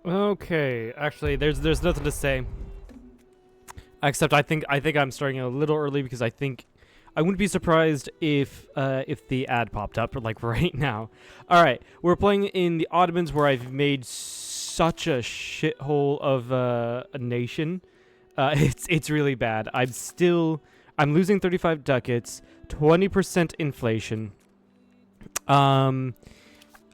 Okay, actually, there's nothing to say. Except I think I'm starting a little early because I think I wouldn't be surprised if the ad popped up like right now. All right, we're playing in the Ottomans where I've made such a shithole of a nation. It's really bad. I'm losing 35 ducats, 20% inflation. I'm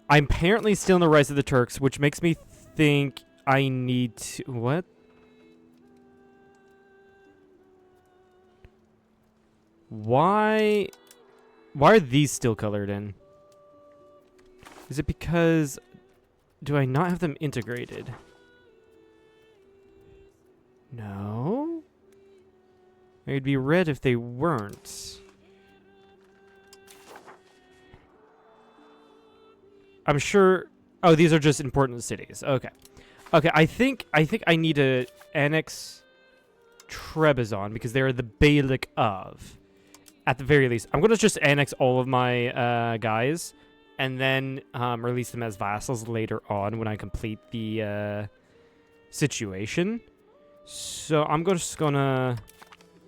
apparently still in the rise of the Turks, which makes me think I need to what? Why are these still colored in? Is it because do I not have them integrated? No. They'd be red if they weren't. I'm sure. Oh, these are just important cities. Okay. Okay, I think I need to annex Trebizond because they are the Beylik of. At the very least, I'm going to just annex all of my guys and then release them as vassals later on when I complete the situation. So I'm just going to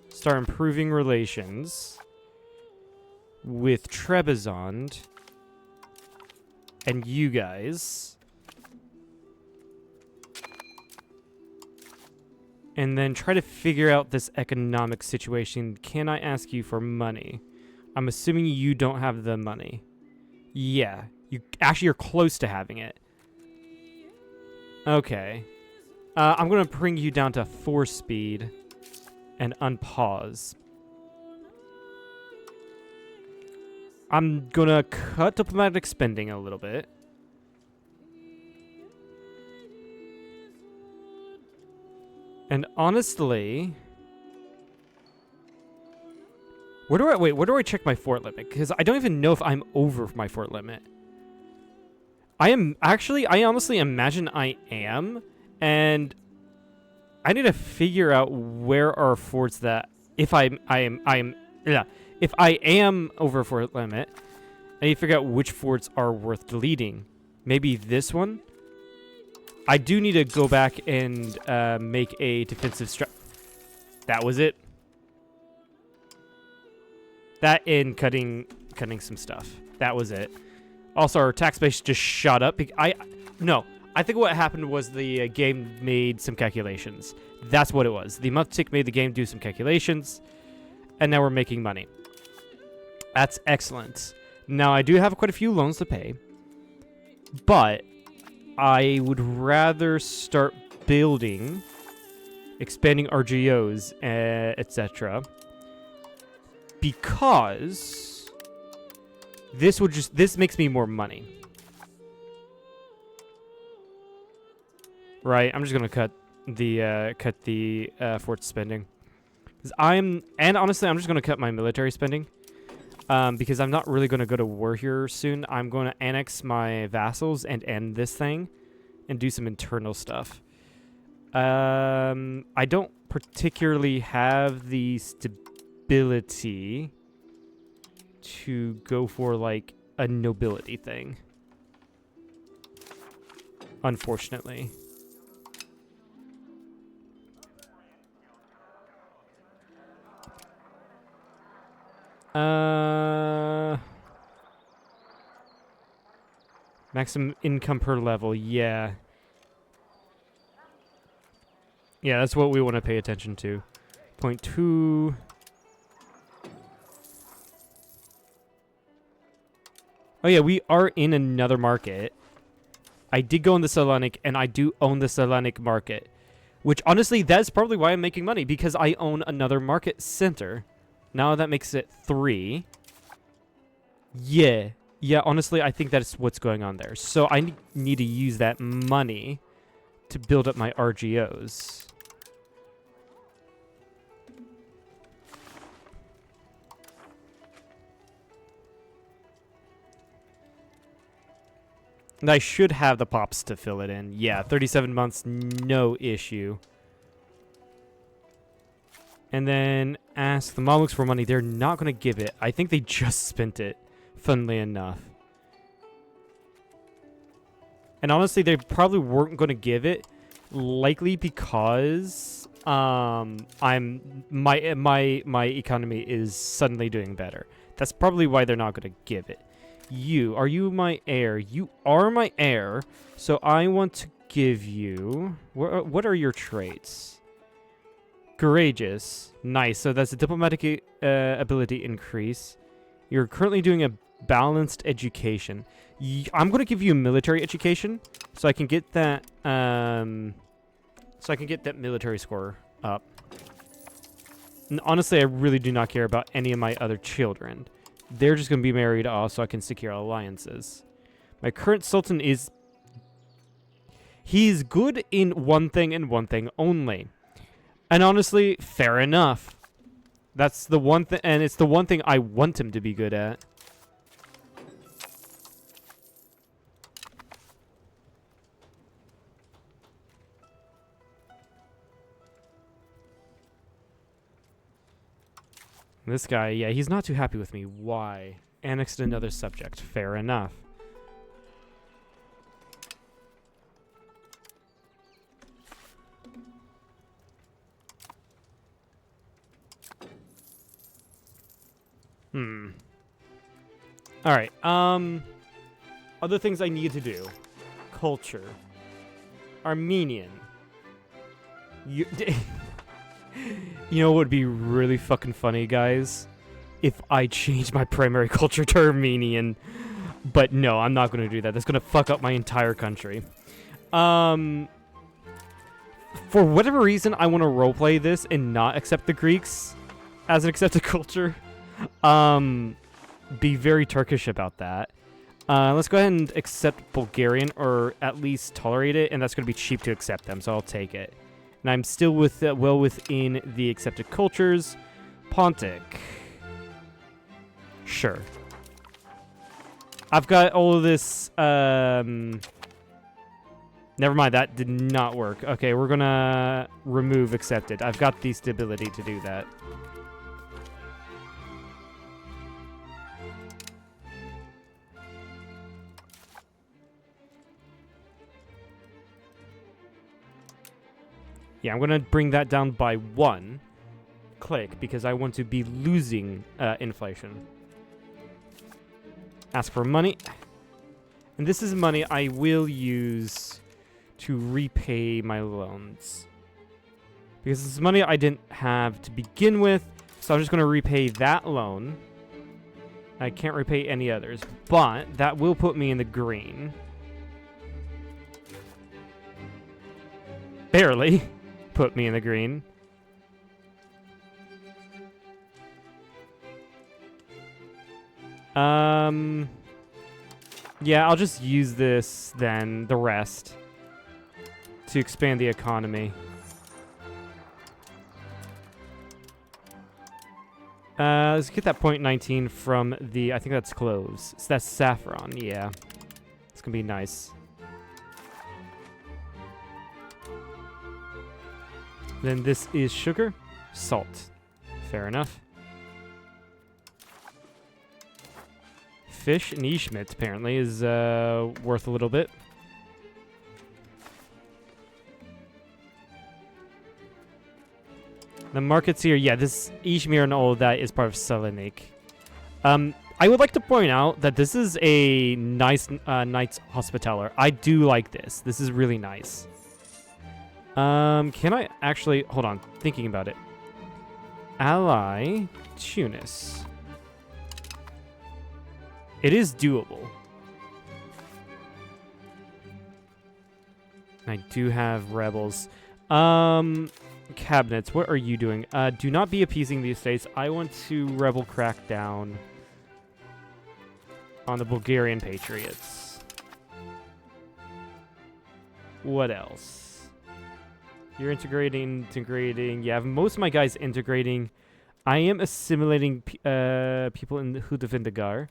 start improving relations with Trebizond and you guys. And then try to figure out this economic situation. Can I ask you for money? I'm assuming you don't have the money. Yeah. You're close to having it. Okay. I'm going to bring you down to 4 speed and unpause. I'm going to cut diplomatic spending a little bit. And honestly, where do I check my fort limit? Because I don't even know if I'm over my fort limit. I honestly imagine I am, and I need to figure out where are forts that if I am over fort limit, I need to figure out which forts are worth deleting. Maybe this one. I do need to go back and make a defensive That was it. That and cutting some stuff. That was it. Also, our tax base just shot up. I think what happened was the game made some calculations. That's what it was. The month tick made the game do some calculations, and now we're making money. That's excellent. Now, I do have quite a few loans to pay, but I would rather start building, expanding RGOs, etc. Because this makes me more money. Right, I'm just gonna cut the fort spending. And honestly, I'm just gonna cut my military spending. Because I'm not really going to go to war here soon. I'm going to annex my vassals and end this thing and do some internal stuff. I don't particularly have the stability to go for, like, a nobility thing. Unfortunately. Maximum income per level, yeah. Yeah, that's what we want to pay attention to. 0.2. Oh yeah, we are in another market. I did go in the Sellanic, and I do own the Sellanic market. Which, honestly, that's probably why I'm making money, because I own another market center. Now that makes it 3. Yeah. Yeah, honestly, I think that's what's going on there. So I need to use that money to build up my RGOs. And I should have the pops to fill it in. Yeah, 37 months, no issue. And then ask the Mamluks for money. They're not going to give it. I think they just spent it, funnily enough. And honestly, they probably weren't going to give it, likely because my economy is suddenly doing better. That's probably why they're not going to give it. Are you my heir? You are my heir. So I want to give you... What are your traits? Courageous. Nice. So that's a diplomatic ability increase. You're currently doing a balanced education. I'm going to give you a military education so I can get that military score up. And honestly, I really do not care about any of my other children. They're just going to be married off so I can secure alliances. My current sultan is... He's good in one thing and one thing only. And honestly, fair enough. That's the one thing, and it's the one thing I want him to be good at. This guy, yeah, he's not too happy with me. Why? Annexed another subject. Fair enough. Alright, other things I need to do. Culture. Armenian. You know what would be really fucking funny, guys? If I change my primary culture to Armenian. But no, I'm not going to do that. That's going to fuck up my entire country. For whatever reason, I want to roleplay this and not accept the Greeks as an accepted culture. Be very Turkish about that. Let's go ahead and accept Bulgarian, or at least tolerate it, and that's going to be cheap to accept them, so I'll take it. And I'm still well within the accepted cultures. Pontic. Sure. I've got all of this, never mind, that did not work. Okay, we're gonna remove accepted. I've got the stability to do that. Yeah, I'm going to bring that down by 1 click because I want to be losing inflation. Ask for money. And this is money I will use to repay my loans. Because this is money I didn't have to begin with, so I'm just going to repay that loan. I can't repay any others, but that will put me in the green. Barely. Put me in the green. Yeah, I'll just use this then, the rest, to expand the economy. Let's get that point 19 from the, I think that's cloves. So that's saffron, yeah. It's gonna be nice. Then this is sugar, salt. Fair enough. Fish and Ishmit apparently is worth a little bit. The markets here, yeah, this Ishmir and all of that is part of Selenik. I would like to point out that this is a nice Knights Hospitaller. I do like this. This is really nice. Can I actually... Hold on. Thinking about it. Ally Tunis. It is doable. I do have rebels. Cabinets, what are you doing? Do not be appeasing these states. I want to rebel crackdown on the Bulgarian Patriots. What else? You're integrating. Yeah, most of my guys integrating. I am assimilating people in Hudavindagar.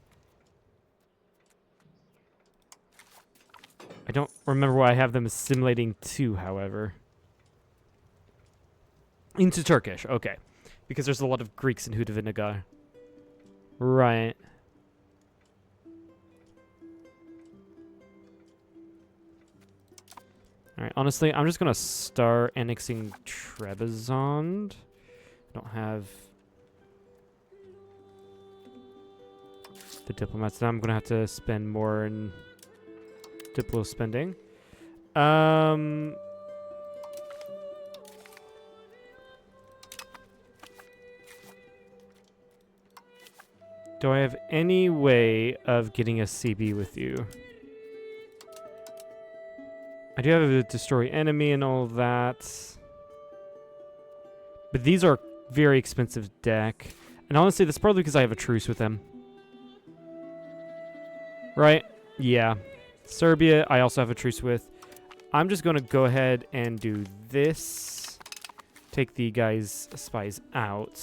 I don't remember why I have them assimilating to, however. Into Turkish, okay. Because there's a lot of Greeks in Hudavindagar. Right. Alright, honestly, I'm just gonna start annexing Trebizond. I don't have the diplomats. Now I'm gonna have to spend more in diplo spending. Do I have any way of getting a CB with you? I do have a destroy enemy and all that. But these are very expensive deck. And honestly, that's probably because I have a truce with them. Right? Yeah. Serbia, I also have a truce with. I'm just going to go ahead and do this. Take the guy's spies out.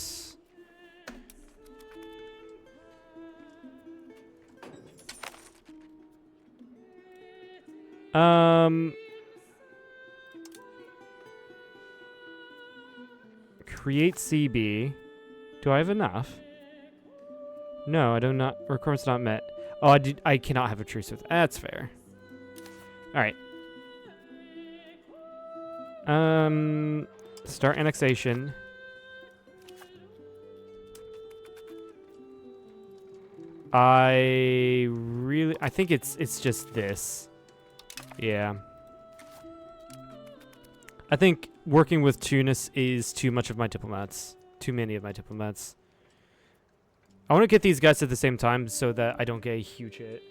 Create CB. Do I have enough? No, I do not. Requirements not met. Oh, I cannot have a truce with. That's fair. All right. Start annexation. I think it's just this. Yeah. I think working with Tunis is too much of my diplomats. Too many of my diplomats. I want to get these guys at the same time so that I don't get a huge hit.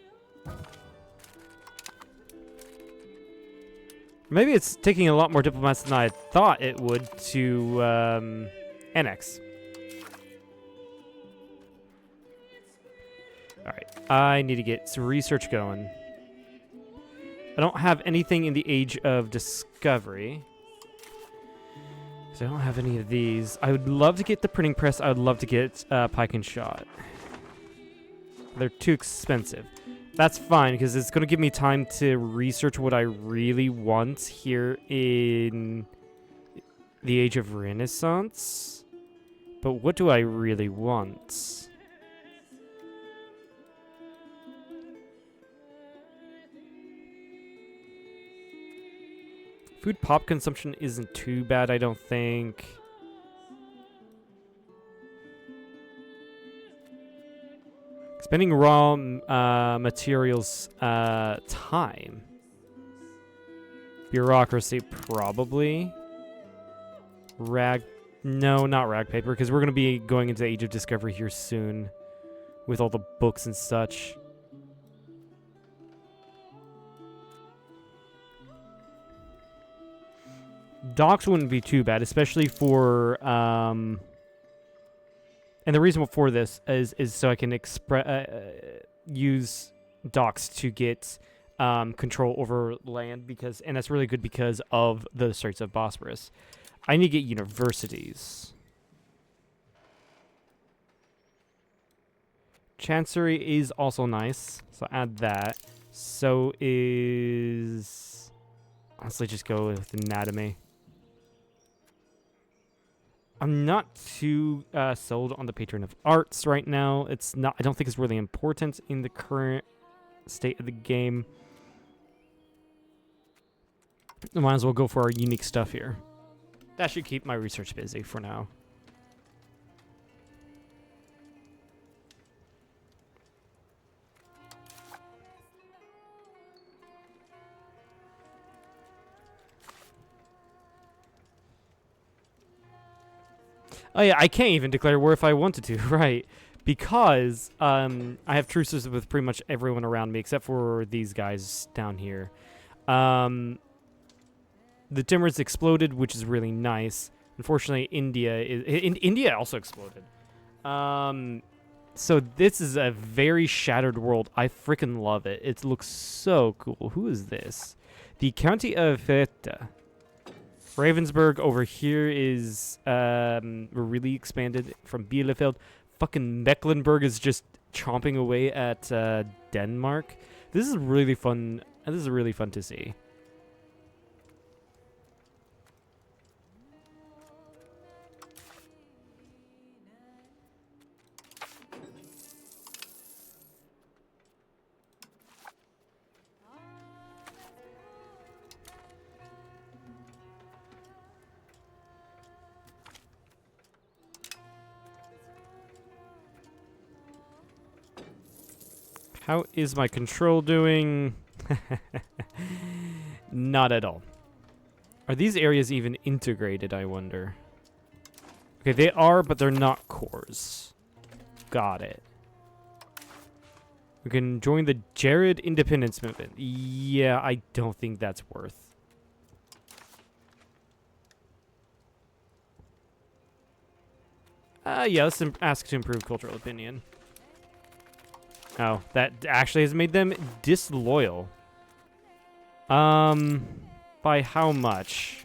Maybe it's taking a lot more diplomats than I thought it would to annex. Alright, I need to get some research going. I don't have anything in the Age of Discovery. So I don't have any of these. I would love to get the printing press. I would love to get Pike and Shot. They're too expensive. That's fine, because it's going to give me time to research what I really want here in the Age of Renaissance. But what do I really want? Food pop consumption isn't too bad, I don't think. Spending raw materials time. Bureaucracy, probably. No, not rag paper, because we're going to be going into Age of Discovery here soon. With all the books and such. Docks wouldn't be too bad, especially for, and the reason for this is so I can use docks to get control over land, and that's really good because of the Straits of Bosporus. I need to get universities. Chancery is also nice, so add that. So is, honestly, just go with anatomy. I'm not too sold on the Patron of Arts right now. It's not. I don't think it's really important in the current state of the game. I might as well go for our unique stuff here. That should keep my research busy for now. Oh yeah, I can't even declare war if I wanted to, right? Because I have truces with pretty much everyone around me except for these guys down here. The Timbers exploded, which is really nice. Unfortunately, India also exploded. So this is a very shattered world. I freaking love it. It looks so cool. Who is this? The County of Feta. Ravensburg over here is really expanded from Bielefeld. Fucking Mecklenburg is just chomping away at Denmark. This is really fun. This is really fun to see. How is my control doing? Not at all. Are these areas even integrated, I wonder? Okay, they are, but they're not cores. Got it. We can join the Jared Independence Movement. Yeah, I don't think that's worth. Yeah, let's ask to improve cultural opinion. Oh, that actually has made them disloyal. By how much?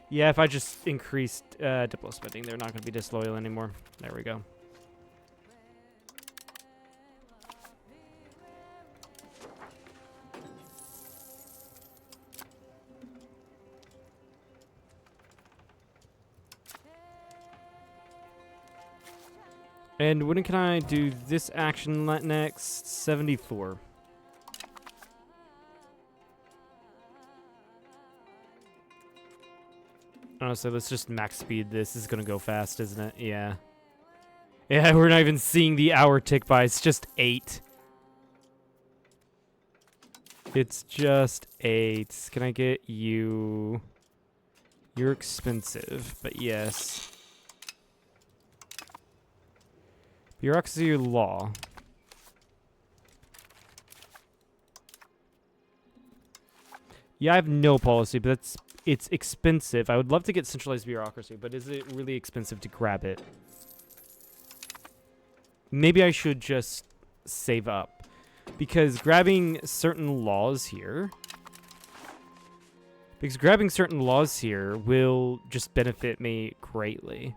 Yeah, if I just increased Diplo spending, they're not going to be disloyal anymore. There we go. And when can I do this action next? 74. Oh, so let's just max speed this. This is going to go fast, isn't it? Yeah. Yeah, we're not even seeing the hour tick by. It's just 8. It's just 8. Can I get you? You're expensive, but yes. Bureaucracy law. Yeah, I have no policy, but it's expensive. I would love to get centralized bureaucracy, but is it really expensive to grab it? Maybe I should just save up. Because grabbing certain laws here... Because grabbing certain laws here will just benefit me greatly.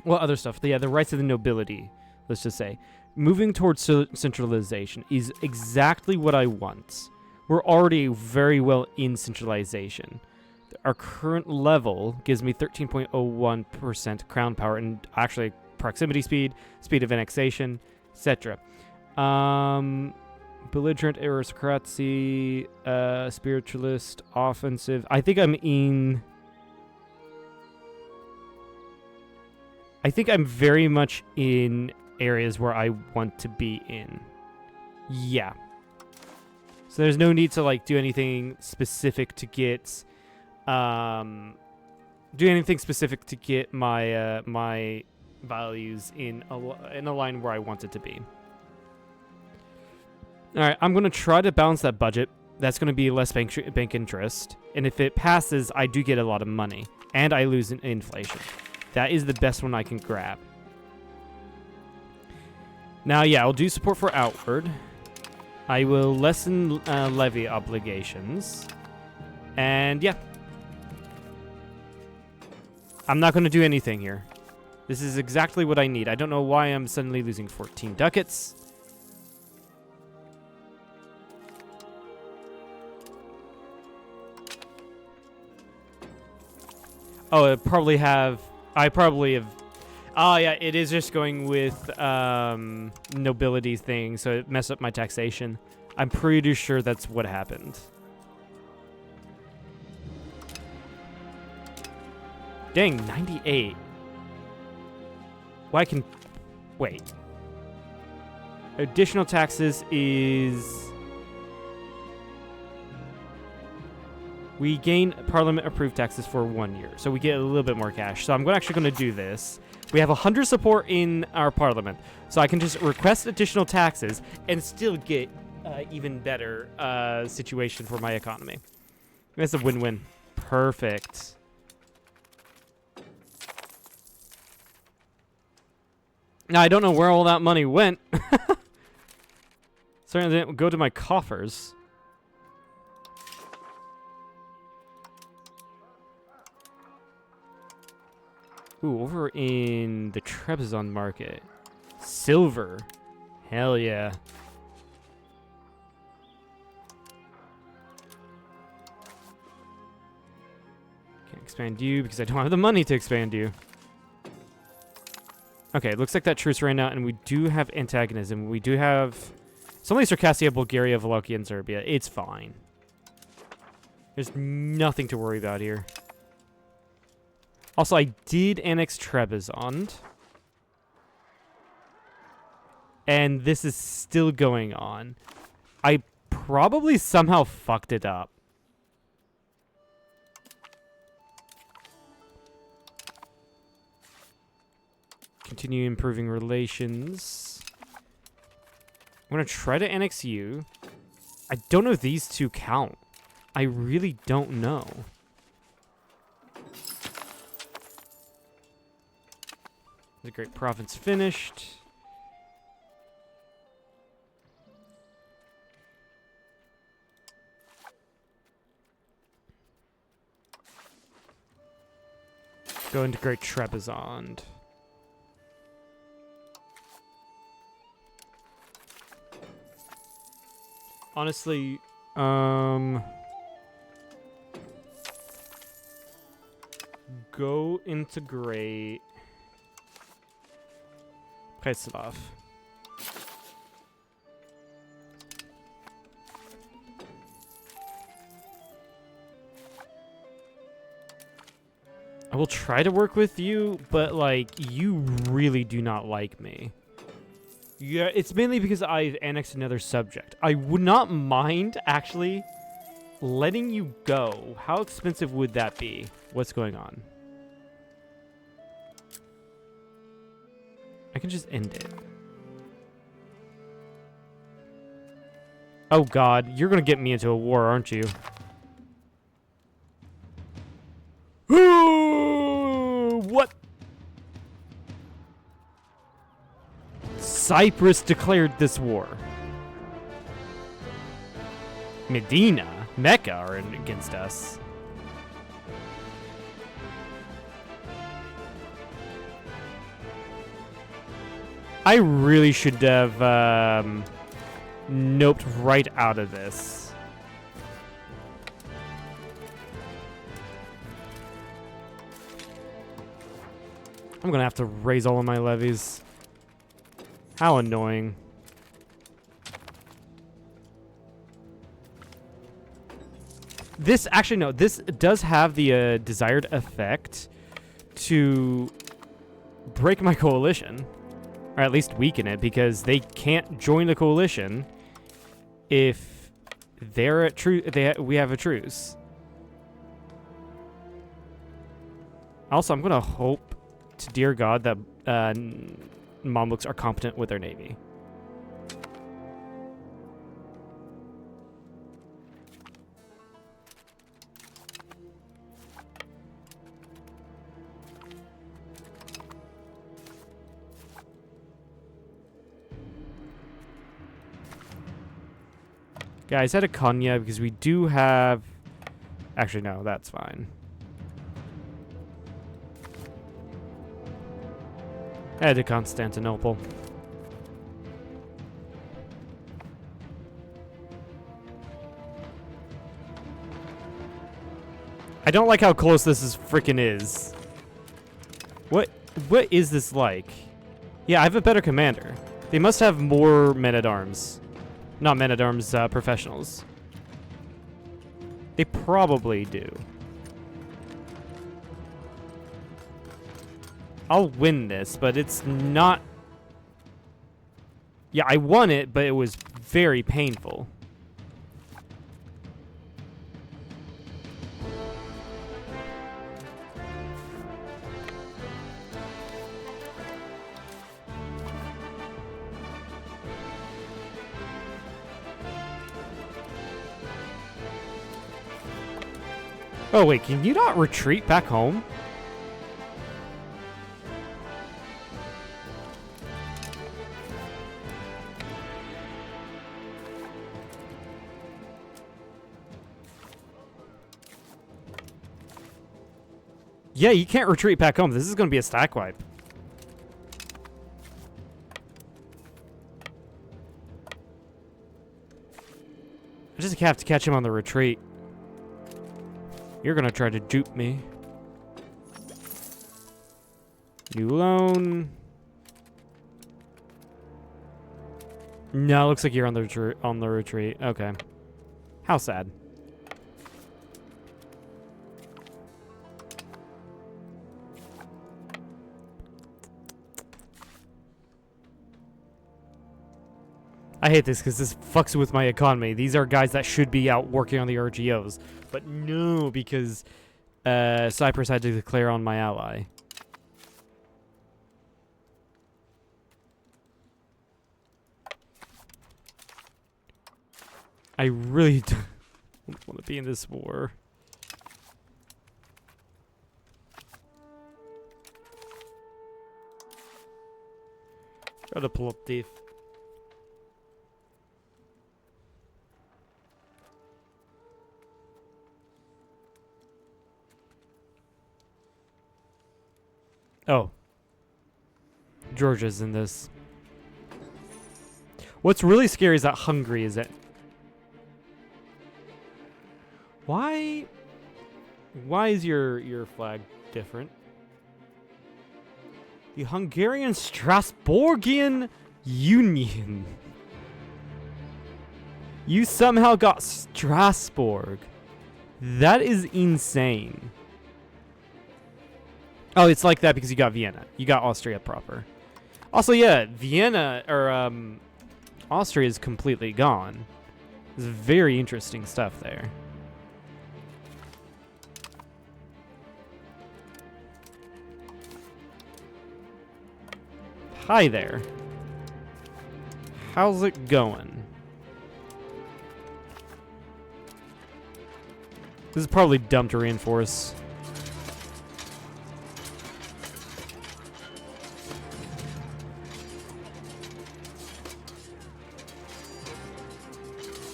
Well, other stuff. Yeah, the rights of the nobility, let's just say. Moving towards centralization is exactly what I want. We're already very well in centralization. Our current level gives me 13.01% crown power and actually proximity speed, speed of annexation, etc. Belligerent aristocracy, spiritualist, offensive. I think I'm in... I think I'm very much in areas where I want to be in. Yeah. So there's no need to like do anything specific to get my my values in a line where I want it to be. All right, I'm going to try to balance that budget. That's going to be less bank interest, and if it passes, I do get a lot of money and I lose in inflation. That is the best one I can grab. Now, yeah, I'll do support for outward. I will lessen levy obligations. And, yeah. I'm not going to do anything here. This is exactly what I need. I don't know why I'm suddenly losing 14 ducats. Oh, I probably have... Oh, yeah, it is just going with nobility thing, so it messed up my taxation. I'm pretty sure that's what happened. Dang, 98. Well, I can... Wait. Additional taxes is... We gain Parliament-approved taxes for 1 year, so we get a little bit more cash. So I'm actually going to do this. We have 100 support in our Parliament, so I can just request additional taxes and still get even better situation for my economy. That's a win-win. Perfect. Now, I don't know where all that money went. Certainly didn't go to my coffers. Ooh, over in the Trebizond market. Silver. Hell yeah. Can't expand you because I don't have the money to expand you. Okay, looks like that truce ran out, and we do have antagonism. We do have... It's only Circassia, Bulgaria, Wallachia, and Serbia. It's fine. There's nothing to worry about here. Also, I did annex Trebizond. and this is still going on. I probably somehow fucked it up. Continue improving relations. I'm gonna try to annex you. I don't know if these two count. I really don't know. The Great Province finished. Go into Great Trebizond. Honestly, go into Great Preslav. I will try to work with you, but, like, you really do not like me. Yeah, it's mainly because I've annexed another subject. I would not mind, actually, letting you go. How expensive would that be? What's going on? I can just end it. Oh, God. You're going to get me into a war, aren't you? What? Cyprus declared this war. Medina, Mecca are against us. I really should have noped right out of this. I'm gonna have to raise all of my levies. How annoying. This, actually, no, this does have the desired effect to break my coalition. Or at least weaken it, because they can't join the coalition if they're at we have a truce. Also, I'm gonna hope to dear God that Mamluks are competent with their navy. Guys, head to Konya because we do have... Actually, no, that's fine. Head to Constantinople. I don't like how close this freaking is. What is this like? Yeah, I have a better commander. They must have more men-at-arms. Not men-at-arms, professionals. They probably do. I'll win this, but it's not... Yeah, I won it, but it was very painful. Oh, wait, can you not retreat back home? Yeah, you can't retreat back home. This is going to be a stack wipe. I just have to catch him on the retreat. You're going to try to dupe me. New loan. No, looks like you're on the retreat. Okay. How sad. I hate this because this fucks with my economy. These are guys that should be out working on the RGOs. But no, because Cyprus had to declare on my ally. I really don't want to be in this war. Try to pull up thief. Oh. Georgia's in this. What's really scary is that Hungary is it. Why is your flag different? The Hungarian Strasbourgian Union. You somehow got Strasbourg. That is insane. Oh, it's like that because you got Vienna. You got Austria proper. Also, yeah, Vienna, or, Austria is completely gone. There's very interesting stuff there. Hi there. How's it going? This is probably dumb to reinforce.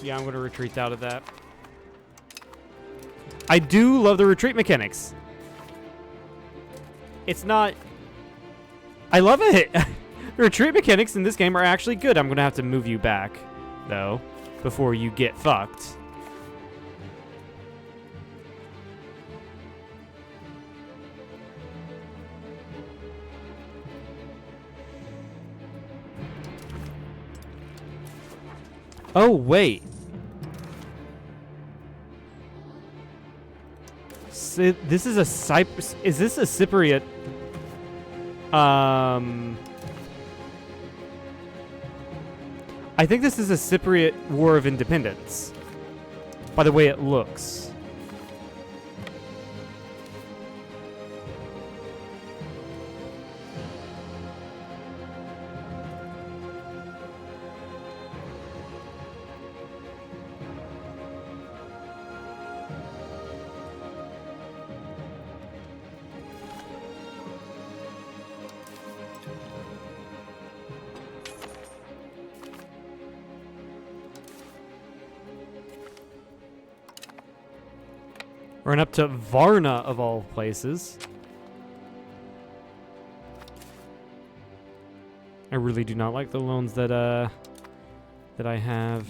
Yeah, I'm going to retreat out of that. I do love the retreat mechanics. It's not... I love it! The retreat mechanics in this game are actually good. I'm going to have to move you back, though, before you get fucked. Oh, wait. This is a Cyprus... Is this a Cypriot... I think this is a Cypriot War of Independence. By the way it looks. Run up to Varna, of all places. I really do not like the loans that I have.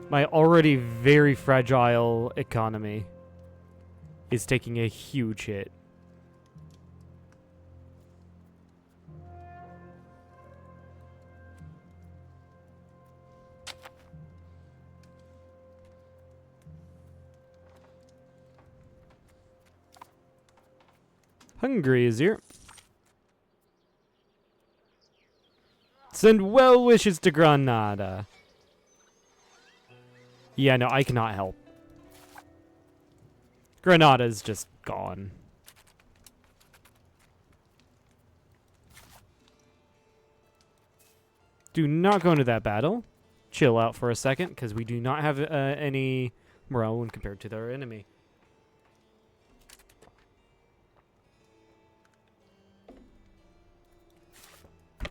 My already very fragile economy is taking a huge hit. Hungary is here. Send well wishes to Granada. Yeah, no, I cannot help. Granada's just gone. Do not go into that battle. Chill out for a second, because we do not have any morale when compared to their enemy.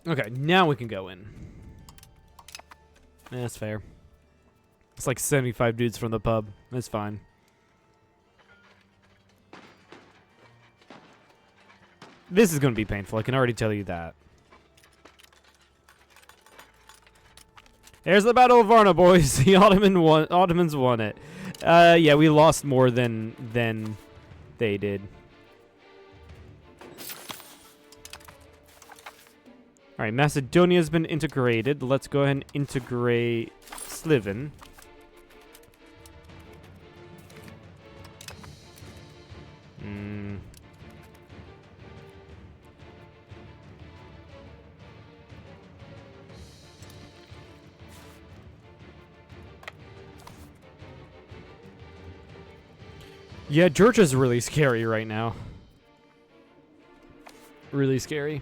Okay, now we can go in. That's fair. It's like 75 dudes from the pub. That's fine. This is going to be painful. I can already tell you that. There's the Battle of Varna, boys. The Ottomans won it. Yeah, we lost more than they did. All right, Macedonia's been integrated. Let's go ahead and integrate Sliven. Yeah, Georgia's really scary right now. Really scary.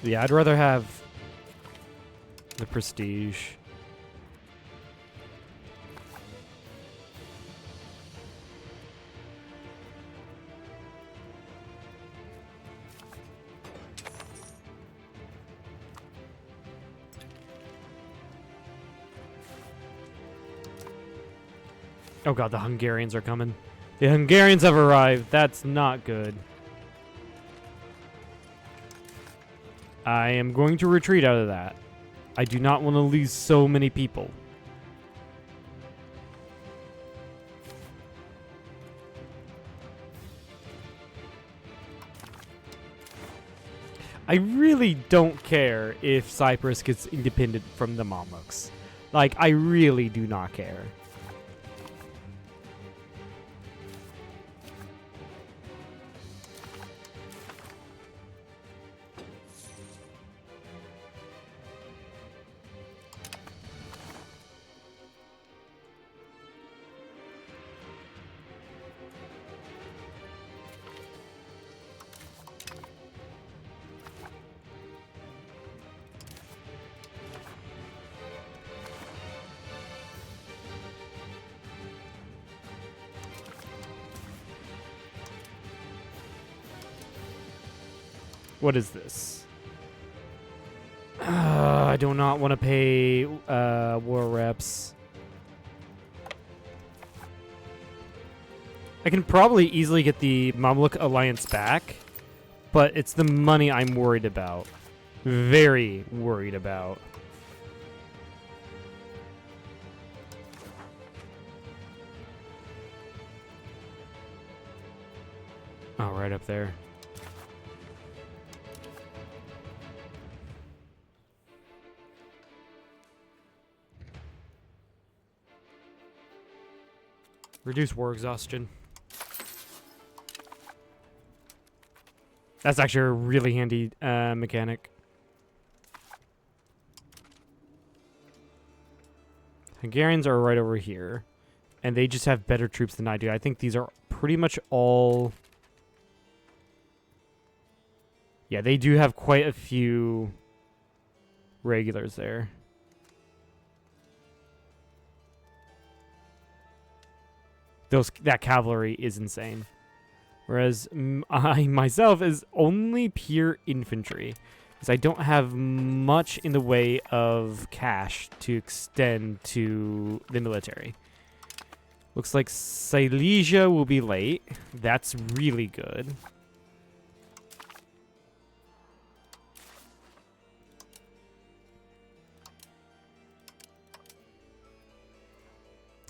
Yeah, I'd rather have the prestige. Oh god, the Hungarians are coming. The Hungarians have arrived. That's not good. I am going to retreat out of that. I do not want to lose so many people. I really don't care if Cyprus gets independent from the Mamluks. Like, I really do not care. What is this? I do not want to pay war reps. I can probably easily get the Mamluk alliance back, but it's the money I'm worried about. Very worried about. Oh, right up there. Reduce war exhaustion. That's actually a really handy mechanic. Hungarians are right over here. And they just have better troops than I do. I think these are pretty much all... Yeah, they do have quite a few regulars there. That cavalry is insane. Whereas I myself is only pure infantry. Because I don't have much in the way of cash to extend to the military. Looks like Silesia will be late. That's really good.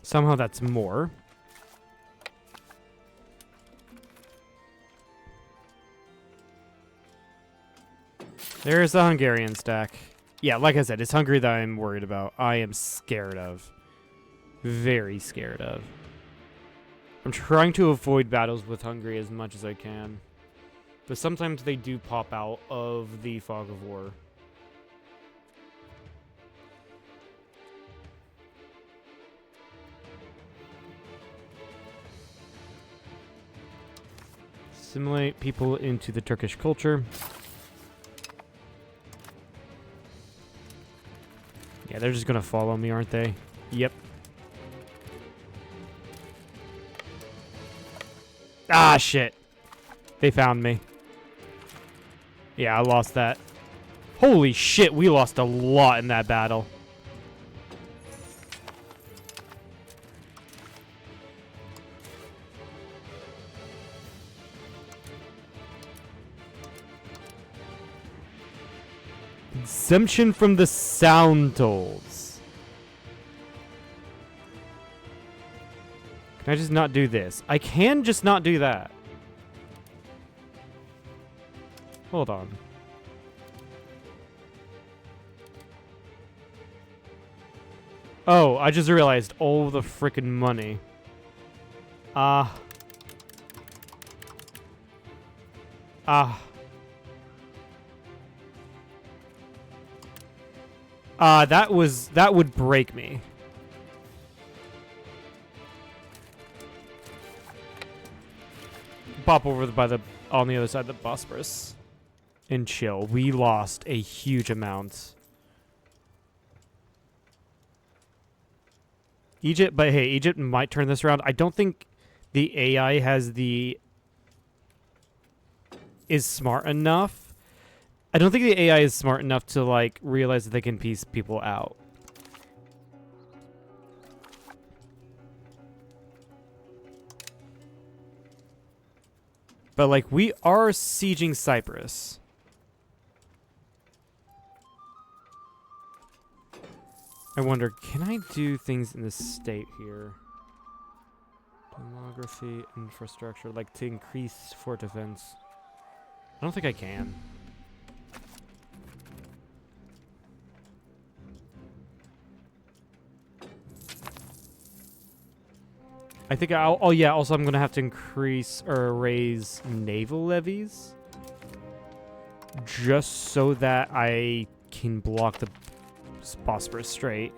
Somehow that's more. There's the Hungarian stack. Yeah, like I said, it's Hungary that I'm worried about. I am scared of. Very scared of. I'm trying to avoid battles with Hungary as much as I can. But sometimes they do pop out of the fog of war. Assimilate people into the Turkish culture. Yeah, they're just gonna follow me, aren't they? Yep. Ah, shit. They found me. Yeah, I lost that. Holy shit, we lost a lot in that battle. Exemption from the sound tolls. Can I just not do this? I can just not do that. Hold on. Oh, I just realized all the frickin' money. That would break me. Pop over on the other side of the Bosporus and chill. We lost a huge amount. Egypt, but hey, Egypt might turn this around. I don't think the AI is smart enough. I don't think the AI is smart enough to like realize that they can piece people out. But like we are sieging Cyprus. I wonder, can I do things in the state here? Demography, infrastructure, like to increase fort defense. I don't think I can. I think oh yeah, also I'm going to have to increase or raise naval levies. Just so that I can block the Bosporus Strait.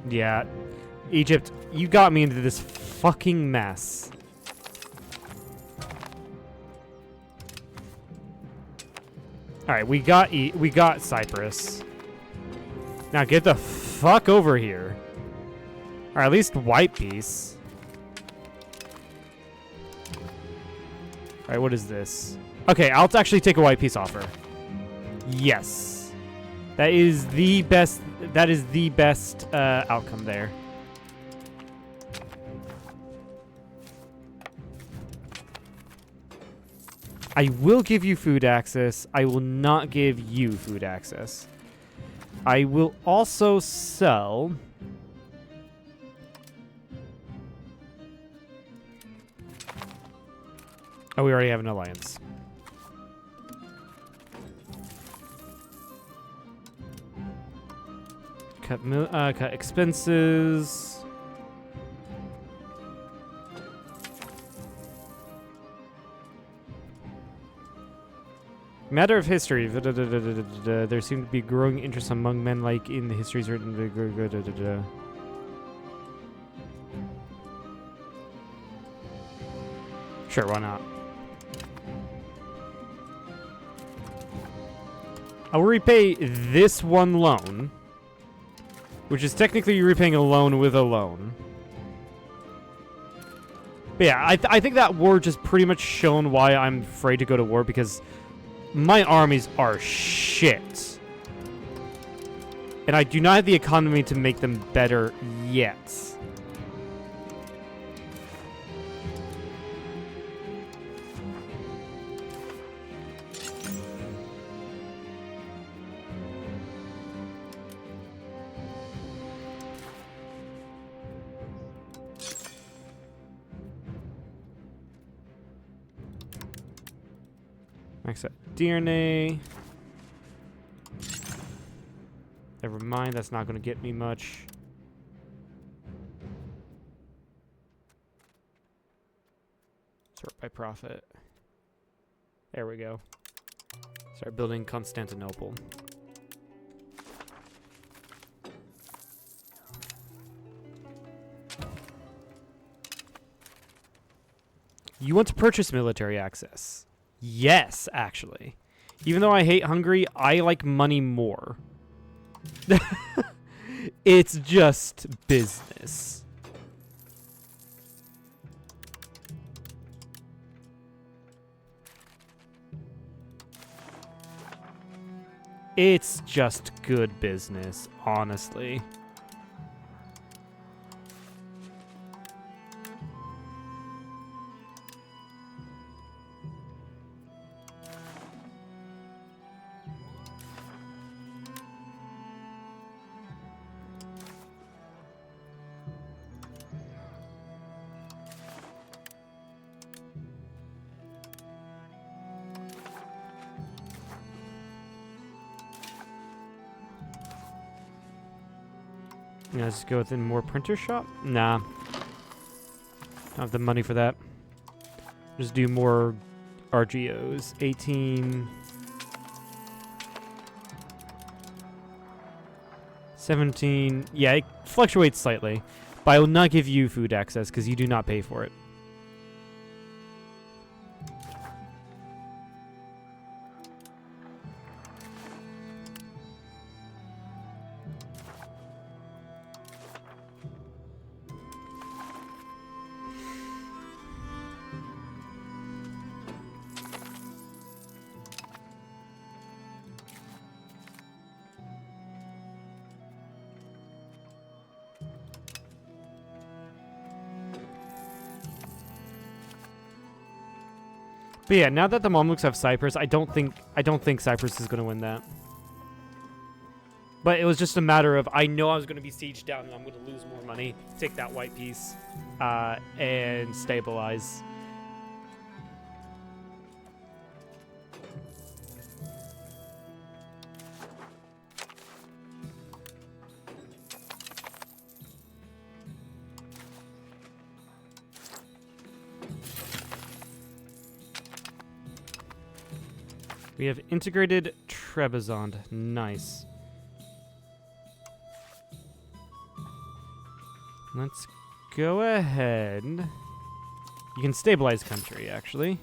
Yeah, Egypt, you got me into this fucking mess. All right, we got Cyprus. Now get the fuck over here. Or at least white peace. All right, what is this? Okay, I'll actually take a white peace offer. Yes, that is the best. That is the best outcome there. I will give you food access. I will not give you food access. I will also sell... Oh, we already have an alliance. Cut expenses. Matter of history. There seemed to be growing interest among men, like in the histories written. Sure, why not? I'll repay this one loan, which is technically repaying a loan with a loan. But yeah, I think that war just pretty much shown why I'm afraid to go to war, because my armies are shit. And I do not have the economy to make them better yet. Max out DNA. Never mind, that's not going to get me much. Sort by profit. There we go. Start building Constantinople. You want to purchase military access? Yes, actually. Even though I hate Hungary, I like money more. It's just business. It's just good business, honestly. Yeah, let's go with a more printer shop. Nah, don't have the money for that. Just do more RGOs. 18, 17. Yeah, it fluctuates slightly, but I will not give you food access because you do not pay for it. But yeah, now that the Mamluks have Cyprus, I don't think Cyprus is going to win that. But it was just a matter of I know I was going to be sieged down and I'm going to lose more money, take that white piece, and stabilize. We have integrated Trebizond. Nice. Let's go ahead. You can stabilize country, actually.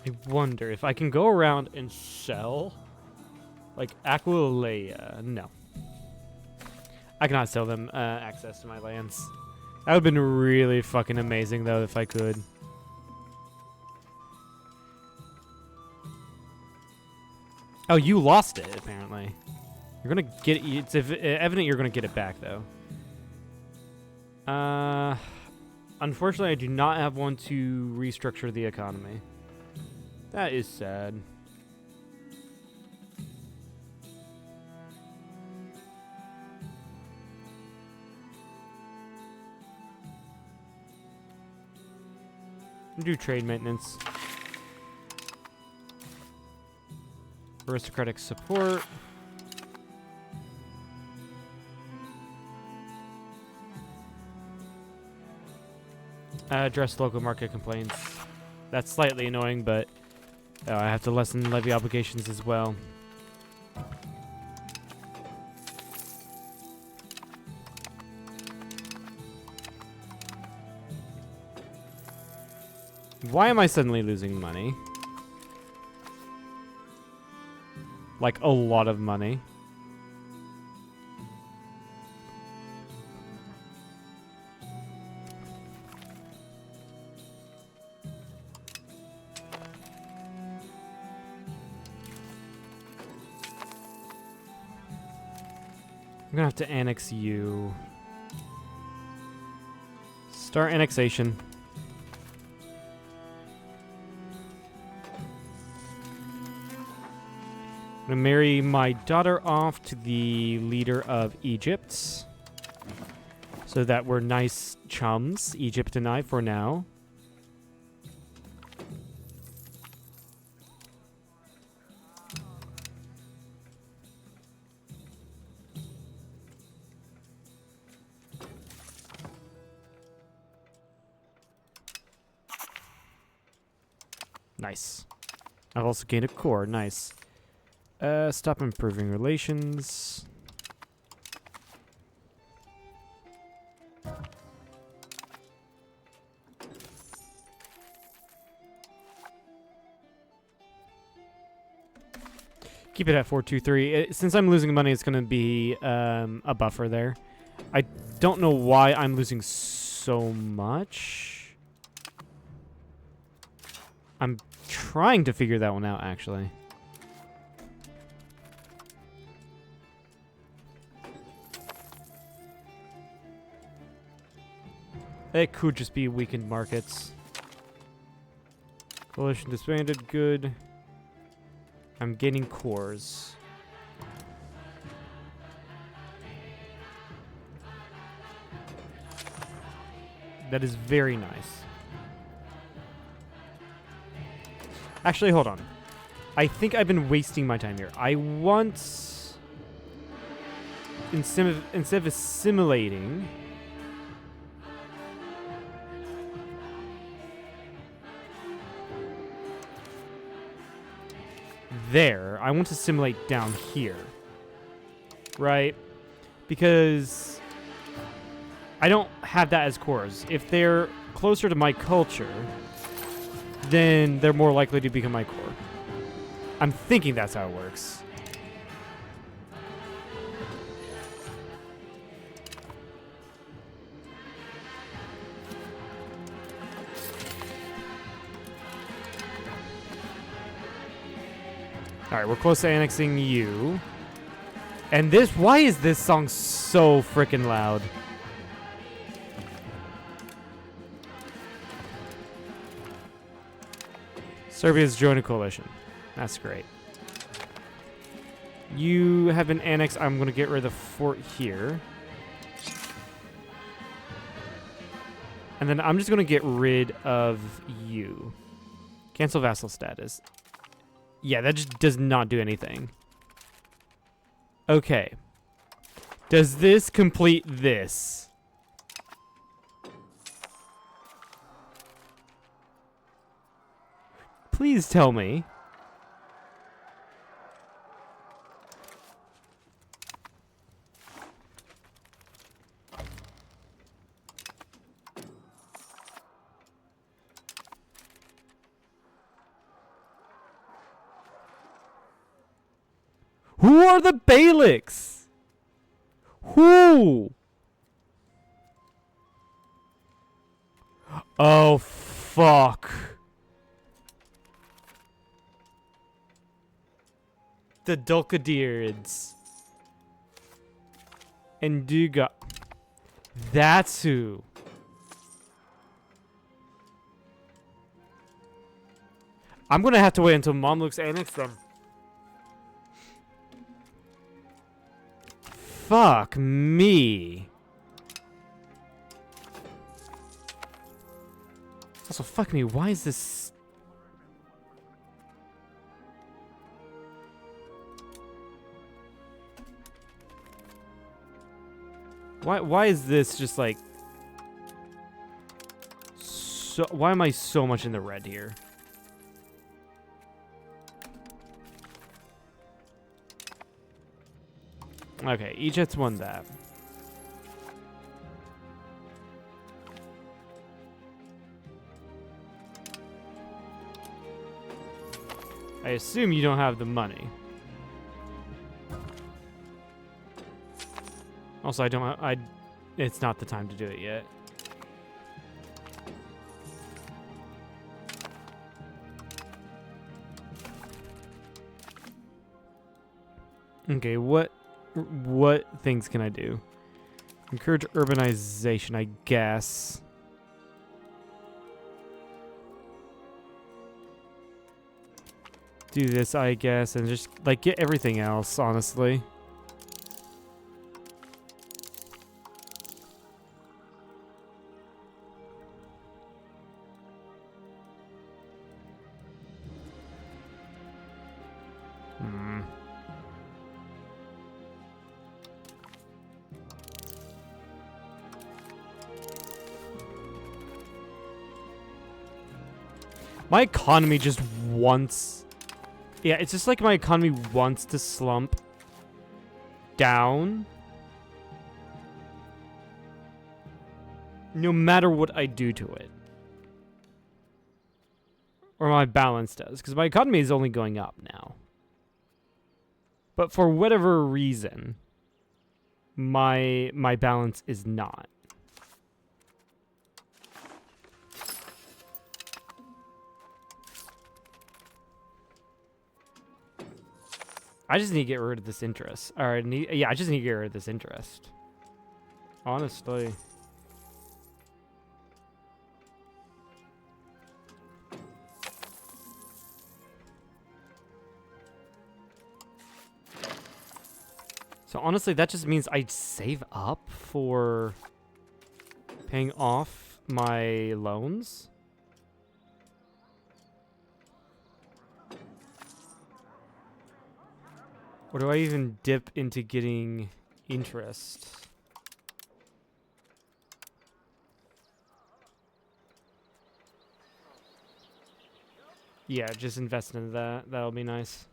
I wonder if I can go around and sell, like, Aquileia. No. I cannot sell them access to my lands. That would have been really fucking amazing, though, if I could. Oh, you lost it, apparently. You're gonna get it. It's evident you're gonna get it back, though. Unfortunately, I do not have one to restructure the economy. That is sad. Do trade maintenance. Aristocratic support. Address local market complaints. That's slightly annoying, but I have to lessen levy obligations as well. Why am I suddenly losing money? Like, a lot of money. I'm gonna have to annex you. Start annexation. I'm gonna marry my daughter off to the leader of Egypt, so that we're nice chums, Egypt and I, for now. Nice. I've also gained a core. Nice. Stop improving relations. Keep it at 423. Since I'm losing money, it's going to be a buffer there. I don't know why I'm losing so much. I'm trying to figure that one out, actually. It could just be weakened markets. Coalition disbanded, good. I'm gaining cores. That is very nice. Actually, hold on. I think I've been wasting my time here. I want... Instead of assimilating... There. I want to assimilate down here. Right? Because... I don't have that as cores. If they're closer to my culture, then they're more likely to become my core. I'm thinking that's how it works. Alright, we're close to annexing you. And this, why is this song so freaking loud? Serbia's joined a coalition. That's great. You have been annexed. I'm going to get rid of the fort here. And then I'm just going to get rid of you. Cancel vassal status. Yeah, that just does not do anything. Okay. Does this complete this? Please tell me. Who are the Beyliks? Who? Oh, fuck. The Dulcadirids. And Duga. That's who. I'm gonna have to wait until Mamluks annex them. Fuck me. Also, fuck me. Why is this... Why is this just like... So, why am I so much in the red here? Okay, Egypt's won that. I assume you don't have the money. Also, I don't... it's not the time to do it yet. Okay, what things can I do? Encourage urbanization, I guess. Do this, I guess, and just, like, get everything else, honestly. My economy just wants... Yeah, it's just like my economy wants to slump down. No matter what I do to it. Or my balance does. Because my economy is only going up now. But for whatever reason, my balance is not. I just need to get rid of this interest. Or yeah, I just need to get rid of this interest. Honestly. So honestly, that just means I save up for paying off my loans. Or do I even dip into getting interest? Yeah, just invest into that. That'll be nice.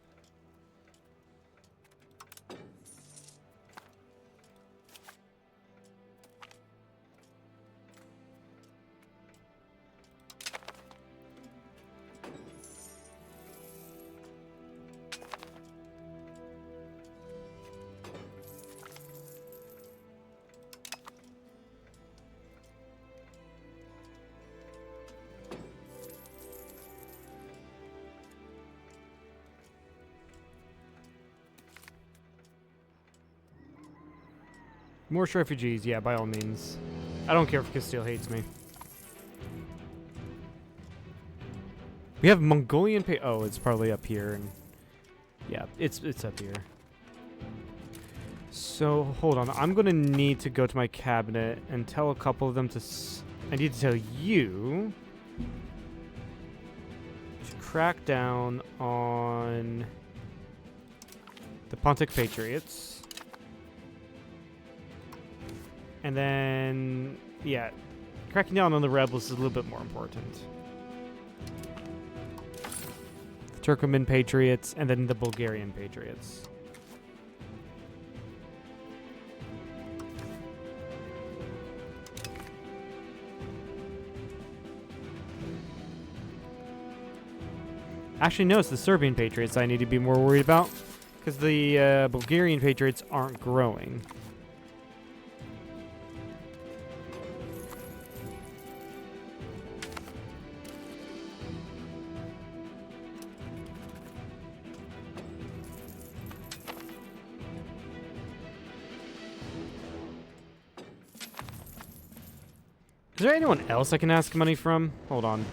More refugees, yeah, by all means. I don't care if Castile hates me. We have Mongolian pay. Oh, it's probably up here, and yeah, it's up here. So hold on, I'm gonna need to go to my cabinet and tell a couple of them to. I need to tell you to crack down on the Pontic Patriots. And then, yeah, cracking down on the rebels is a little bit more important. The Turkoman Patriots, and then the Bulgarian Patriots. Actually, no, it's the Serbian Patriots I need to be more worried about, because the Bulgarian Patriots aren't growing. Is there anyone else I can ask money from? Hold on.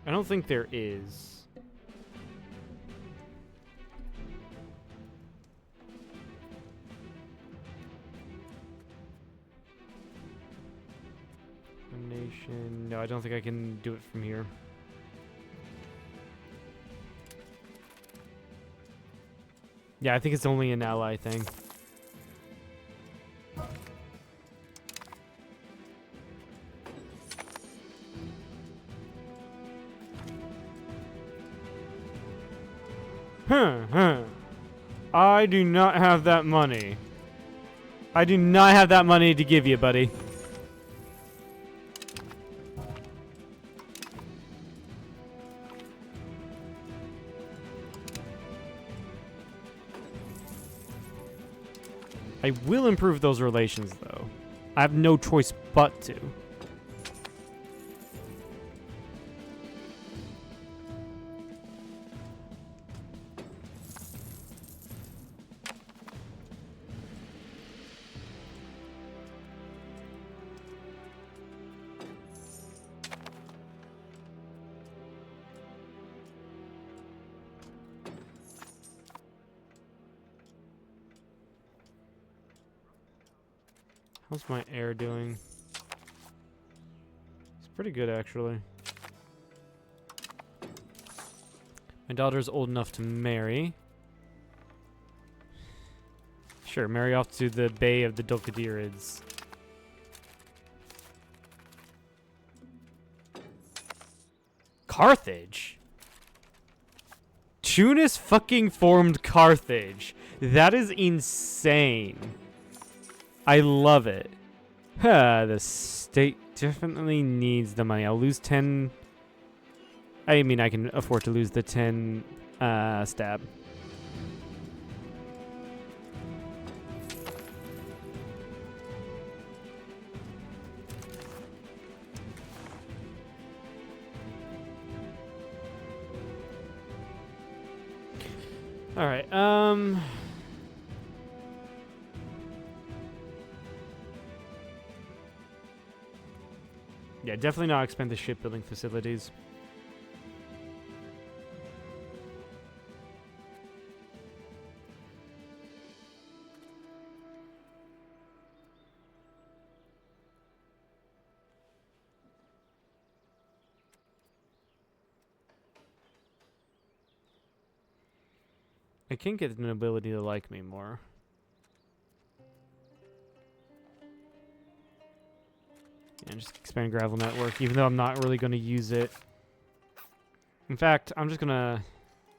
I don't think there is. Nation. No, I don't think I can do it from here. Yeah, I think it's only an ally thing. I do not have that money. I do not have that money to give you, buddy. I will improve those relations, though. I have no choice but to. How's my heir doing? It's pretty good, actually. My daughter's old enough to marry. Sure, marry off to the Bay of the Dulcadirids. Carthage? Tunis fucking formed Carthage. That is insane. I love it. The state definitely needs the money. I'll lose 10. I mean, I can afford to lose the 10 stab. All right. Yeah, definitely not expand the shipbuilding facilities. I can get the nobility to like me more. And just expand gravel network, even though I'm not really going to use it. In fact, I'm just going to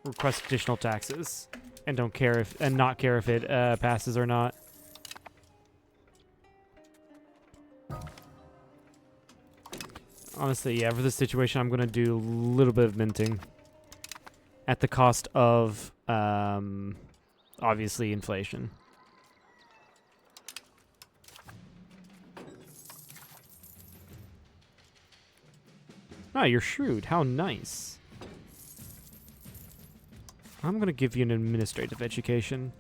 request additional taxes and not care if it passes or not. Honestly, yeah, for this situation, I'm going to do a little bit of minting at the cost of, obviously, inflation. Ah, you're shrewd. How nice. I'm going to give you an administrative education.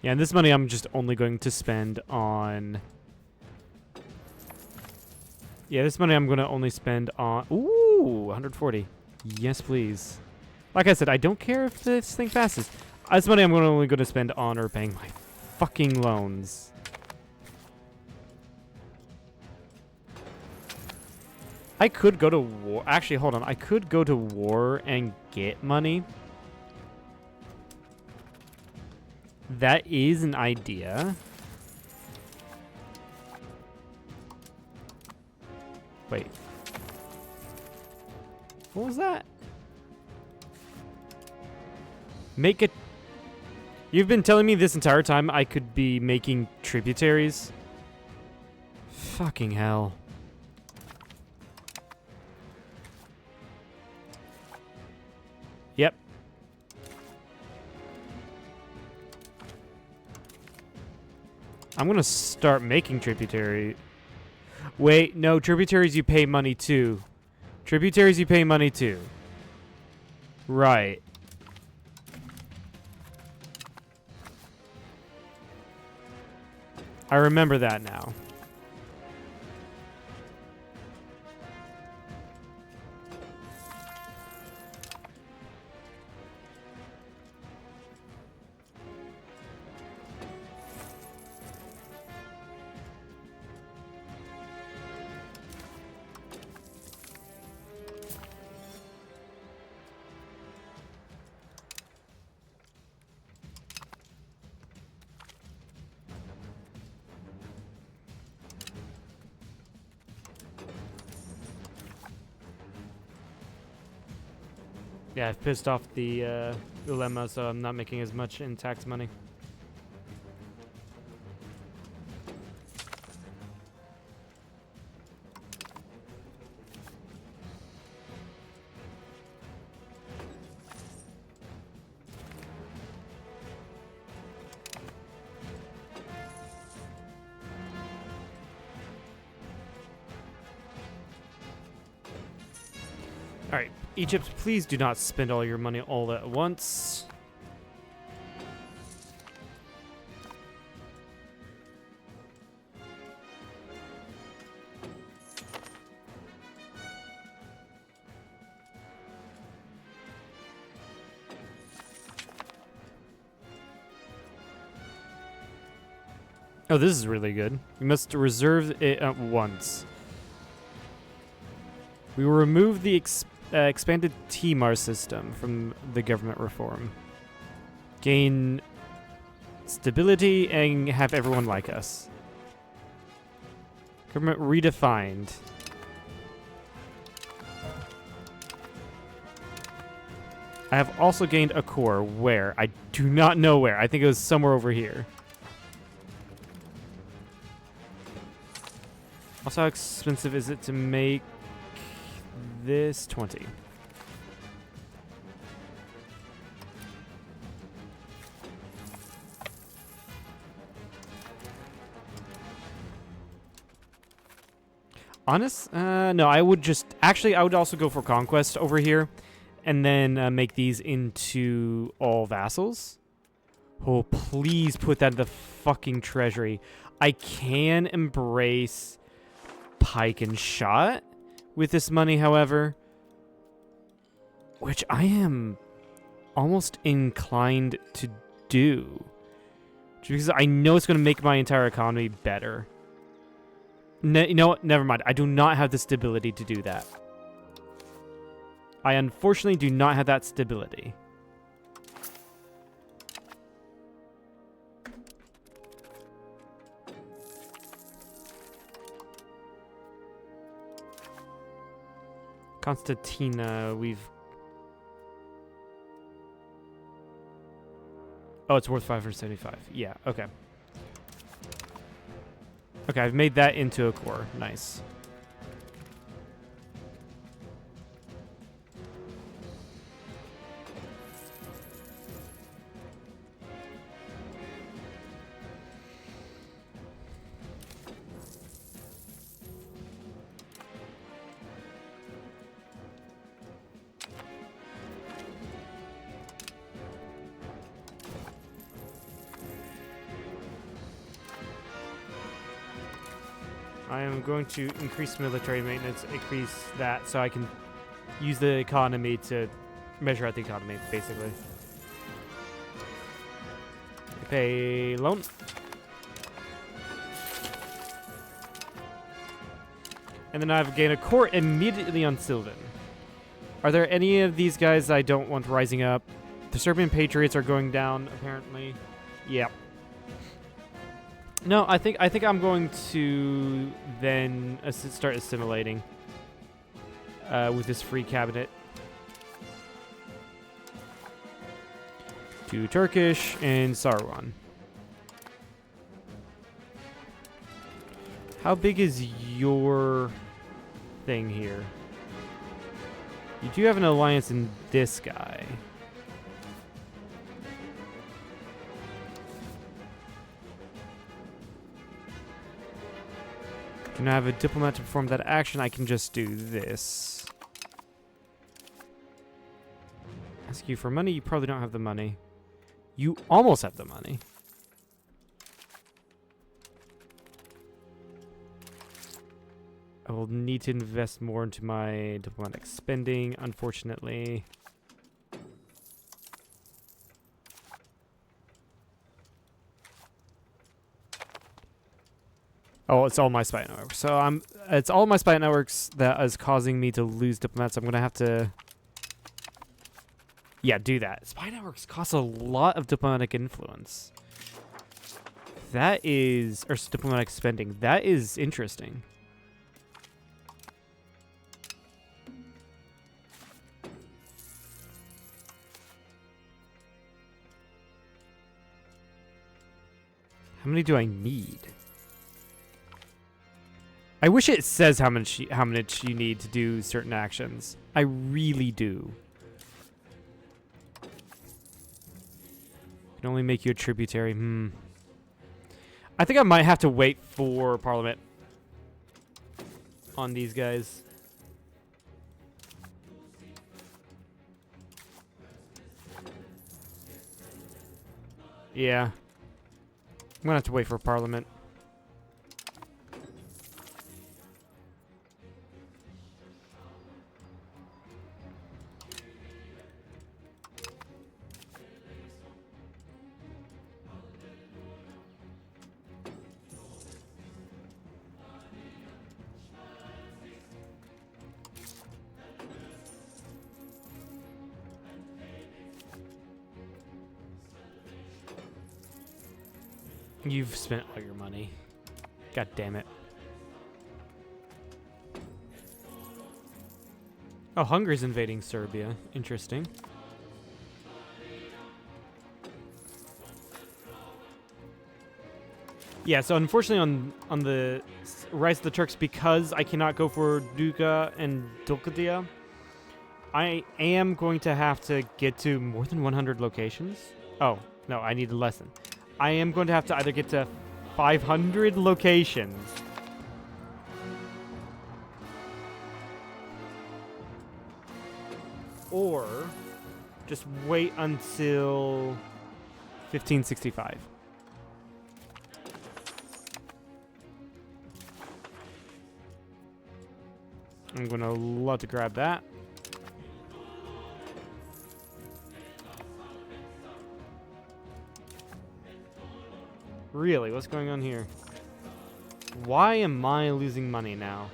Yeah, and this money I'm just only going to spend on... Yeah, this money I'm going to only spend on... Ooh, 140. Yes, please. Like I said, I don't care if this thing passes. This money I'm only going to spend on repaying my fucking loans. I could go to war. Actually, hold on. I could go to war and get money. That is an idea. Wait. What was that? Make it... You've been telling me this entire time I could be making tributaries? Fucking hell. Yep. I'm gonna start making tributary. Wait, no, tributaries you pay money to. Tributaries you pay money to. Right. I remember that now. Yeah, I've pissed off the Ulema, so I'm not making as much in tax money. Alright, Egypt, please do not spend all your money all at once. Oh, this is really good. We must reserve it at once. We will remove the expanded TMAR system from the government reform. Gain stability and have everyone like us. Government redefined. I have also gained a core. Where? I do not know where. I think it was somewhere over here. Also, how expensive is it to make this? 20. No, I would just... Actually, I would also go for Conquest over here. And then make these into all vassals. Oh, please put that in the fucking treasury. I can embrace pike and shot with this money, however. Which I am almost inclined to do. Because I know it's going to make my entire economy better. You know what? Never mind. I do not have the stability to do that. I unfortunately do not have that stability. Constantina, we've... Oh, it's worth 575. Yeah, okay. Okay, I've made that into a core. Nice. I am going to increase military maintenance, increase that so I can use the economy to measure out the economy, basically. Pay loan. And then I've gained a core immediately on Sylvan. Are there any of these guys I don't want rising up? The Serbian Patriots are going down, apparently. Yep. No, I think I'm going to then start assimilating with this free cabinet. To Turkish and Sarwan. How big is your thing here? You do have an alliance in this guy. Do not have a diplomat to perform that action. I can just do this. Ask you for money. You probably don't have the money. You almost have the money. I will need to invest more into my diplomatic spending, unfortunately. Oh, it's all my spy networks. So it's all my spy networks that is causing me to lose diplomats. I'm gonna have to, yeah, do that. Spy networks cost a lot of diplomatic influence. That is, or diplomatic spending. That is interesting. How many do I need? I wish it says how much you need to do certain actions. I really do. Can only make you a tributary. I think I might have to wait for Parliament on these guys. Yeah. I'm gonna have to wait for Parliament. You've spent all your money. God damn it. Oh, Hungary's invading Serbia. Interesting. Yeah, so unfortunately on the Rise of the Turks, because I cannot go for Duka and Dulkadia, I am going to have to get to more than 100 locations. Oh, no, I need a lesson. I am going to have to either get to 500 locations or just wait until 1565. I'm going to love to grab that. Really? What's going on here? Why am I losing money now?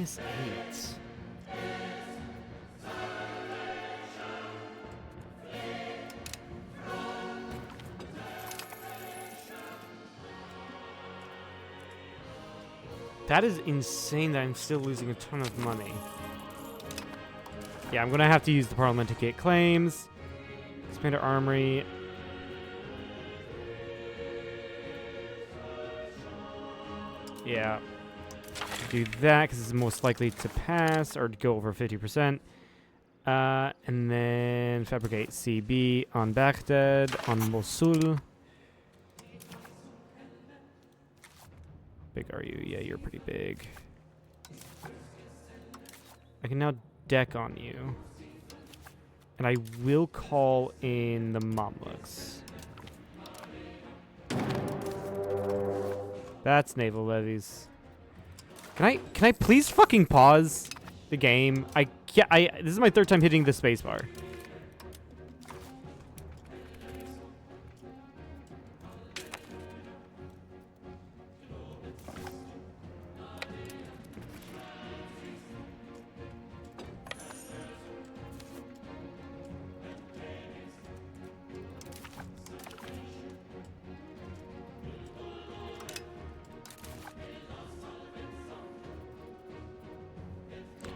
-8. That is insane that I'm still losing a ton of money. Yeah, I'm going to have to use the Parliament to get claims. Expand our armory. Yeah. Do that because it's most likely to pass or to go over 50%. And then fabricate CB on Baghdad, on Mosul. Big are you? Yeah, you're pretty big. I can now deck on you. And I will call in the Mamluks. That's naval levies. Can I please fucking pause the game? This is my third time hitting the spacebar.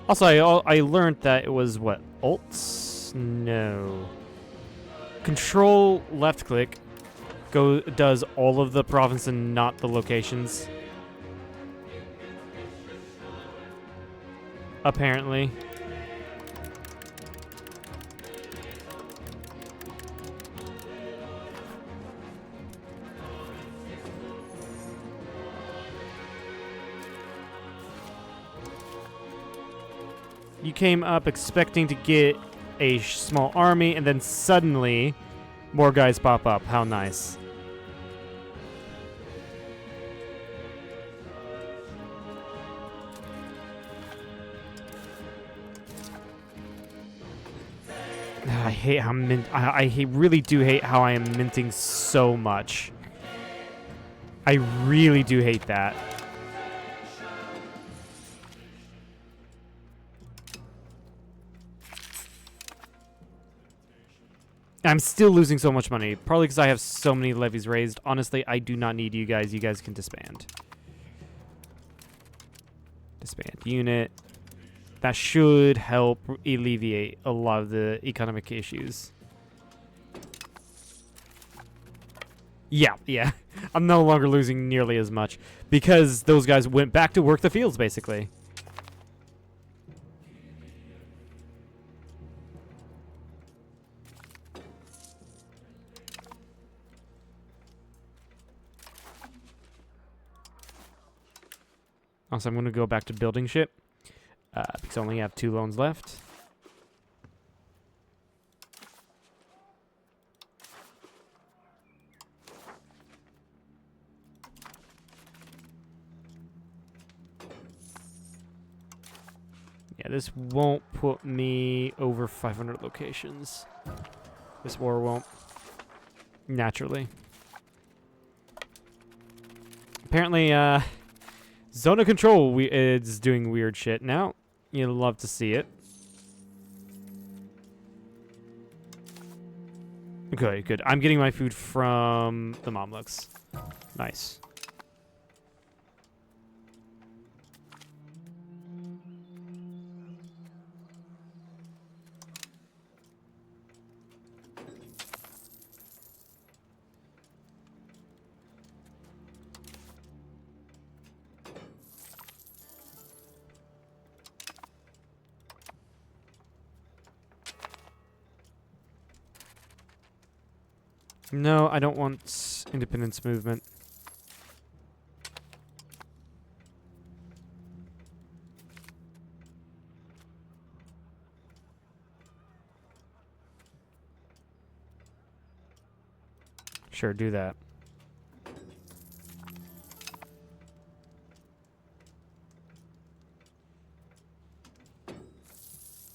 Also, I learned that it was, what, Alts? No. Control left click does all of the province and not the locations. Apparently. You came up expecting to get a small army, and then suddenly more guys pop up. How nice. I hate how really do hate how I am minting so much. I really do hate that. I'm still losing so much money, probably because I have so many levies raised. Honestly, I do not need you guys. You guys can disband. Disband unit. That should help alleviate a lot of the economic issues. Yeah. I'm no longer losing nearly as much because those guys went back to work the fields, basically. Also, I'm going to go back to building ship because I only have 2 loans left. Yeah, this won't put me over 500 locations. This war won't. Naturally. Apparently, Zone of Control is doing weird shit now. You'll love to see it. Good. I'm getting my food from the Mamluks. Nice. No, I don't want independence movement. Sure, do that.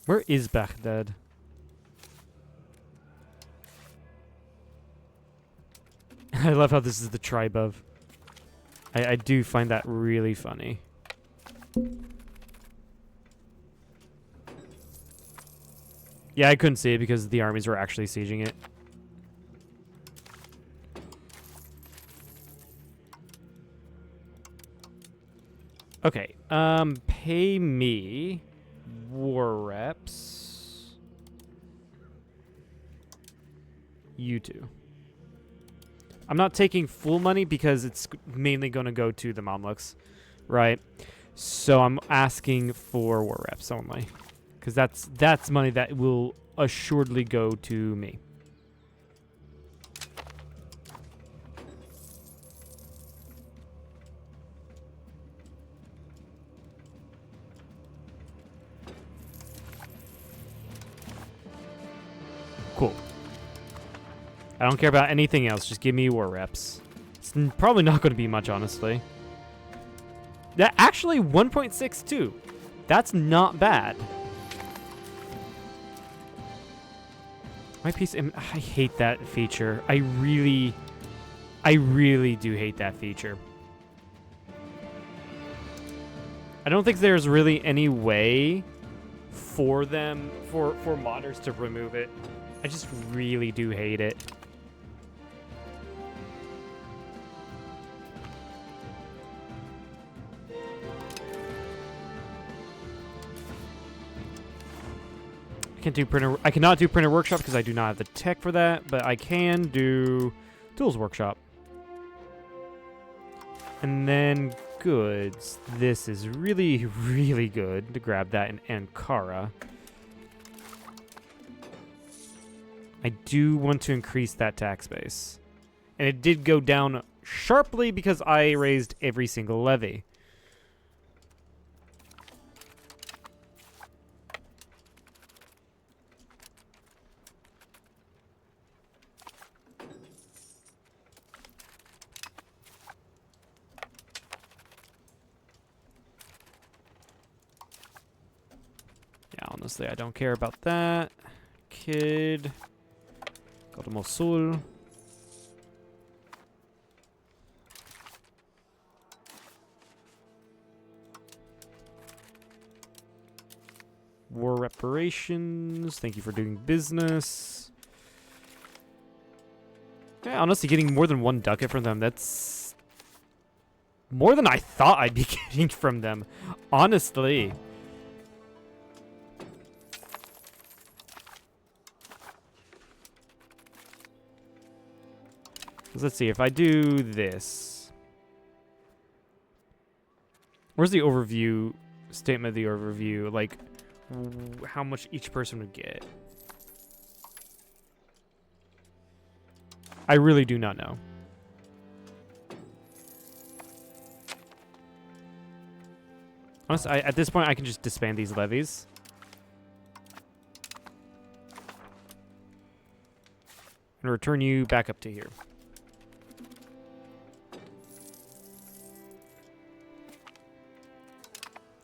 Where is Baghdad? I love how this is the tribe of. I do find that really funny. Yeah, I couldn't see it because the armies were actually sieging it. Okay, pay me war reps. You two. I'm not taking full money because it's mainly going to go to the Mamluks, right? So I'm asking for war reps only, because that's money that will assuredly go to me. Cool. I don't care about anything else. Just give me war reps. It's probably not going to be much, honestly. That actually 1.62. That's not bad. My piece. I hate that feature. I really do hate that feature. I don't think there's really any way for them for modders to remove it. I just really do hate it. I cannot do printer workshop because I do not have the tech for that, but I can do tools workshop. And then goods. This is really, really good to grab that in Ankara. I do want to increase that tax base. And it did go down sharply because I raised every single levy. Yeah, honestly, I don't care about that. Kid. Go to Mosul. War reparations. Thank you for doing business. Yeah, honestly, getting more than one ducat from them, that's more than I thought I'd be getting from them. Honestly. Let's see, if I do this. Where's the overview, statement of the overview, like how much each person would get? I really do not know. Honestly, at this point, I can just disband these levies. And return you back up to here.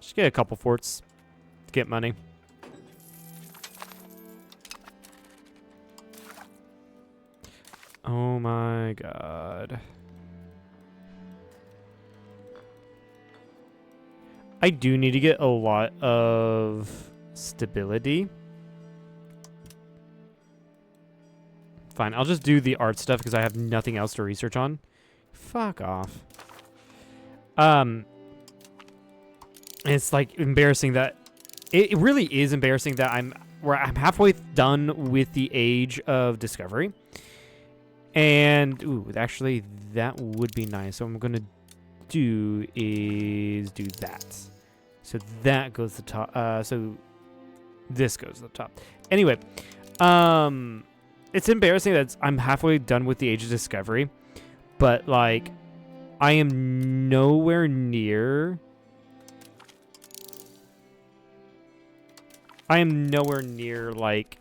Just get a couple forts to get money. Oh my god. I do need to get a lot of stability. Fine, I'll just do the art stuff because I have nothing else to research on. Fuck off. It's like embarrassing that it really is embarrassing that I'm halfway done with the Age of Discovery. And ooh, actually that would be nice. So what I'm gonna do is do that. So that goes to the top. So this goes to the top. Anyway, it's embarrassing that I'm halfway done with the Age of Discovery, but like I am nowhere near. Like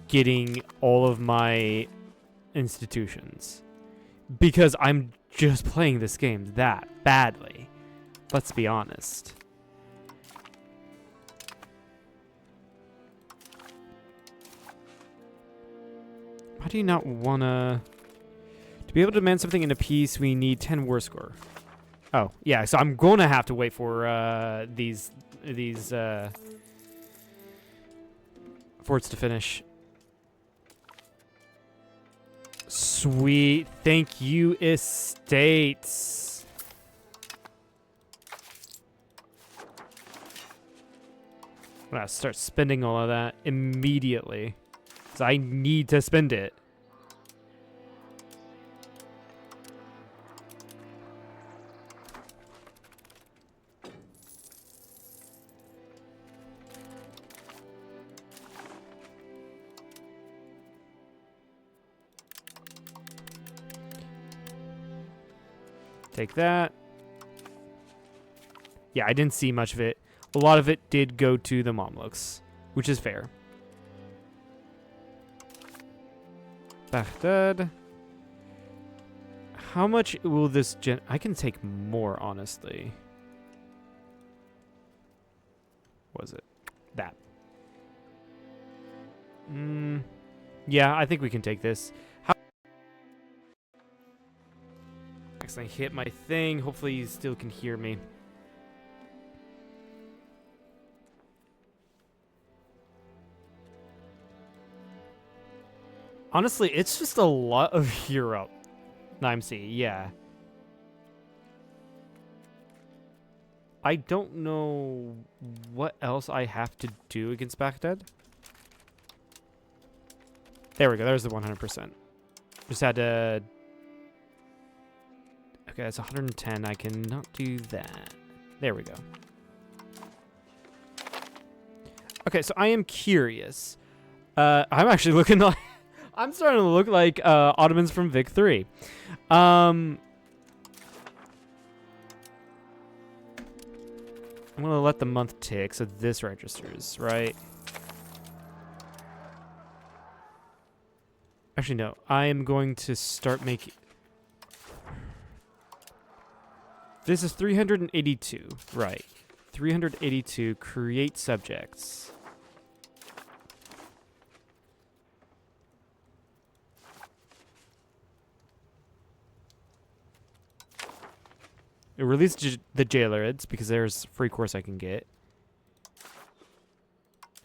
getting all of my institutions because I'm just playing this game that badly. Let's be honest. Why do you not wanna? To be able to demand something in a piece, we need 10 war score. Oh, yeah, so I'm gonna have to wait for these forts to finish. Sweet. Thank you, estates. I'm gonna start spending all of that immediately. Because I need to spend it. Take that. Yeah, I didn't see much of it. A lot of it did go to the Mamluks, which is fair. Baghdad. How much will this I can take more, honestly. What was it? That. Yeah, I think we can take this. I hit my thing. Hopefully you still can hear me. Honestly, it's just a lot of Europe. Nimesi, yeah. I don't know what else I have to do against Baghdad. There we go. There's the 100%. Just had to... Okay, that's 110. I cannot do that. There we go. Okay, so I am curious. I'm actually looking like... I'm starting to look like Ottomans from Vic 3. I'm going to let the month tick, so this registers, right? Actually, no. I am going to start making... This is 382, right. 382, create subjects. It released the jailerids because there's a free course I can get.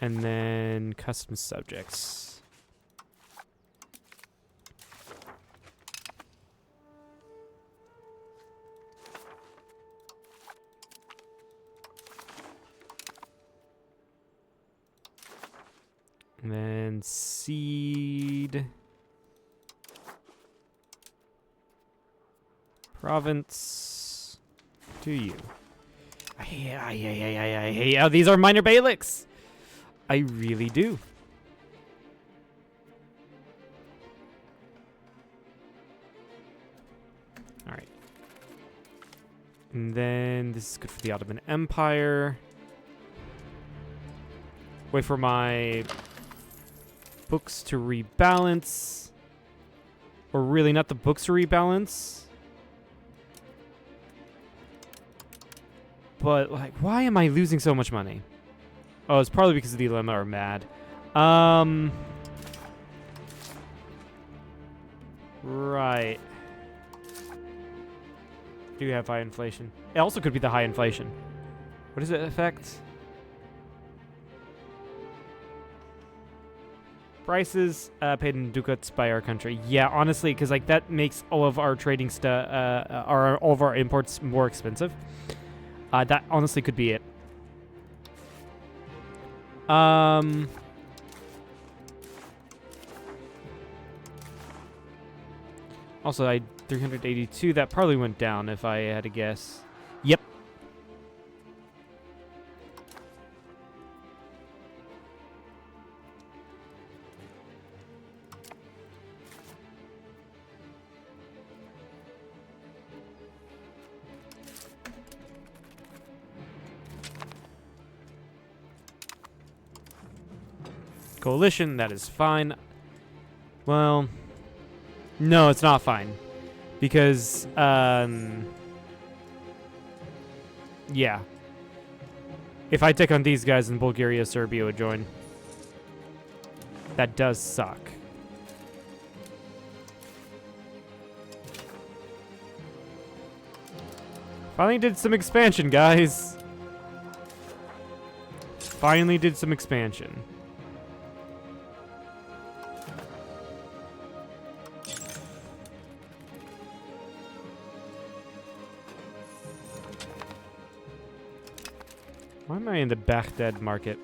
And then custom subjects. And then seed. Province to you. I hate how these are minor Beyliks. I really do. Alright. And then this is good for the Ottoman Empire. Wait for my books to rebalance. Or really not the books to rebalance. But, like, why am I losing so much money? Oh, it's probably because the Dilemma are mad. Right. Do have high inflation. It also could be the high inflation. What does it affect? Prices paid in ducats by our country. Yeah, honestly, because like that makes all of our trading stuff, all of our imports more expensive. That honestly could be it. Also, I 382. That probably went down if I had to guess. Yep. Coalition, that is fine. Well, no, it's not fine. Because, yeah. If I take on these guys, then Bulgaria, Serbia would join. That does suck. Finally did some expansion, guys. Finally did some expansion. Why am I in the Baghdad market?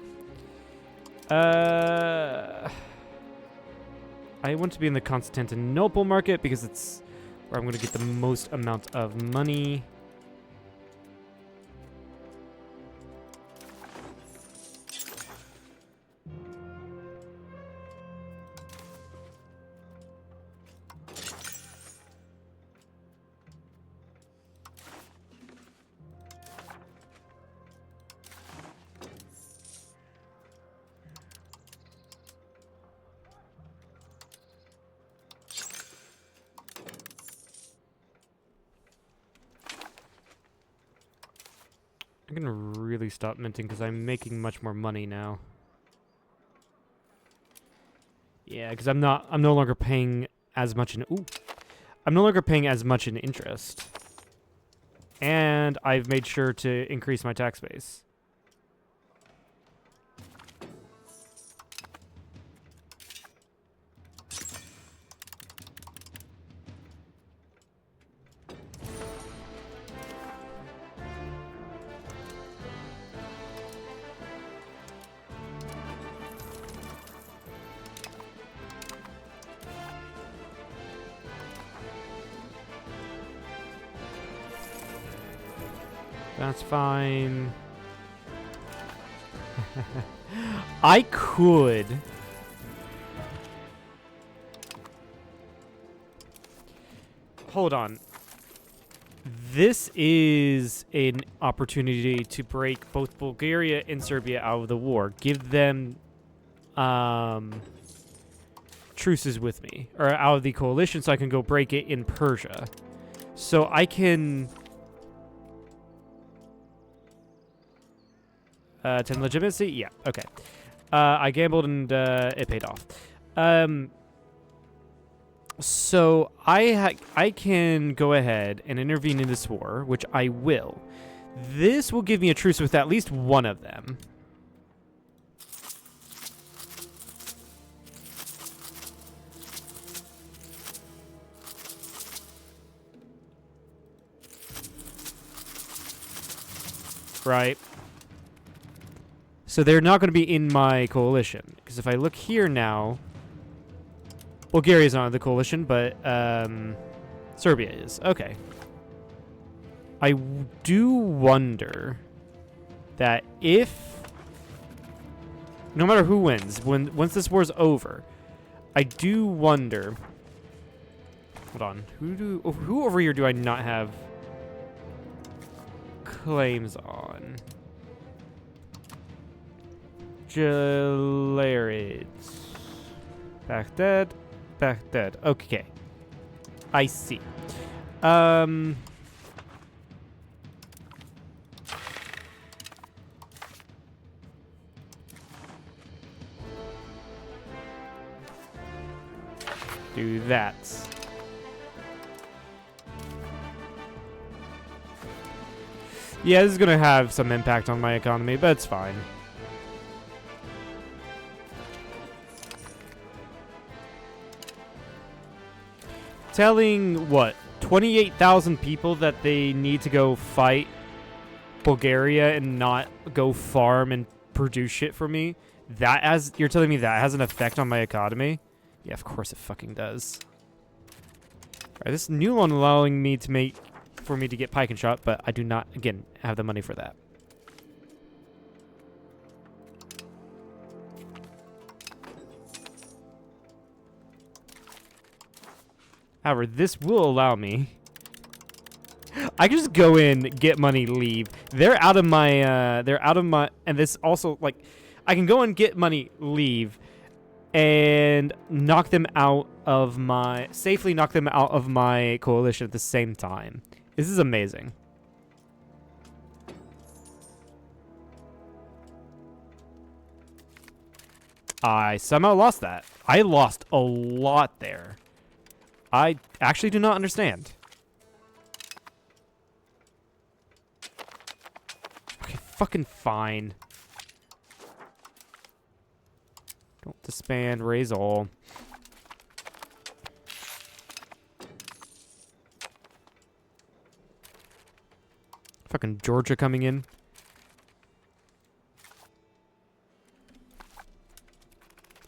I want to be in the Constantinople market because it's where I'm going to get the most amount of money. I'm gonna really stop minting because I'm making much more money now. Yeah, because I'm no longer paying as much in I'm no longer paying as much in interest. And I've made sure to increase my tax base. That's fine. I could. Hold on. This is an opportunity to break both Bulgaria and Serbia out of the war. Give them truces with me, or out of the coalition, so I can go break it in Persia. So I can 10 legitimacy? Yeah, okay. I gambled and it paid off. So I can go ahead and intervene in this war, which I will. This will give me a truce with at least one of them. Right. So they're not going to be in my coalition. Because if I look here now, Bulgaria's not in the coalition, but Serbia is. Okay. I do wonder that if, no matter who wins, once this war's over, I do wonder. Hold on. Who over here do I not have claims on? Jalarids. Baghdad. Baghdad. Okay. I see. Do that. Yeah, this is going to have some impact on my economy, but it's fine. Telling, what, 28,000 people that they need to go fight Bulgaria and not go farm and produce shit for me? You're telling me that has an effect on my economy? Yeah, of course it fucking does. Alright, this new one allowing me to for me to get pike and shot, but I do not, again, have the money for that. However, this will allow me. I can just go in, get money, leave. They're out of my, and this also, like, I can go and get money, leave, and knock them out of safely knock them out of my coalition at the same time. This is amazing. I somehow lost that. I lost a lot there. I actually do not understand. Okay, fucking fine. Don't disband, raise all. Fucking Georgia coming in.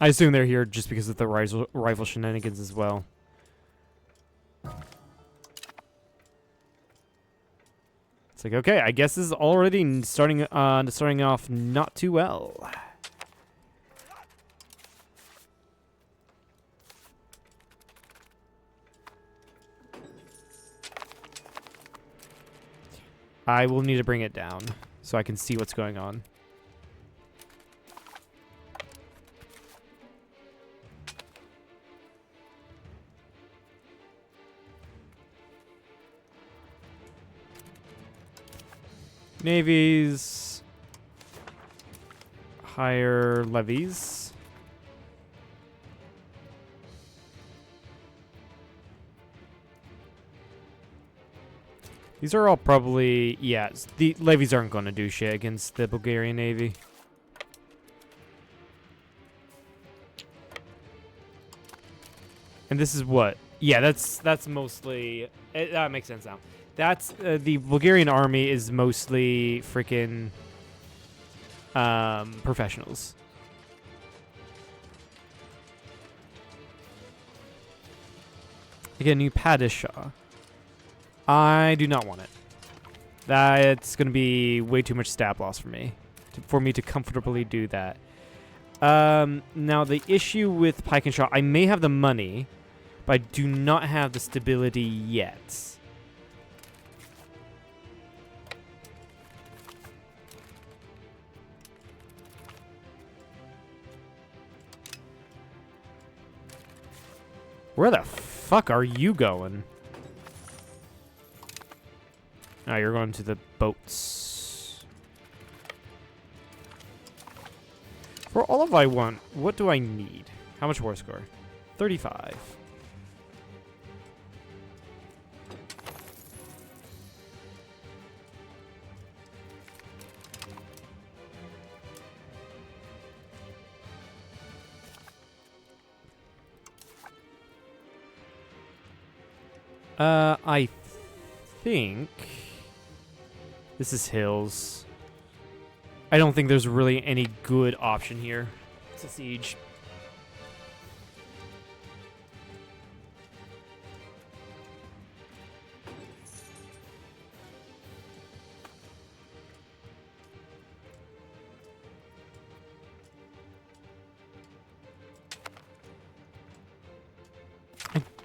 I assume they're here just because of the rival shenanigans as well. It's like, okay, I guess this is already starting off not too well. I will need to bring it down so I can see what's going on. Navies. Higher levies. These are all probably, yeah, the levies aren't going to do shit against the Bulgarian Navy. And this is what? Yeah, that's mostly, that makes sense now. That's, the Bulgarian army is mostly freaking professionals. Again, new Padishah. I do not want it. That's going to be way too much stab loss for me. For me to comfortably do that. Now, the issue with Pike and Shaw, I may have the money, but I do not have the stability yet. Where the fuck are you going? Oh, you're going to the boats. For all of I want, what do I need? How much war score? 35. I think this is hills. I don't think there's really any good option here. It's a siege.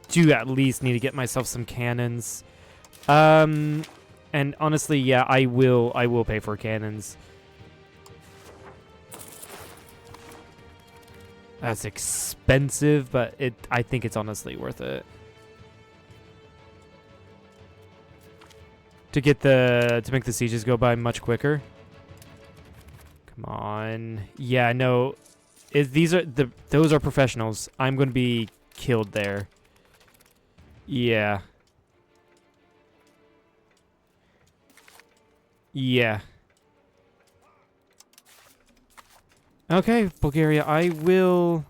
Do at least need to get myself some cannons. And honestly, yeah, I will pay for cannons. That's expensive, but I think it's honestly worth it. To make the sieges go by much quicker. Come on. Yeah, no. Those are professionals. I'm going to be killed there. Yeah. Yeah. Okay, Bulgaria, I will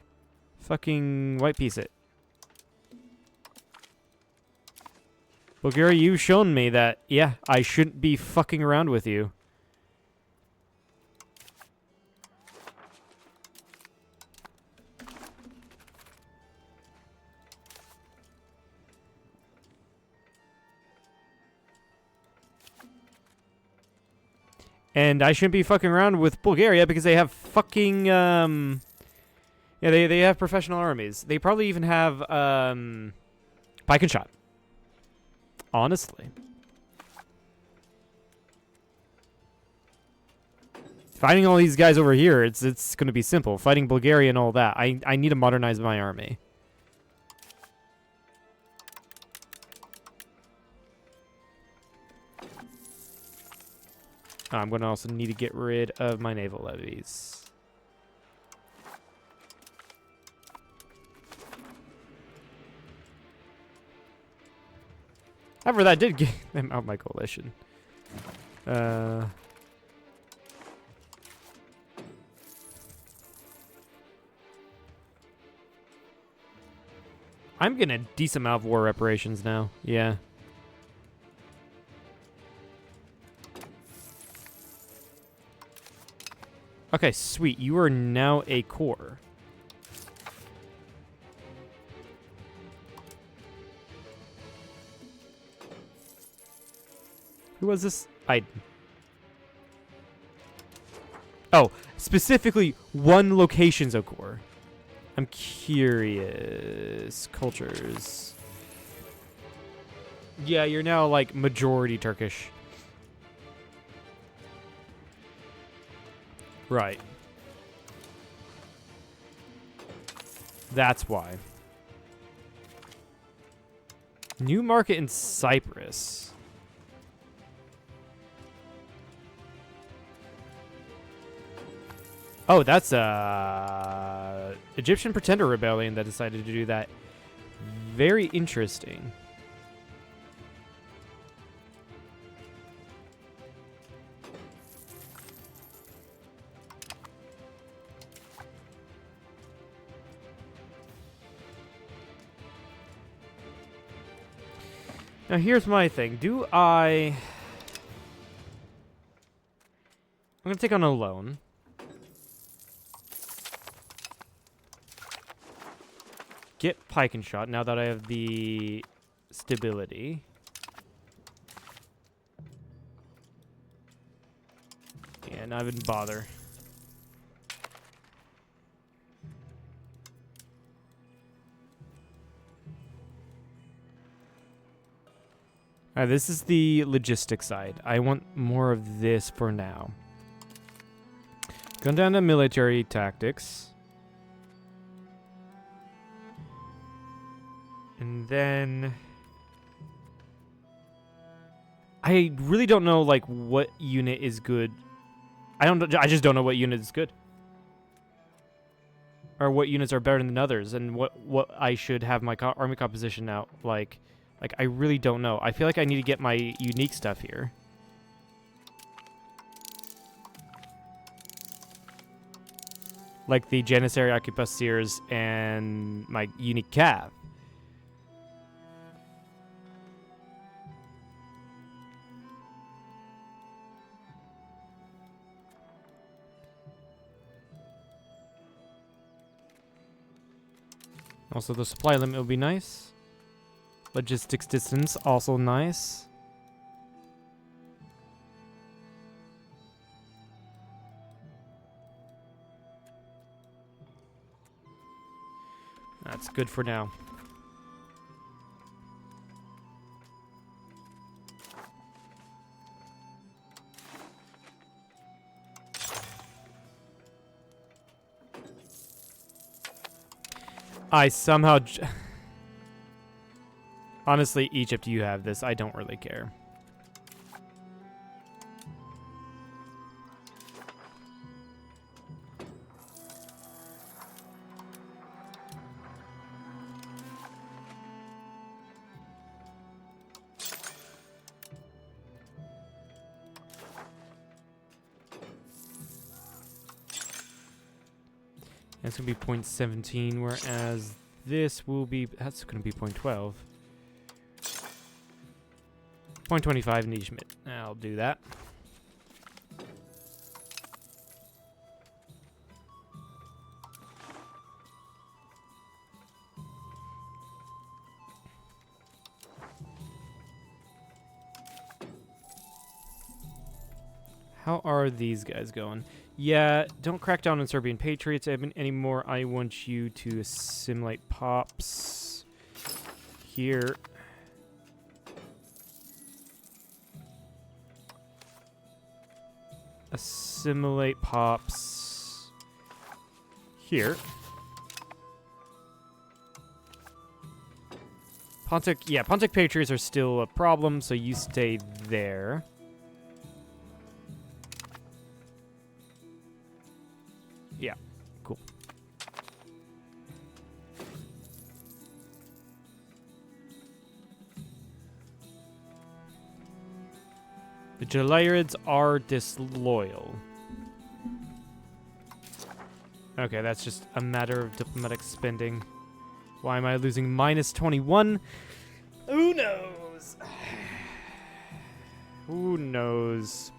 fucking white piece it. Bulgaria, you've shown me that, yeah, I shouldn't be fucking around with you. And I shouldn't be fucking around with Bulgaria because they have fucking, yeah, they have professional armies. They probably even have, pike and shot. Honestly. Fighting all these guys over here, it's going to be simple. Fighting Bulgaria and all that. I need to modernize my army. I'm going to also need to get rid of my naval levies. However, that did get them out my coalition. I'm getting a decent amount of war reparations now. Yeah. Okay, sweet. You are now a core. Who was this? Oh, specifically one location Zokor. I'm curious. Cultures. Yeah, you're now like majority Turkish. Right. That's why. New market in Cyprus. Oh, that's Egyptian Pretender Rebellion that decided to do that. Very interesting. Now here's my thing. I'm gonna take on a loan. Get Pike and Shot now that I have the stability. Yeah, not even bother. Alright, this is the logistics side. I want more of this for now. Going down to military tactics. And then I really don't know like what unit is good. I just don't know what unit is good. Or what units are better than others and what I should have my army composition now like I really don't know. I feel like I need to get my unique stuff here. Like the Janissary Arquebusiers and my unique cav. Also, the supply limit will be nice. Logistics distance, also nice. That's good for now. I somehow... Honestly, Egypt, you have this. I don't really care. That's going to be 0.17, whereas this will be... That's going to be 0.12. 0.25 Nijmit. I'll do that. How are these guys going? Yeah, don't crack down on Serbian patriots anymore. I want you to assimilate pops here. Assimilate pops here. Pontic patriots are still a problem, so you stay there. Yeah, cool. The Jalayirids are disloyal. Okay, that's just a matter of diplomatic spending. Why am I losing minus 21? Who knows? Who knows?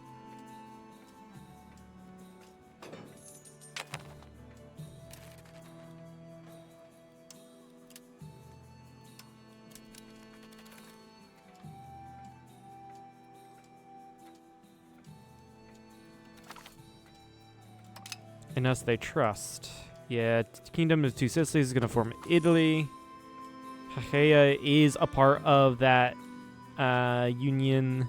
In us they trust. Yeah, Kingdom of Two Sicilies is going to form Italy. Achaia is a part of that union.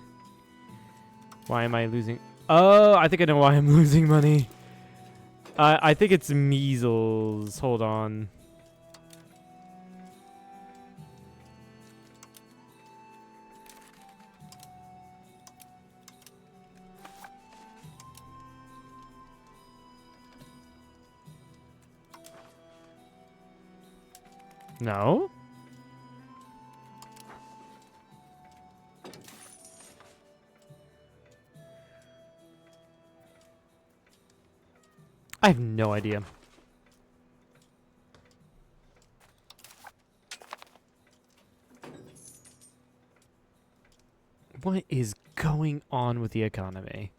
Why am I losing? Oh, I think I know why I'm losing money. I think it's measles. Hold on. No? I have no idea. What is going on with the economy?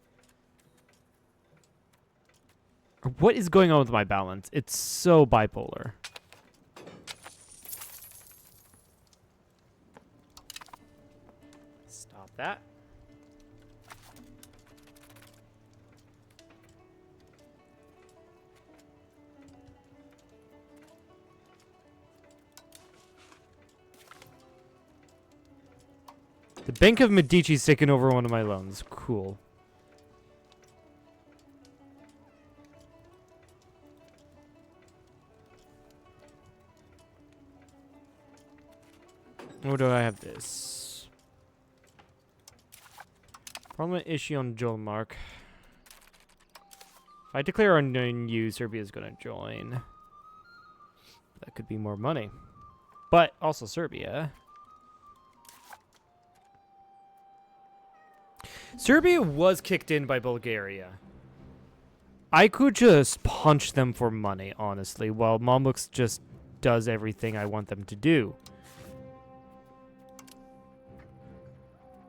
Or what is going on with my balance? It's so bipolar. Stop that. The Bank of Medici's taken over one of my loans. Cool. Or do I have this? Parliament issue on Jolmark. If I declare unknown you, Serbia's gonna join. That could be more money. But also Serbia. Serbia was kicked in by Bulgaria. I could just punch them for money, honestly, while Mamluks just does everything I want them to do.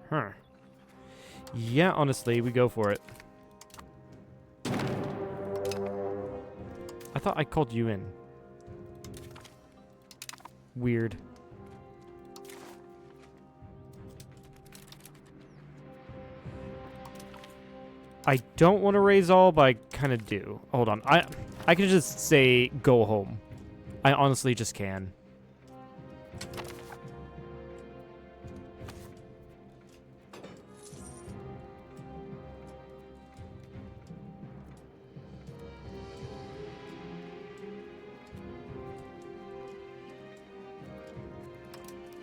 Huh. Yeah, honestly, we go for it. I thought I called you in. Weird. I don't want to raise all, but I kind of do. Hold on. I can just say go home. I honestly just can.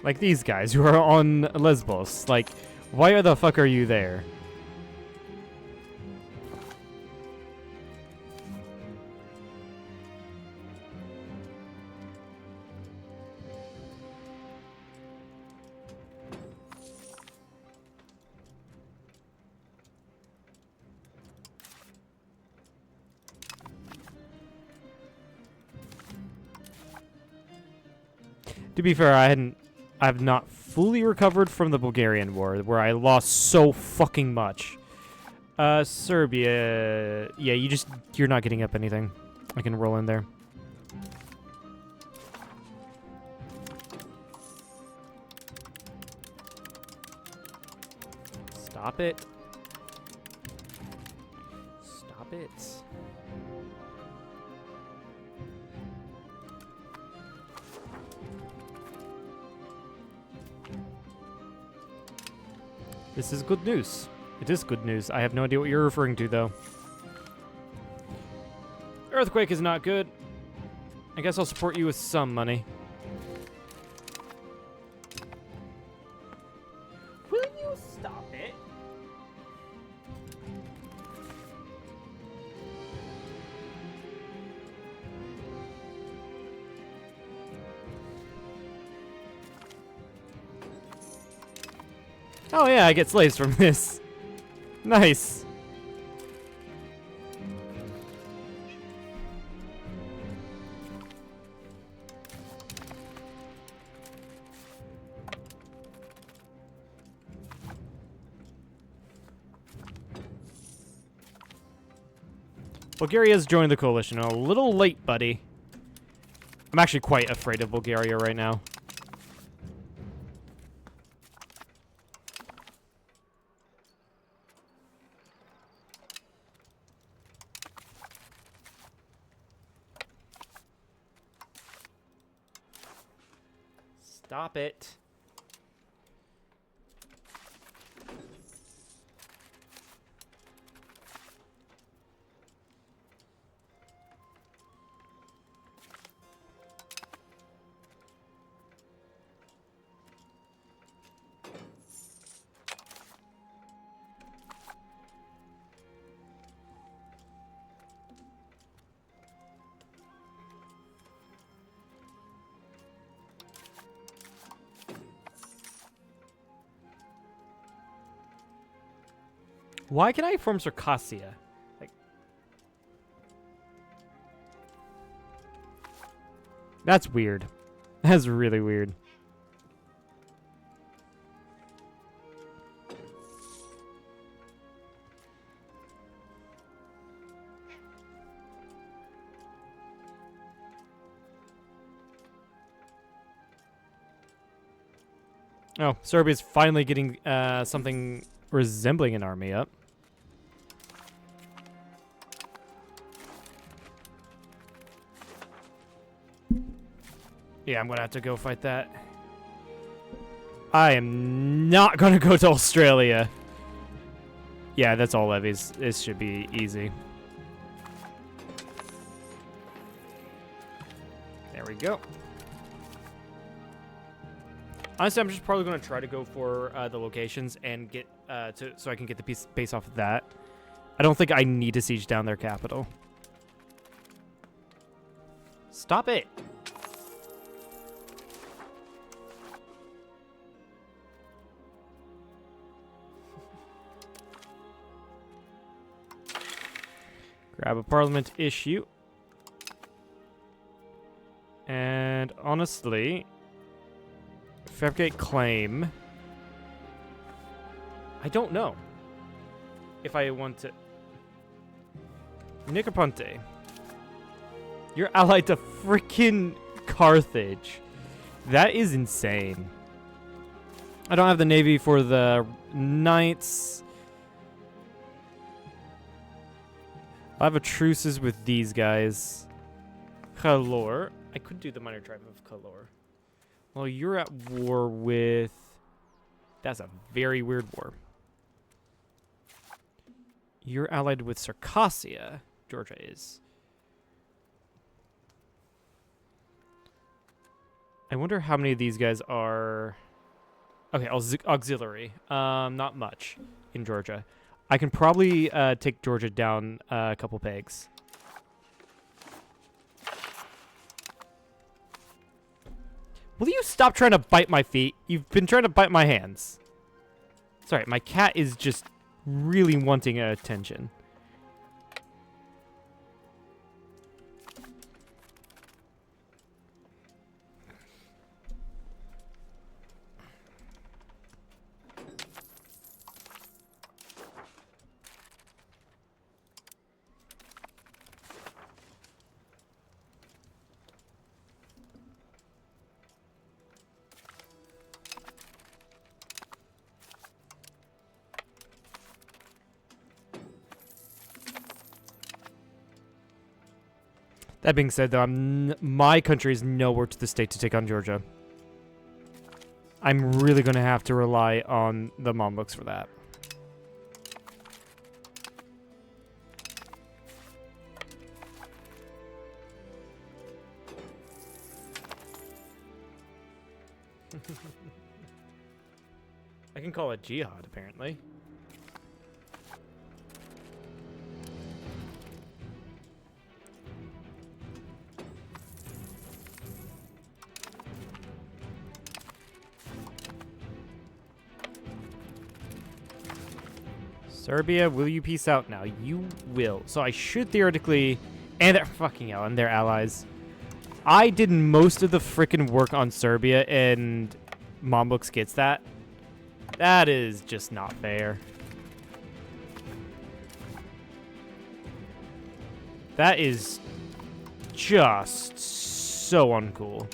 Like these guys who are on Lesbos. Like, why the fuck are you there? To be fair, I've not fully recovered from the Bulgarian war, where I lost so fucking much. Serbia, yeah, you're not getting up anything. I can roll in there. Stop it. Stop it. This is good news. It is good news. I have no idea what you're referring to, though. Earthquake is not good. I guess I'll support you with some money. Will you stop it? Oh yeah, I get slaves from this. Nice. Bulgaria's joined the coalition a little late, buddy. I'm actually quite afraid of Bulgaria right now. Stop it. Why can I form Circassia? Like, that's weird. That's really weird. Oh, Serbia's finally getting something resembling an army up. Yeah, I'm gonna have to go fight that. I am not gonna go to Australia. Yeah, that's all levies. This should be easy. There we go. Honestly, I'm just probably gonna try to go for the locations and get so I can get the base off of that. I don't think I need to siege down their capital. Stop it. Grab a parliament issue. And honestly, fabricate claim. I don't know if I want to. Nicoponte. You're allied to freaking Carthage. That is insane. I don't have the navy for the knights. I have a truces with these guys. Kalor. I could do the minor tribe of Kalor. Well, you're at war with... That's a very weird war. You're allied with Circassia. Georgia is. I wonder how many of these guys are... Okay, auxiliary. Not much in Georgia. I can probably take Georgia down a couple pegs. Will you stop trying to bite my feet? You've been trying to bite my hands. Sorry, my cat is just really wanting attention. That being said, though, my country is nowhere to the state to take on Georgia. I'm really going to have to rely on the Mamluks for that. I can call it jihad, apparently. Serbia, will you peace out now? You will. So I should theoretically... And they're fucking hell, and their allies. I did most of the freaking work on Serbia, and Mamluks gets that. That is just not fair. That is just so uncool.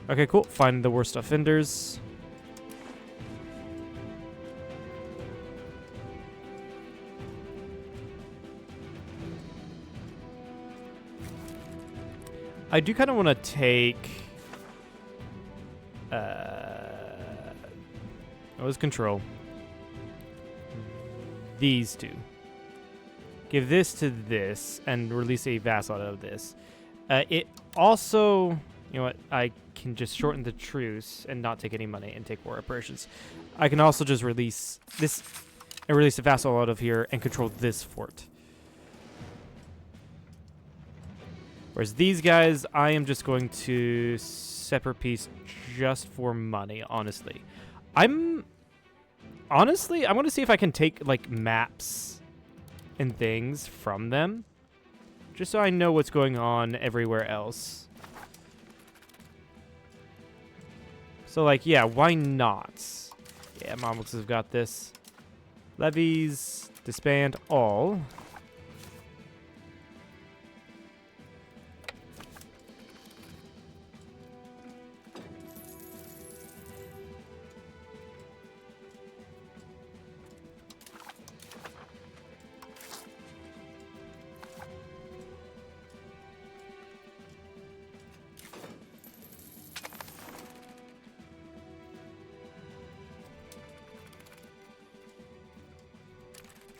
Okay, cool. Find the worst offenders. I do kind of want to take... what was control? These two. Give this to this and release a vassal out of this. It also... You know what? I can just shorten the truce and not take any money and take war operations. I can also just release this and release a vassal out of here and control this fort. Whereas these guys, I am just going to separate peace just for money, honestly. I want to see if I can take, like, maps and things from them. Just so I know what's going on everywhere else. So, like, yeah, why not? Yeah, Mamluks have got this. Levies, disband all.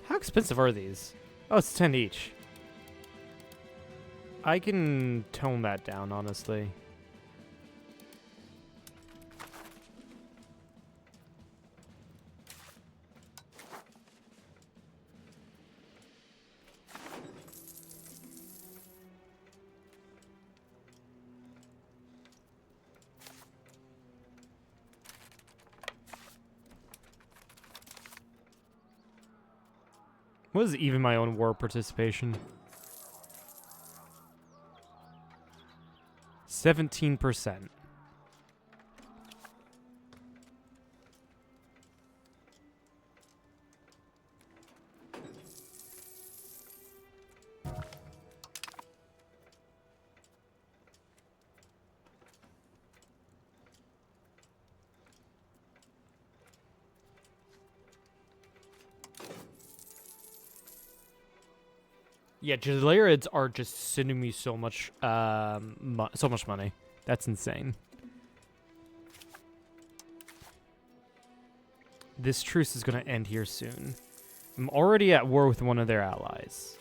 How expensive are these? Oh, it's 10 each. I can tone that down, honestly. What is even my own war participation? 17%. Yeah, Jalarids are just sending me so much, so much money. That's insane. This truce is going to end here soon. I'm already at war with one of their allies.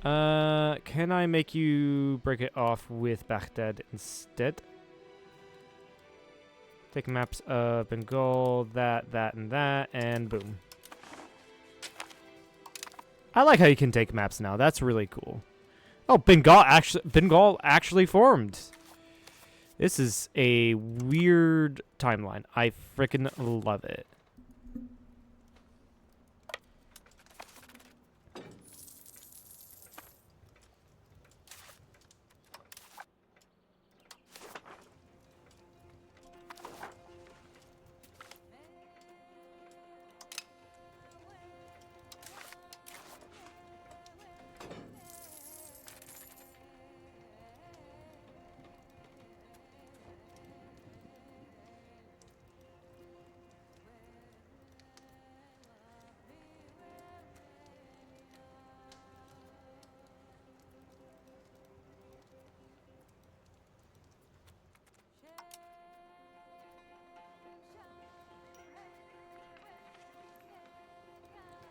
Can I make you break it off with Baghdad instead? Take maps of Bengal, that, and boom. I like how you can take maps now. That's really cool. Oh, Bengal actually formed. This is a weird timeline. I freaking love it.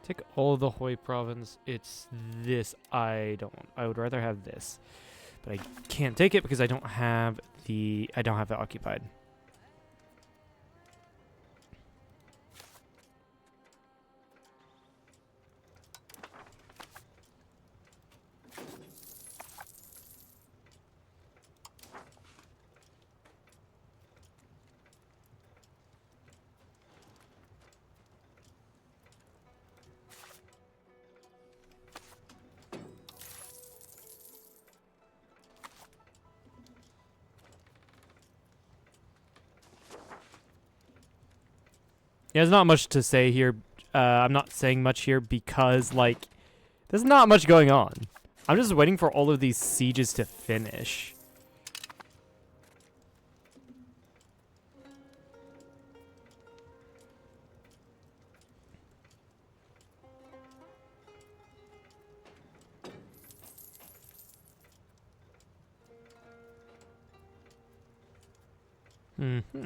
Take all of the Hoi province. It's this I don't want. I would rather have this. But I can't take it because I don't have it occupied. Yeah, there's not much to say here. I'm not saying much here because, like, there's not much going on. I'm just waiting for all of these sieges to finish. Mm-hmm.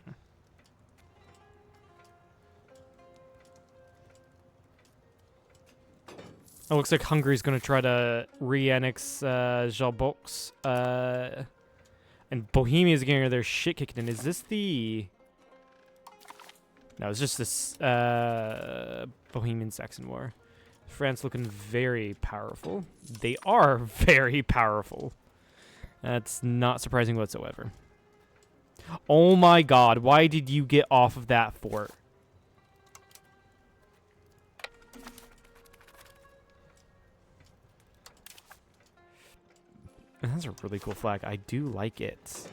It looks like Hungary's going to try to re-annex Jalbox. And Bohemia's getting their shit kicked in. Is this the... No, it's just this Bohemian-Saxon War. France looking very powerful. They are very powerful. That's not surprising whatsoever. Oh my god, why did you get off of that fort? That's a really cool flag. I do like it.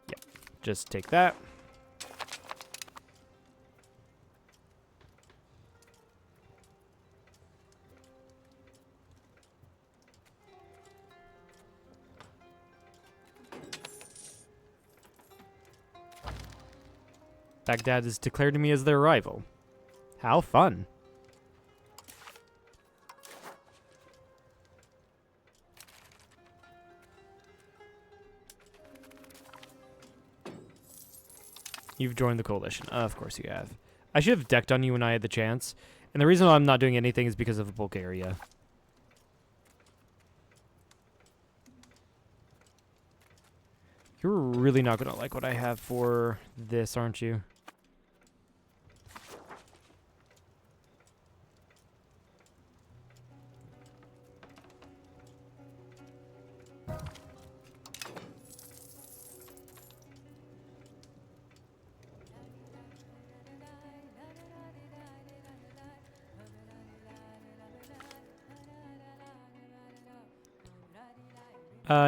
Yeah, just take that. Baghdad is declared to me as their rival. How fun. You've joined the coalition. Of course you have. I should have decked on you when I had the chance. And the reason why I'm not doing anything is because of Bulgaria. You're really not going to like what I have for this, aren't you?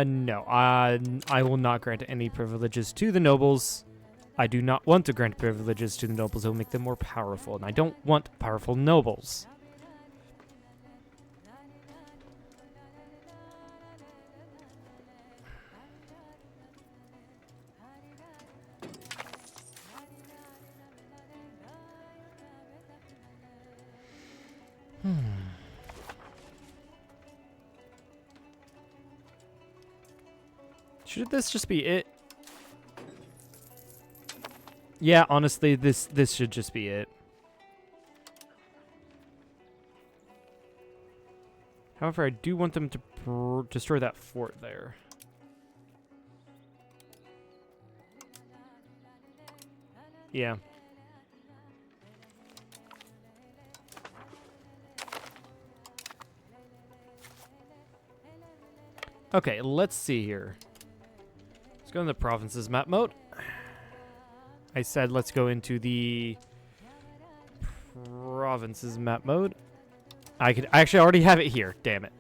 No. I will not grant any privileges to the nobles. I do not want to grant privileges to the nobles. It will make them more powerful, and I don't want powerful nobles. Should this just be it? Yeah, honestly, this should just be it. However, I do want them to destroy that fort there. Yeah. Okay, let's see here. Let's go in the provinces map mode. I said let's go into the provinces map mode. I actually already have it here. Damn it.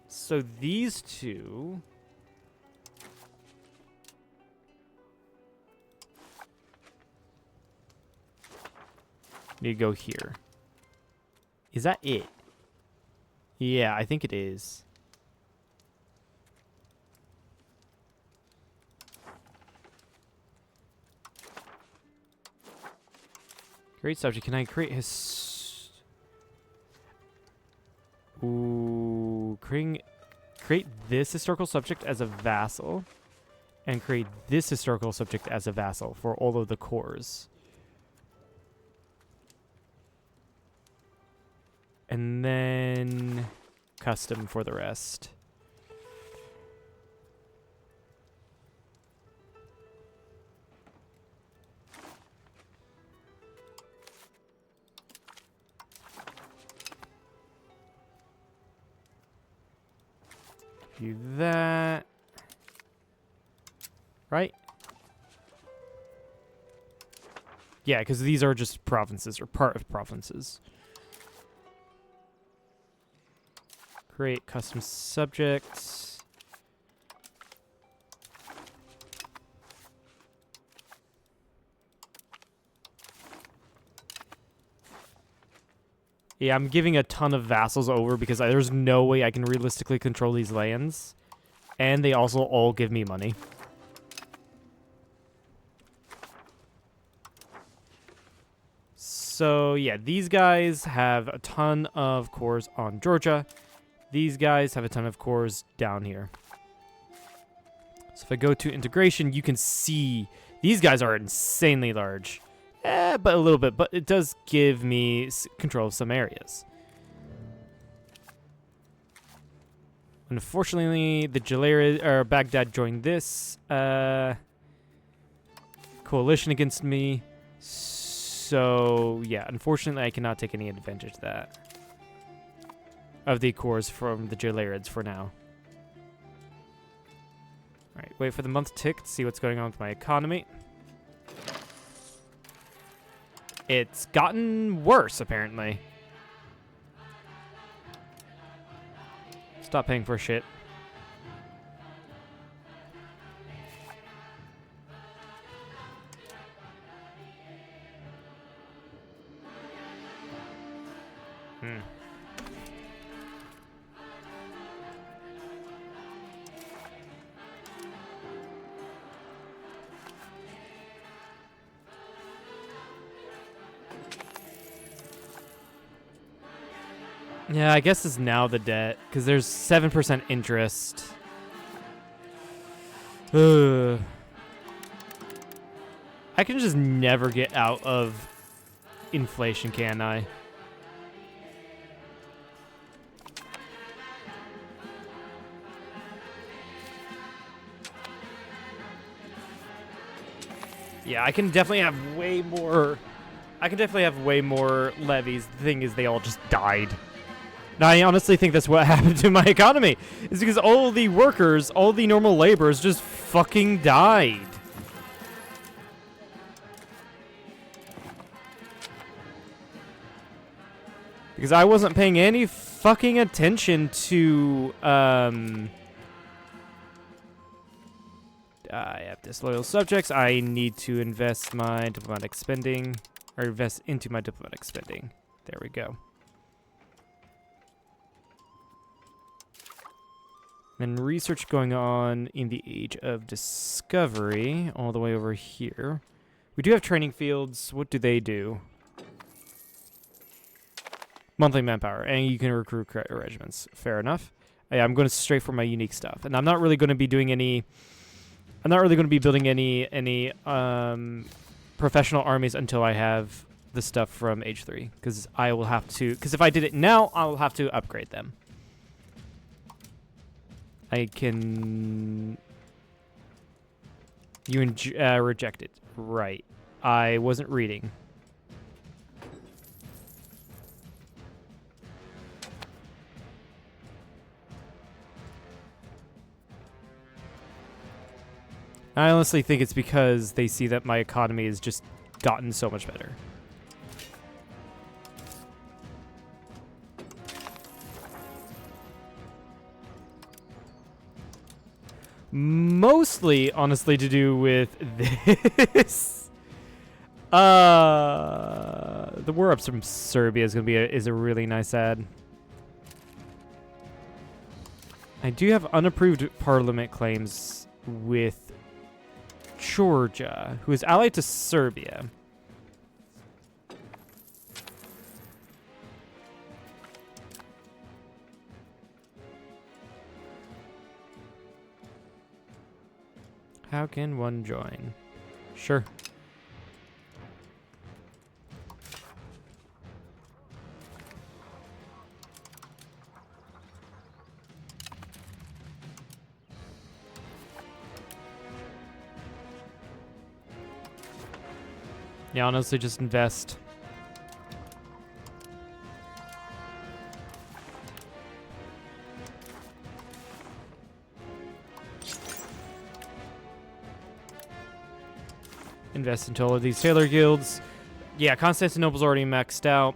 So these two. Need to go here. Is that it? Yeah, I think it is. Great subject. Can I create his... Ooh, create this historical subject as a vassal, and create this historical subject as a vassal for all of the cores. And then custom for the rest. Do that. Right? Yeah, because these are just provinces, or part of provinces. Create custom subjects. Yeah, I'm giving a ton of vassals over because there's no way I can realistically control these lands. And they also all give me money. So yeah, these guys have a ton of cores on Georgia. These guys have a ton of cores down here. So if I go to integration, you can see these guys are insanely large. But a little bit, but it does give me control of some areas. Unfortunately, the Baghdad joined this coalition against me. So, yeah, unfortunately, I cannot take any advantage of that. Of the cores from the Jalarids for now. Alright, wait for the month tick to see what's going on with my economy. It's gotten worse, apparently. Stop paying for shit. Yeah, I guess it's now the debt, because there's 7% interest. Ugh. I can just never get out of inflation, can I? Yeah, I can definitely have way more... I can definitely have way more levies. The thing is, they all just died. Now, I honestly think that's what happened to my economy. Is because all the workers, all the normal laborers just fucking died. Because I wasn't paying any fucking attention to, I have disloyal subjects. I need to invest my diplomatic spending, or invest into my diplomatic spending. There we go. And research going on in the Age of Discovery, all the way over here. We do have training fields. What do they do? Monthly manpower, and you can recruit regiments. Fair enough. Yeah, I'm going straight for my unique stuff, and I'm not really going to be doing any. I'm not really going to be building any professional armies until I have the stuff from Age 3, because I will have to. Because if I did it now, I will have to upgrade them. I can... You reject it. Right. I wasn't reading. I honestly think it's because they see that my economy has just gotten so much better. Mostly, honestly, to do with this. The war ups from Serbia is gonna be a really nice ad. I do have unapproved parliament claims with Georgia, who is allied to Serbia. How can one join? Sure. Yeah, honestly, just invest. Invest into all of these tailor guilds. Yeah, Constantinople's already maxed out.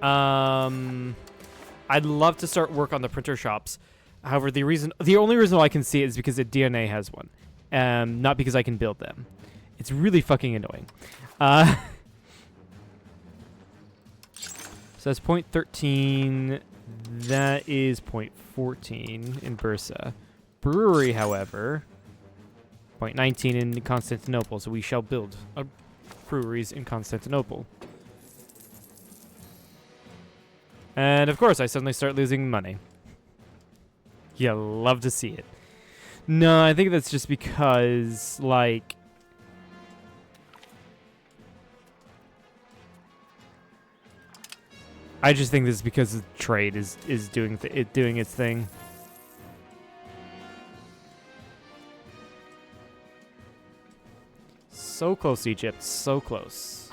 I'd love to start work on the printer shops. However, the only reason I can see it is because the DNA has one, not because I can build them. It's really fucking annoying. So that's 0.13. That is 0.14 in Bursa. Brewery, however, 0.19 in Constantinople. So we shall build breweries in Constantinople. And of course, I suddenly start losing money. You love to see it. No, I think that's just because, like... I just think this is because the trade is doing doing its thing. So close, Egypt. So close.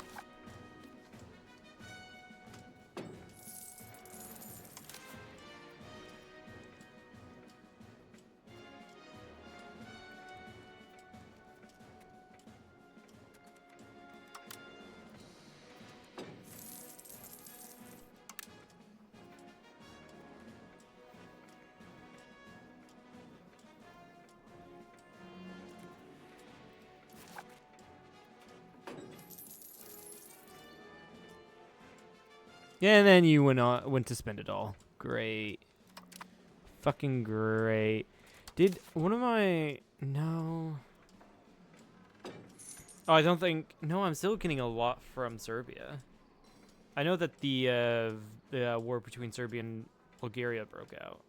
Yeah, and then you went to spend it all. Great. Fucking great. Did one of my... No. Oh, I don't think... No, I'm still getting a lot from Serbia. I know that the war between Serbia and Bulgaria broke out.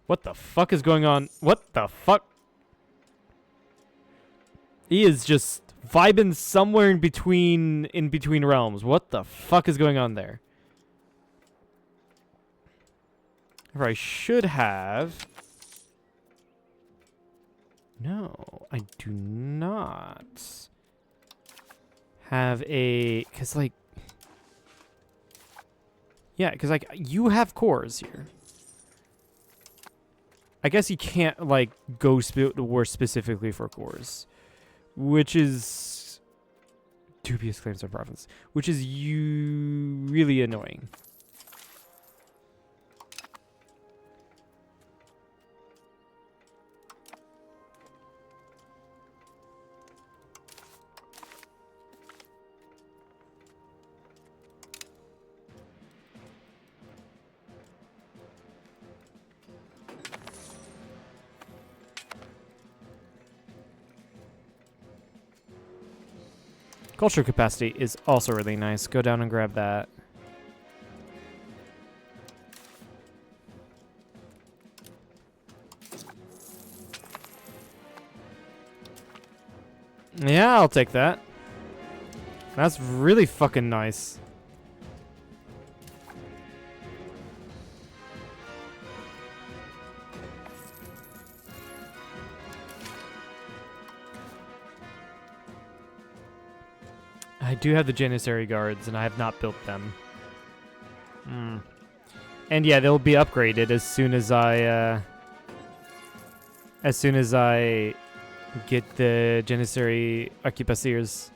What the fuck is going on? What the fuck? He is just vibing somewhere in between realms. What the fuck is going on there? Or I should have. No, I do not have a, cause like, yeah, cause like you have cores here. I guess you can't like go to war specifically for cores. Which is dubious claims of province, which is really annoying. Culture capacity is also really nice. Go down and grab that. Yeah, I'll take that. That's really fucking nice. I do have the Janissary guards, and I have not built them. And yeah, they'll be upgraded as soon as I get the Janissary Arquebusiers.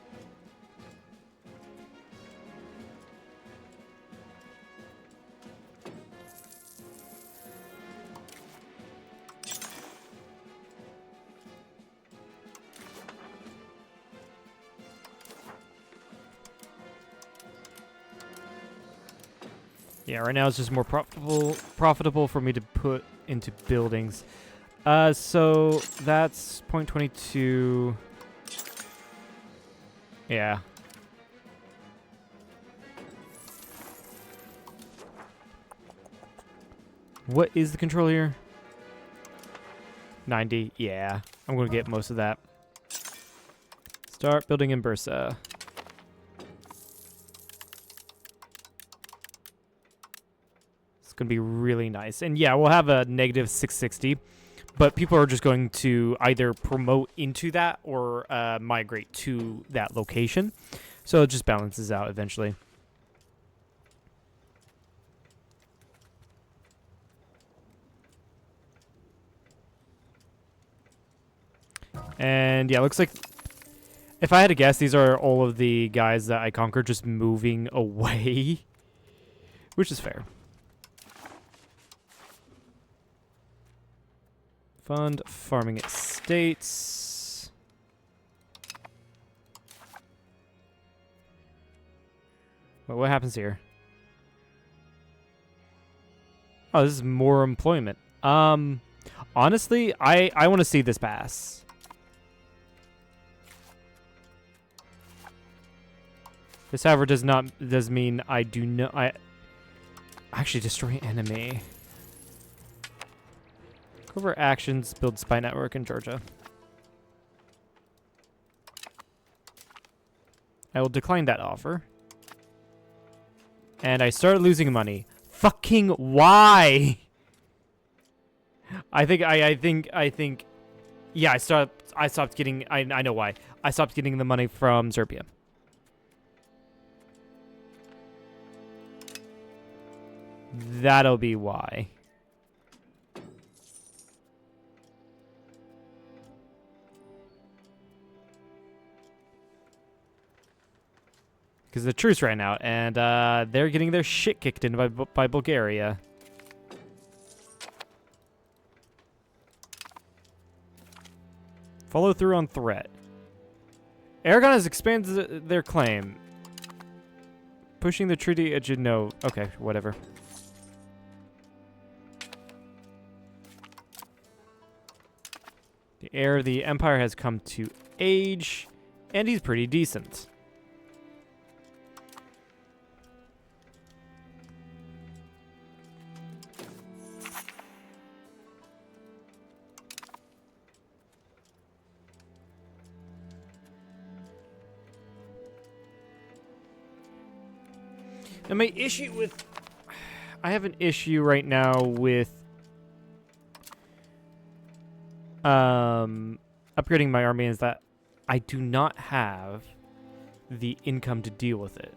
Yeah, right now it's just more profitable for me to put into buildings. So that's 0.22. Yeah. What is the control here? 90. Yeah, I'm gonna get most of that. Start building in Bursa. It's going to be really nice. And yeah, we'll have a negative 660, but people are just going to either promote into that or migrate to that location. So it just balances out eventually. And yeah, looks like, if I had to guess, these are all of the guys that I conquered just moving away, which is fair. Fund farming estates. Well, what happens here? Oh, this is more employment. Honestly, I want to see this pass. This, however, does mean I do not. I actually destroy enemy. Covert actions build spy network in Georgia. I will decline that offer. And I start losing money. Fucking why? I think. Yeah, I stopped getting. I know why. I stopped getting the money from Serbia. That'll be why. Because the truce ran out, and they're getting their shit kicked in by Bulgaria. Follow through on threat. Aragon has expanded their claim. Pushing the treaty no. Okay, whatever. The heir of the empire has come to age, and he's pretty decent. And my issue with... I have an issue right now with... upgrading my army is that I do not have the income to deal with it.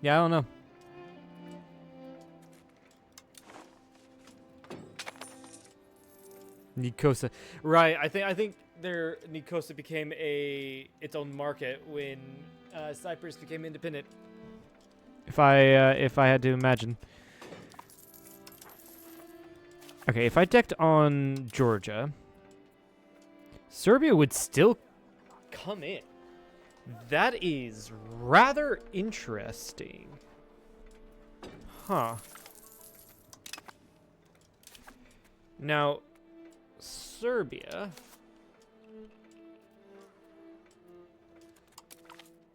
Yeah, I don't know. Nicosia. Right, I think their Nicosia became its own market when Cyprus became independent. If I had to imagine. Okay, if I decked on Georgia, Serbia would still come in. That is rather interesting. Huh. Now, Serbia...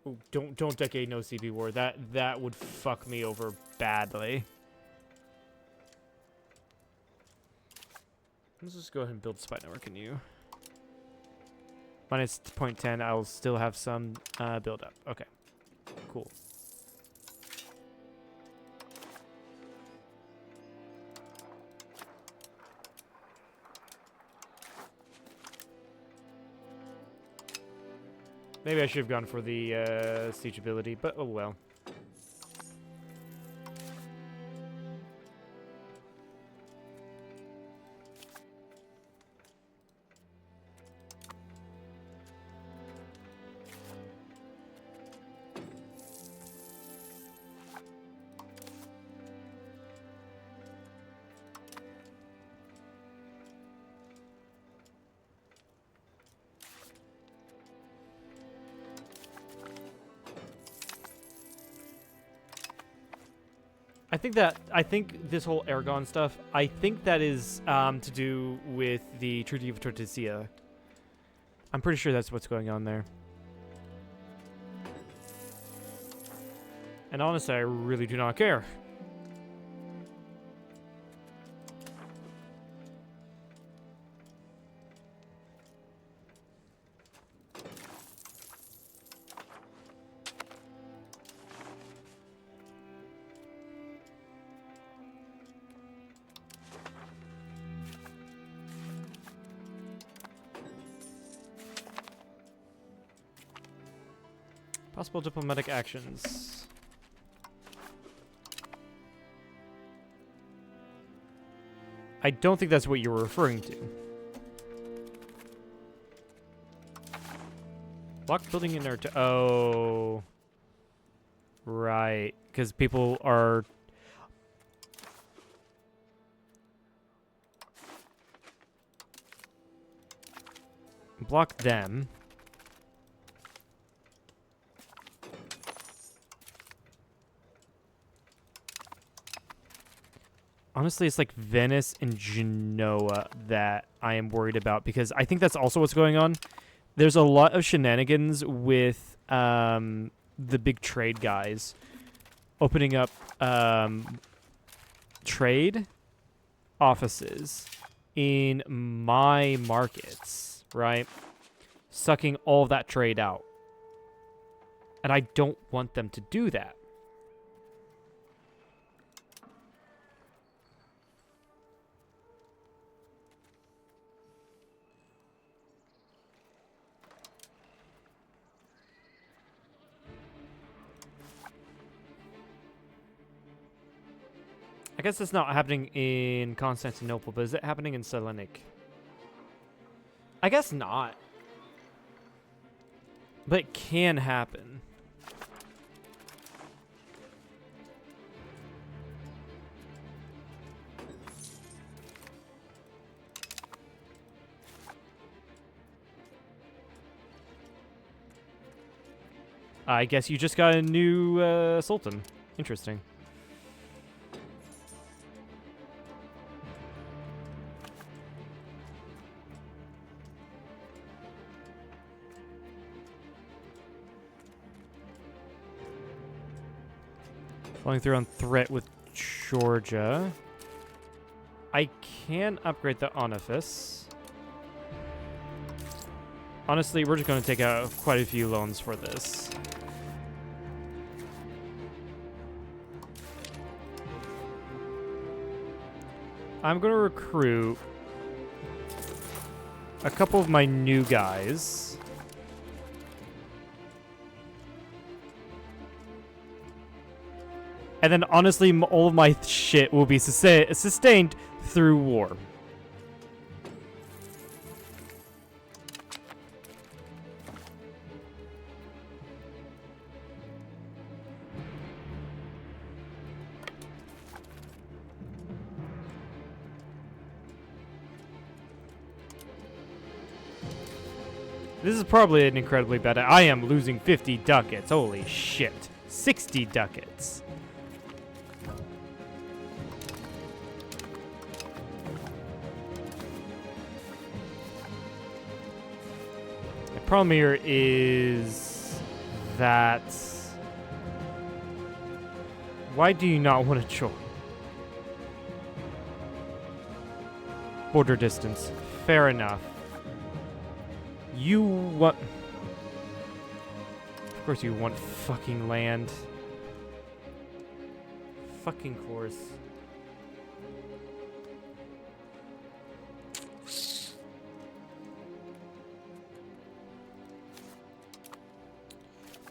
Ooh, don't decade no CB war. That would fuck me over badly. Let's just go ahead and build spy network in you. Minus 0.10, I'll still have some build up. Okay, cool. Maybe I should have gone for the siege ability, but oh well. I think this whole Aragon stuff, I think that is to do with the Treaty of Tordesillas. I'm pretty sure that's what's going on there. And honestly, I really do not care. Possible diplomatic actions. I don't think that's what you were referring to. Block building in there to... Oh. Right. Because people are... Block them. Honestly, it's like Venice and Genoa that I am worried about, because I think that's also what's going on. There's a lot of shenanigans with the big trade guys opening up trade offices in my markets, right? Sucking all of that trade out. And I don't want them to do that. I guess it's not happening in Constantinople, but is it happening in Salonik? I guess not. But it can happen. I guess you just got a new sultan. Interesting. Flowing through on threat with Georgia. I can upgrade the Oniphis. Honestly, we're just going to take out quite a few loans for this. I'm going to recruit a couple of my new guys. And then, honestly, all of my shit will be sustained through war. This is probably an incredibly bad... I am losing 50 ducats. Holy shit. 60 ducats. The problem here is that... Why do you not want to join? Border distance. Fair enough. You want... Of course you want fucking land. Fucking course.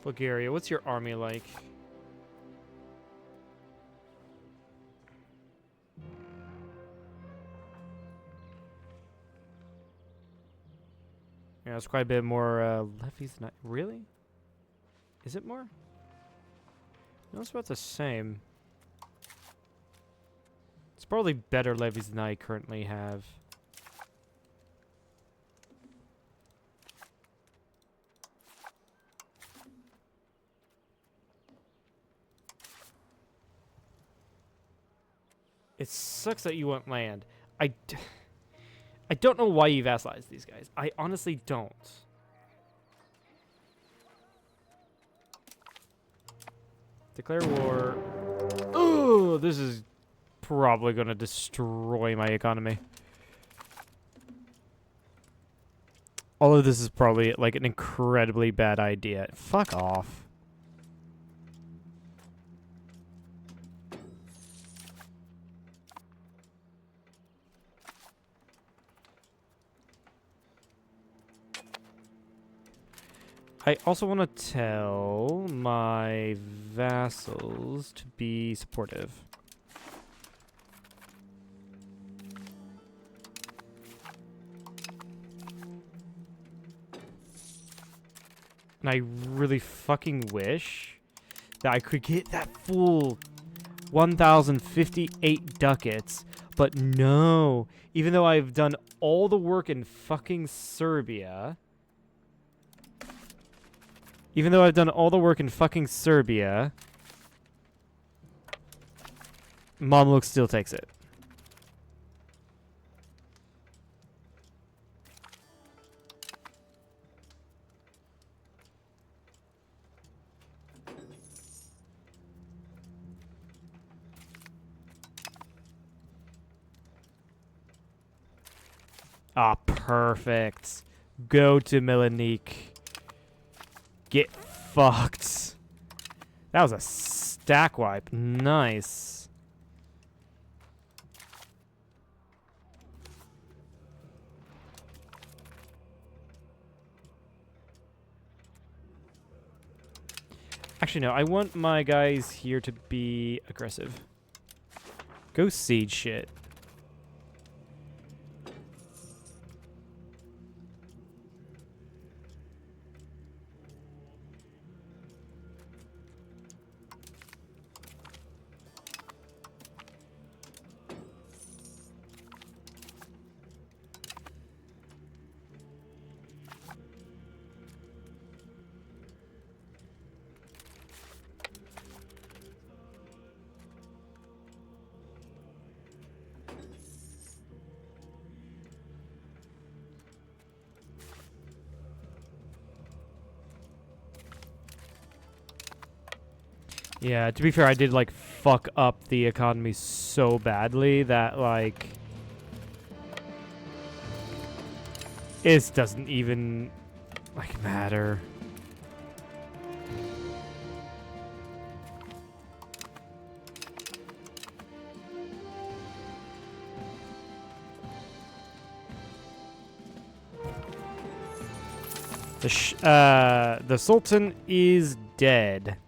Bulgaria, what's your army like? Yeah, it's quite a bit more levies. Not really? Is it more? No, it's about the same. It's probably better levies than I currently have. It sucks that you want land. I don't know why you vassalize these guys. I honestly don't. Declare war. Oh, this is probably going to destroy my economy. All of this is probably like an incredibly bad idea. Fuck off. I also want to tell my vassals to be supportive. And I really fucking wish that I could get that full 1,058 ducats, but no. Even though I've done all the work in fucking Serbia. Even though I've done all the work in fucking Serbia, Mamluk still takes it. Ah, perfect. Go to Milanik. Get fucked. That was a stack wipe. Nice. Actually, no. I want my guys here to be aggressive. Go siege shit. Yeah, to be fair, I did, like, fuck up the economy so badly that, like, it doesn't even, like, matter. The Sultan is dead.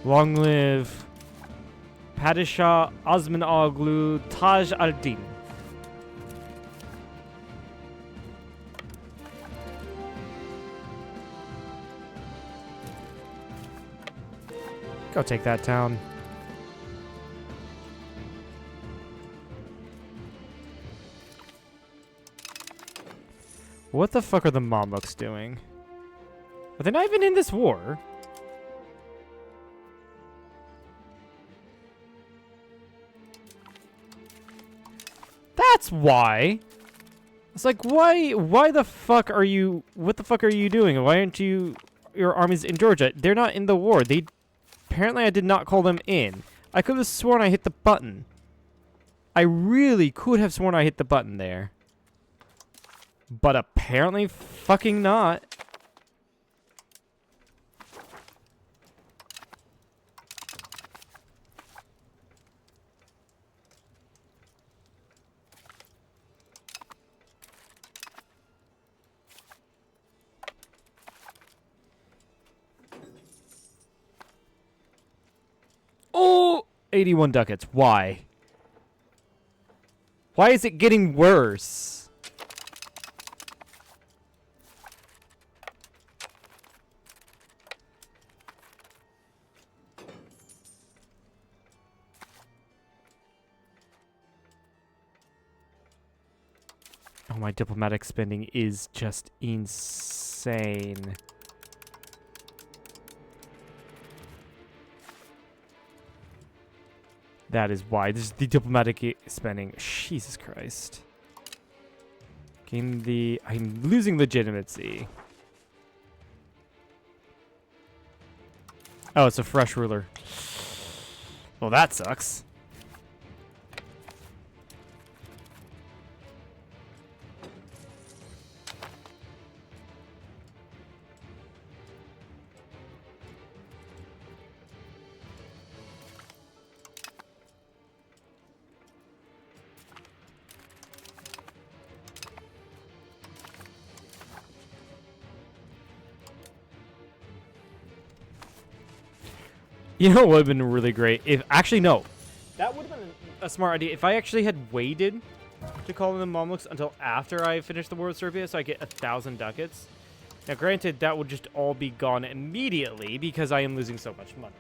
Long live Padishah Osman Aglu Taj al-Din. Go take that town. What the fuck are the Mamluks doing? Are they not even in this war? That's why. It's like, why the fuck are you, what the fuck are you doing? Why aren't your armies in Georgia? They're not in the war. Apparently I did not call them in. I could have sworn I hit the button. I really could have sworn I hit the button there. But apparently fucking not. Oh, 81 ducats. Why? Why is it getting worse? Oh, my diplomatic spending is just insane. That is why. This is the diplomatic spending. Jesus Christ. I'm losing legitimacy. Oh, it's a fresh ruler. Well, that sucks. You know what would have been really great? If actually, no. That would have been a smart idea. If I actually had waited to call in the Mamluks until after I finished the war with Serbia so I get 1,000 ducats. Now, granted, that would just all be gone immediately because I am losing so much money.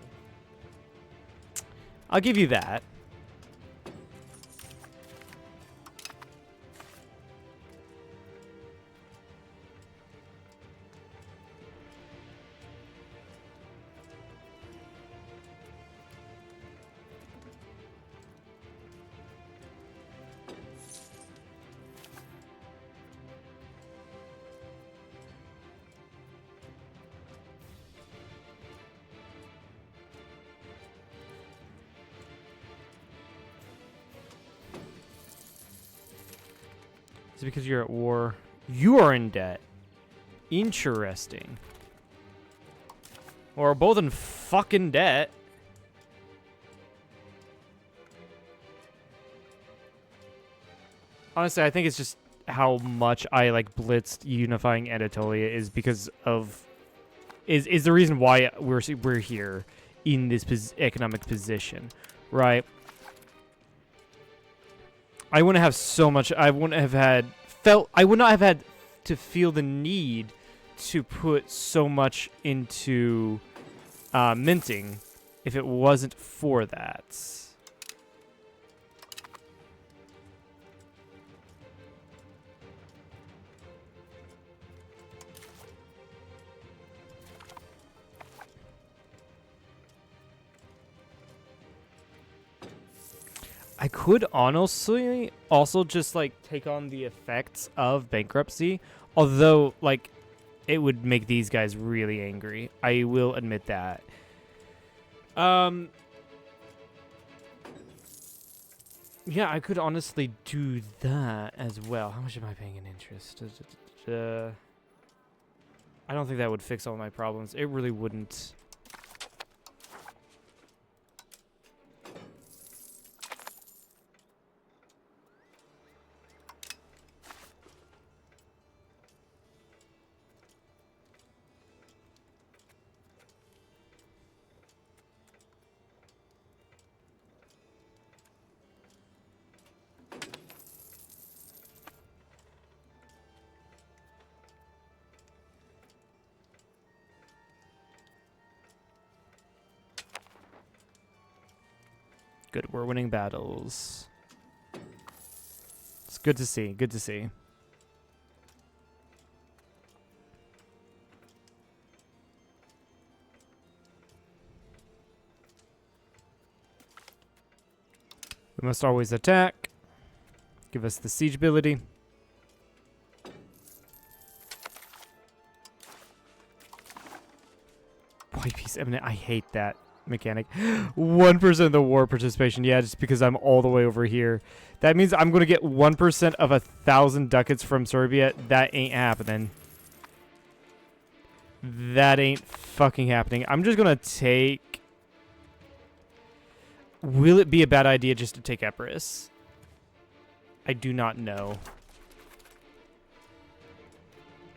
I'll give you that. Is it because you're at war? You are in debt. Interesting. Well, we're both in fucking debt. Honestly, I think it's just how much I like blitzed unifying Anatolia is because of is the reason why we're here in this economic position, right? I wouldn't have so much. I wouldn't have had felt. I would not have had to feel the need to put so much into minting if it wasn't for that. I could honestly also just like take on the effects of bankruptcy, although like it would make these guys really angry. I will admit that. Yeah, I could honestly do that as well. How much am I paying in interest? I don't think that would fix all my problems. It really wouldn't. Good, we're winning battles. It's good to see, good to see. We must always attack. Give us the siege ability. White piece eminent, I hate that mechanic. 1% of the war participation. Yeah, just because I'm all the way over here. That means I'm going to get 1% of 1,000 ducats from Serbia. That ain't happening. That ain't fucking happening. I'm just going to take... Will it be a bad idea just to take Epirus? I do not know.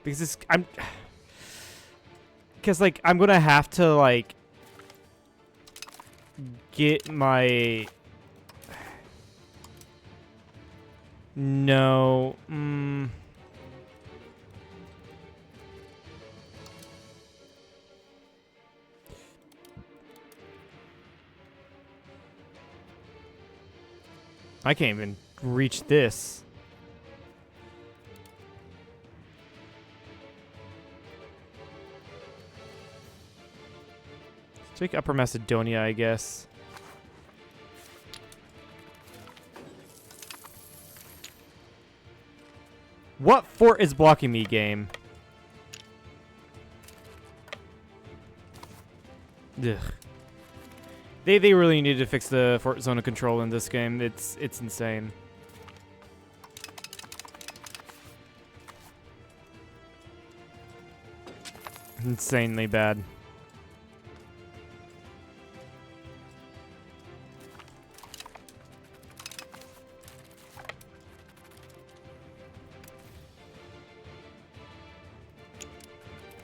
Because this... Because, like, I'm going to have to, like... get my... No. I can't even reach this. Let's take Upper Macedonia, I guess. What fort is blocking me, game? Ugh. They really need to fix the fort zone of control in this game. It's insane. Insanely bad.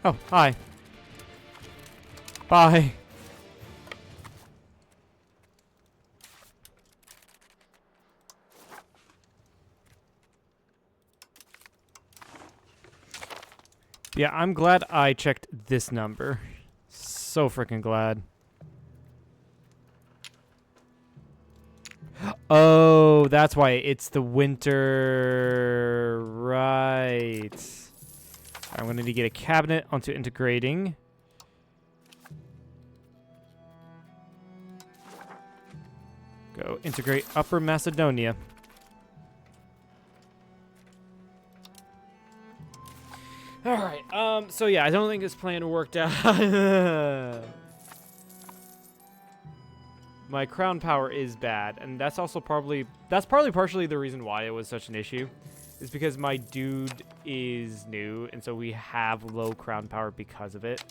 Oh, hi. Bye. Yeah, I'm glad I checked this number. So freaking glad. Oh, that's why it's the winter. Right. I'm going to need to get a cabinet onto integrating. Go integrate Upper Macedonia. Alright, so yeah, I don't think this plan worked out. My crown power is bad, and that's also probably partially the reason why it was such an issue. is because my dude is new, and so we have low crown power because of it.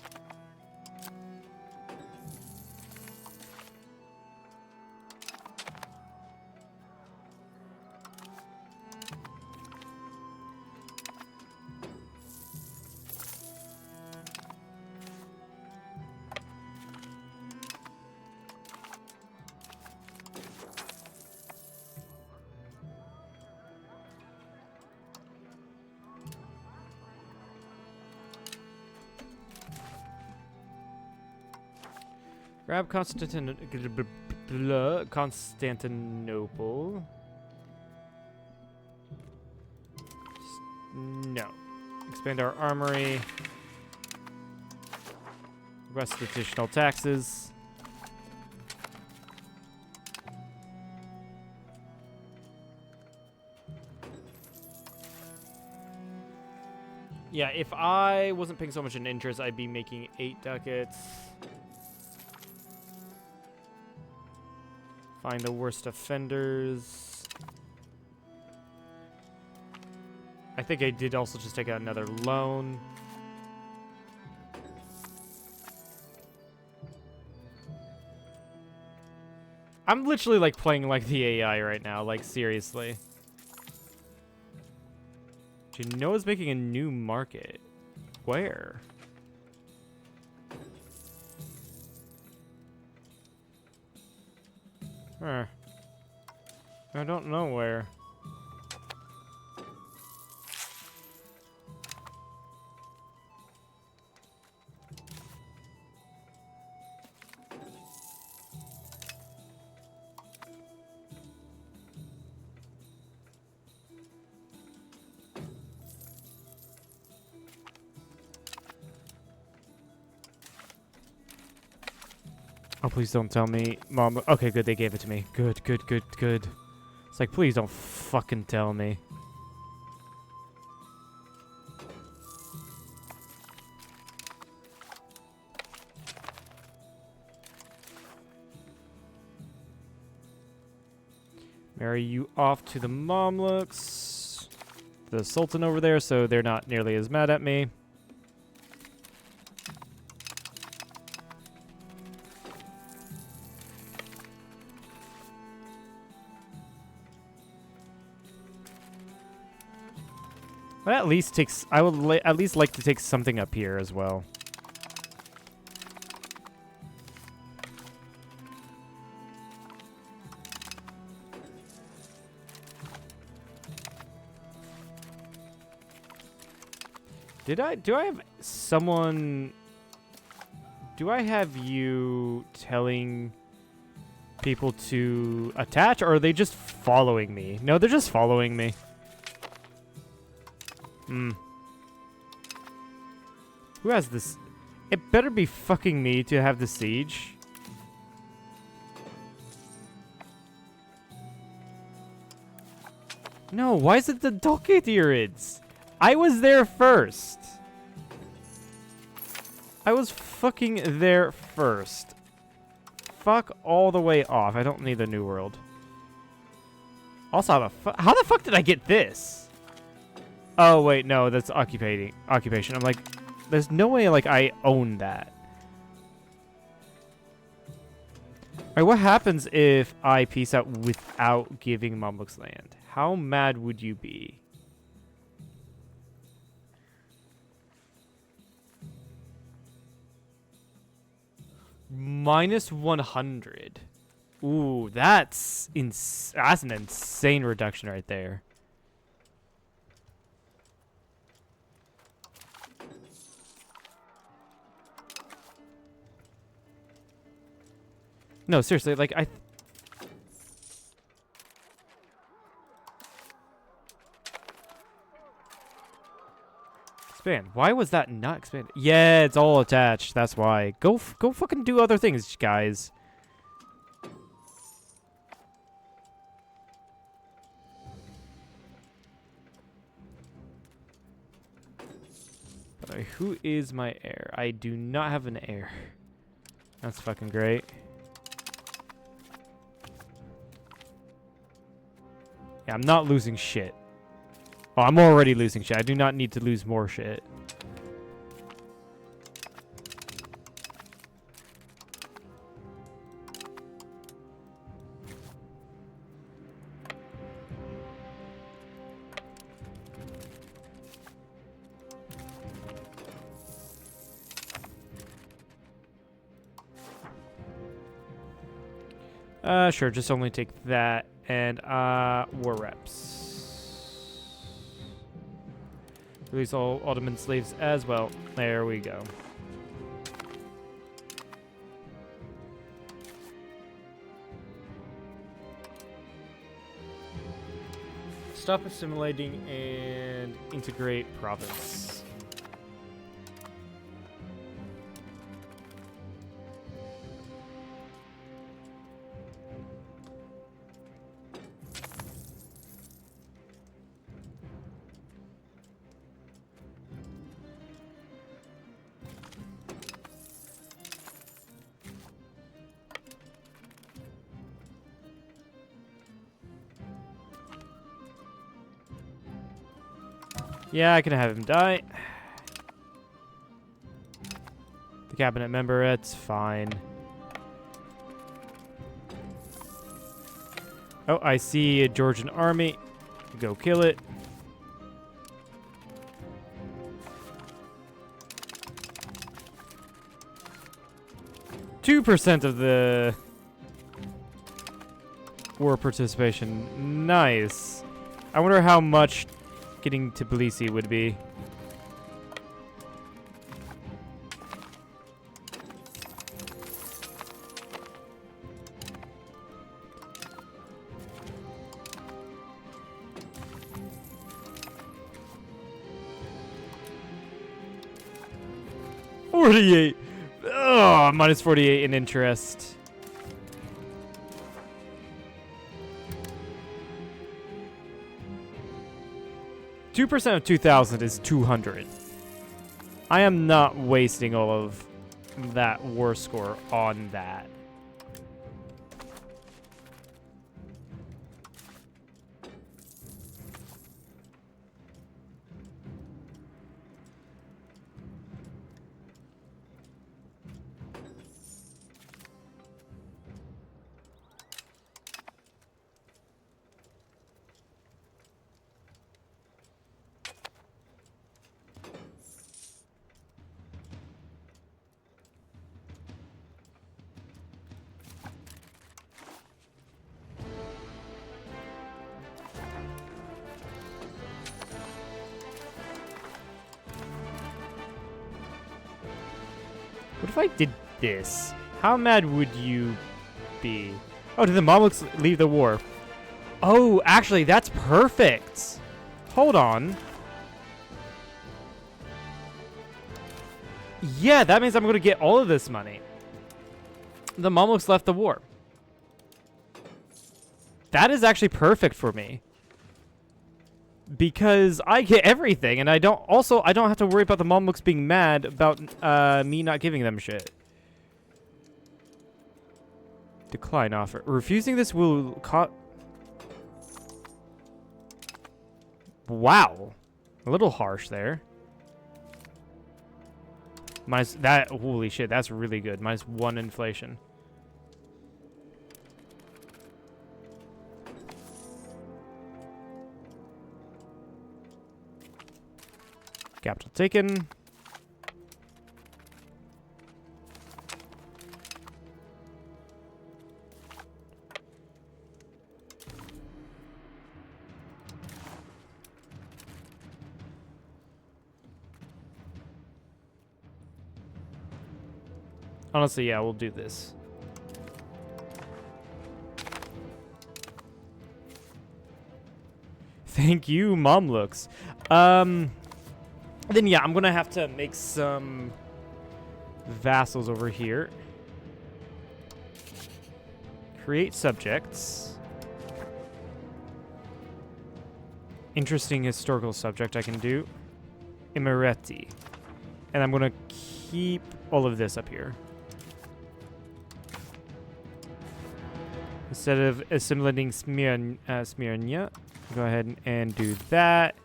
Grab Constantinople. No. Expand our armory. Request additional taxes. Yeah, if I wasn't paying so much in interest, I'd be making 8 ducats. Find the worst offenders. I think I did also just take out another loan. I'm literally like playing like the AI right now, like seriously. Genoa's making a new market. Where? Huh. I don't know where. Oh, please don't tell me, Mom. Okay, good, they gave it to me. Good, good, good, good. It's like, please don't fucking tell me. Marry you off to the Mamluks. The Sultan over there, so they're not nearly as mad at me. But at least takes. I would at least like to take something up here as well. Do I have someone? Do I have you telling people to attach, or are they just following me? No, they're just following me. Hmm. Who has this? It better be fucking me to have the siege. No, why is it the Dockytherids? I was there first. I was fucking there first. Fuck all the way off. I don't need the New World. Also, how the fuck did I get this? Oh, wait, no, that's occupation. I'm like, there's no way, like, I own that. Alright, what happens if I peace out without giving Mamluks land? How mad would you be? Minus 100. Ooh, that's an insane reduction right there. No, seriously, like, expand. Why was that not expanded? Yeah, it's all attached. That's why. Go fucking do other things, guys. Alright, who is my heir? I do not have an heir. That's fucking great. Yeah, I'm not losing shit. Oh, I'm already losing shit. I do not need to lose more shit. Sure, just only take that and war reps. Release all Ottoman slaves as well. There we go. Stop assimilating and integrate province. Yeah, I can have him die. The cabinet member, it's fine. Oh, I see a Georgian army. Go kill it. %2 of the war participation. Nice. I wonder how much getting Tbilisi would be. $48. Oh, minus 48 in interest. %2 of 2,000 is 200. I am not wasting all of that war score on that. What if I did this? How mad would you be? Oh, did the Mamluks leave the war? Oh, actually, that's perfect. Hold on. Yeah, that means I'm going to get all of this money. The Mamluks left the war. That is actually perfect for me. Because I get everything, and I don't have to worry about the Mamluks being mad about me not giving them shit. Decline offer. Refusing this will wow. A little harsh there. Minus that, holy shit, that's really good. -1 inflation. Capital taken. Honestly, yeah, we'll do this. Thank you, Mamluks. Then yeah, I'm gonna have to make some vassals over here. Create subjects. Interesting historical subject I can do. Emirati. And I'm gonna keep all of this up here. Instead of assimilating Smyrna, go ahead and do that.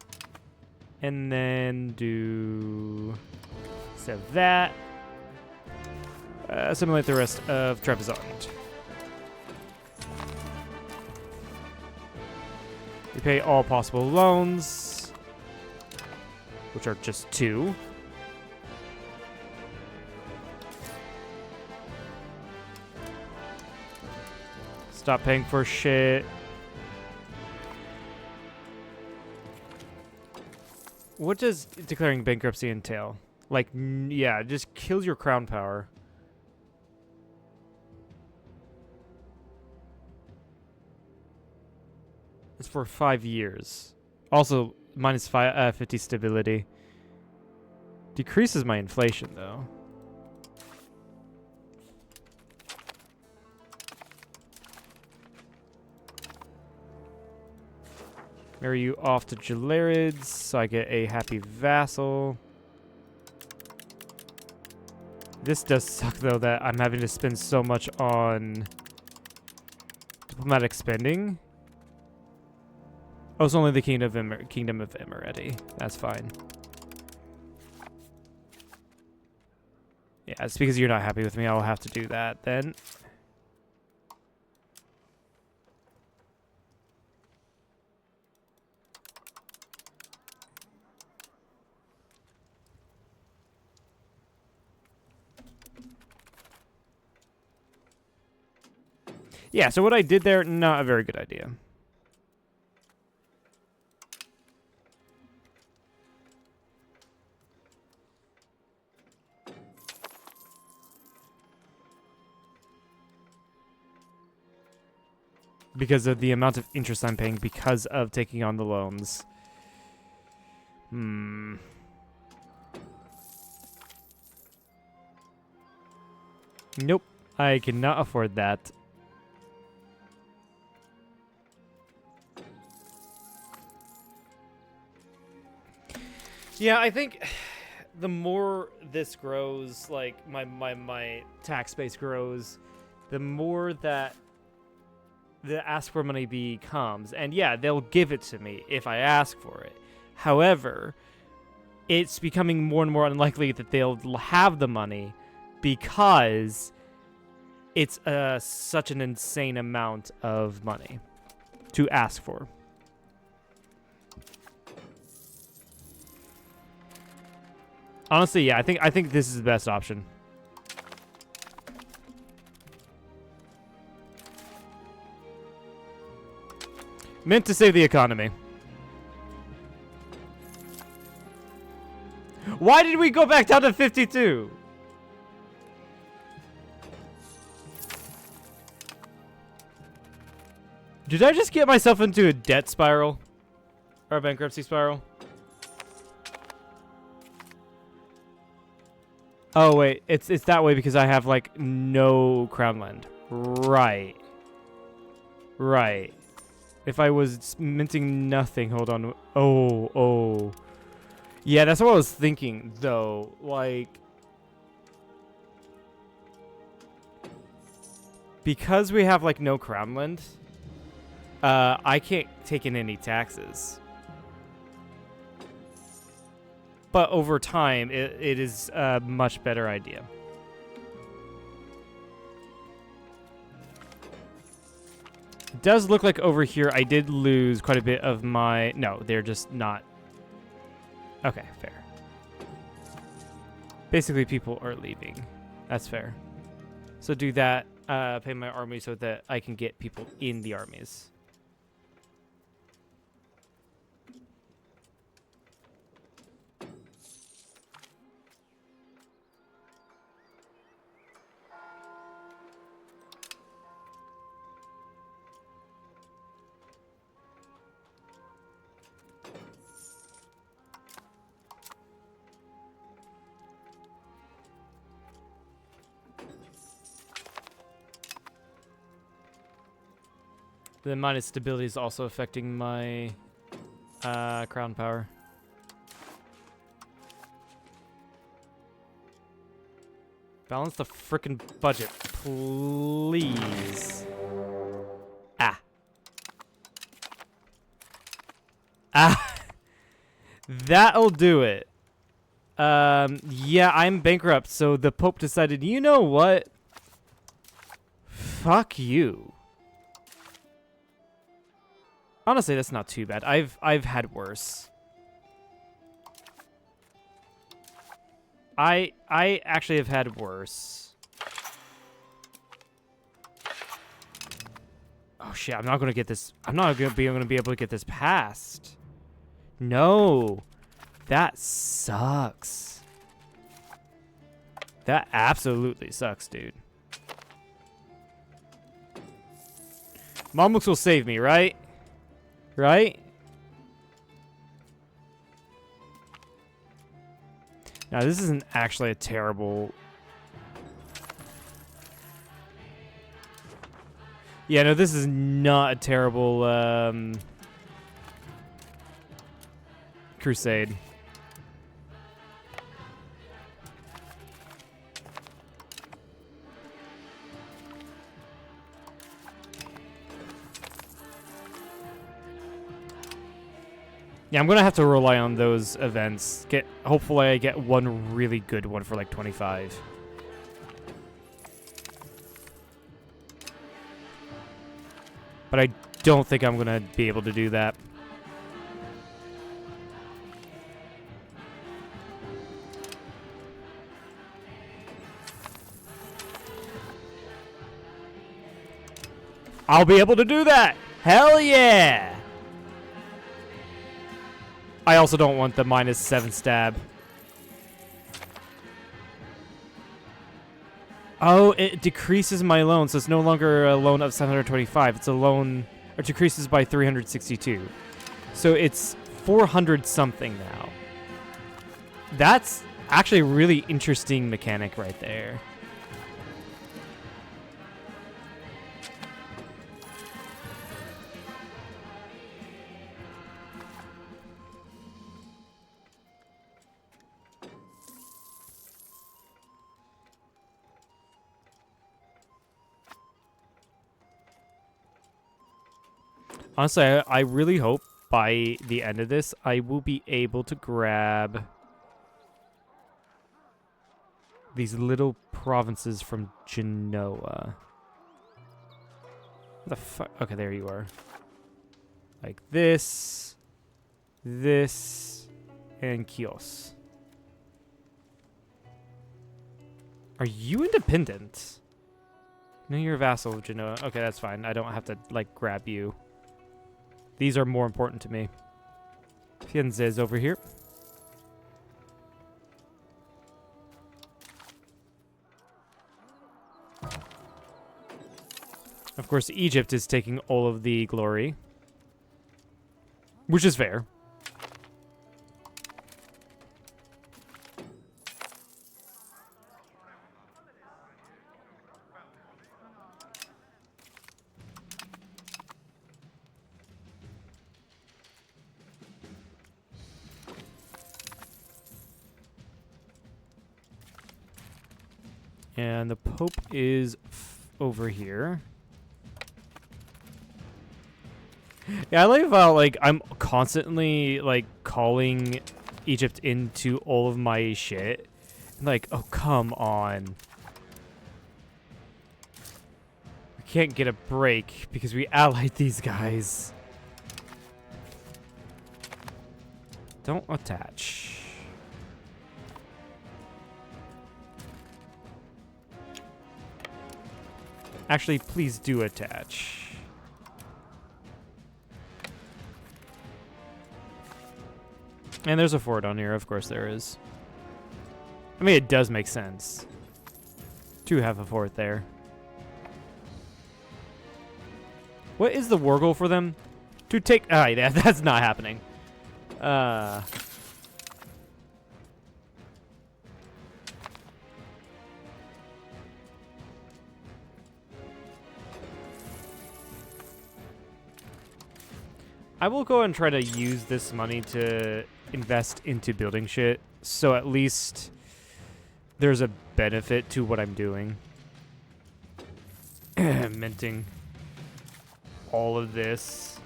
And then do instead of that, assimilate the rest of Trebizond. Repay all possible loans, which are just 2. Stop paying for shit. What does declaring bankruptcy entail? Like, yeah, just kills your crown power. It's for 5 years. Also, minus 50 stability. Decreases my inflation, though. Marry you off to Jalarids, so I get a happy vassal. This does suck, though, that I'm having to spend so much on diplomatic spending. Oh, it's only the Kingdom of Emirati. That's fine. Yeah, it's because you're not happy with me. I'll have to do that then. Yeah, so what I did there, not a very good idea. Because of the amount of interest I'm paying because of taking on the loans. Nope, I cannot afford that. Yeah, I think the more this grows, like my tax base grows, the more that the ask for money becomes. And yeah, they'll give it to me if I ask for it. However, it's becoming more and more unlikely that they'll have the money because it's such an insane amount of money to ask for. Honestly, yeah, I think this is the best option. Meant to save the economy. Why did we go back down to 52? Did I just get myself into a debt spiral? Or a bankruptcy spiral? Oh, wait. It's that way because I have, like, no crown land. Right. Right. If I was minting nothing, hold on. Oh. Yeah, that's what I was thinking, though. Like, because we have, like, no crown land, I can't take in any taxes. But over time, it is a much better idea. It does look like over here I did lose quite a bit of my... No, they're just not... Okay, fair. Basically, people are leaving. That's fair. So do that, pay my army so that I can get people in the armies. Then minus stability is also affecting my crown power. Balance the frickin' budget, please. Ah. That'll do it. Yeah, I'm bankrupt, so the Pope decided, you know what? Fuck you. Honestly, that's not too bad. I've had worse. I actually have had worse. Oh shit, I'm not gonna get this. I'm not gonna be able to get this passed. No. That sucks. That absolutely sucks, dude. Mamluks will save me, right? Right? Now, this isn't actually a terrible... Yeah, no, this is not a terrible crusade. Yeah, I'm gonna have to rely on those events. Hopefully I get one really good one for like 25. But I don't think I'm gonna be able to do that. I'll be able to do that! Hell yeah! I also don't want the -7 stab. Oh, it decreases my loan, so it's no longer a loan of 725. It's a loan, or decreases by 362. So it's 400 something now. That's actually a really interesting mechanic right there. Honestly, I really hope by the end of this, I will be able to grab these little provinces from Genoa. What the fuck? Okay, there you are. Like this, and Chios. Are you independent? No, you're a vassal of Genoa. Okay, that's fine. I don't have to, like, grab you. These are more important to me. Firenze is over here. Of course, Egypt is taking all of the glory. Which is fair. And the Pope is over here. Yeah, I like how, like, I'm constantly, like, calling Egypt into all of my shit. Like, oh, come on. We can't get a break because we allied these guys. Don't attach. Actually, please do attach. And there's a fort on here. Of course there is. I mean, it does make sense to have a fort there. What is the war goal for them? To take... Ah, yeah, that's not happening. I will go and try to use this money to invest into building shit, so at least there's a benefit to what I'm doing. Minting all of this.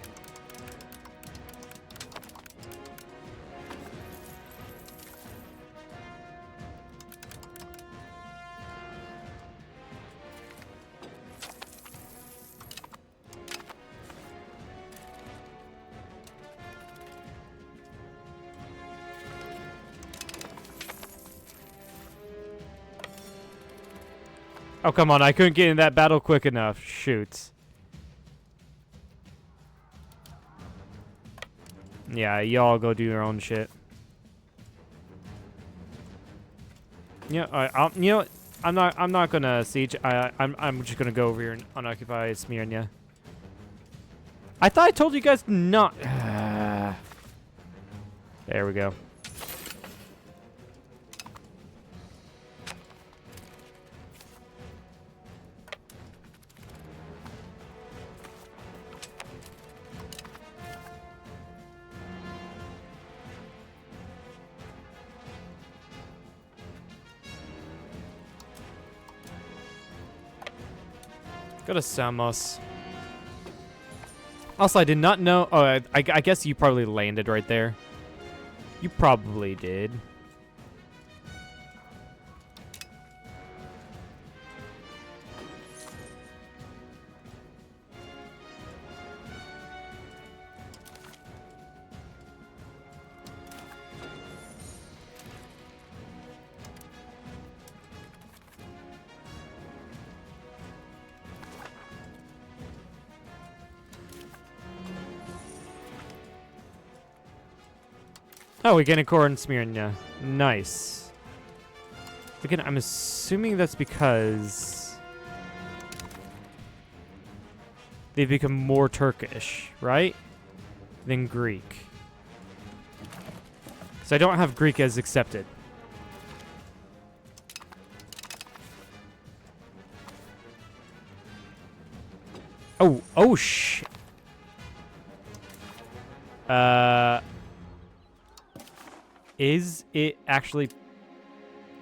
Oh, come on. I couldn't get in that battle quick enough. Shoot. Yeah, y'all go do your own shit. Yeah, you know what? I'm not gonna siege. I'm just gonna go over here and unoccupy Smyrna. I thought I told you guys not. There we go. Go to Samos. Also, I did not know. Oh, I guess you probably landed right there. You probably did. Oh, we get a core in Smyrna. Nice. Again, I'm assuming that's because they've become more Turkish, right? Than Greek. So I don't have Greek as accepted. Oh shit. Is it actually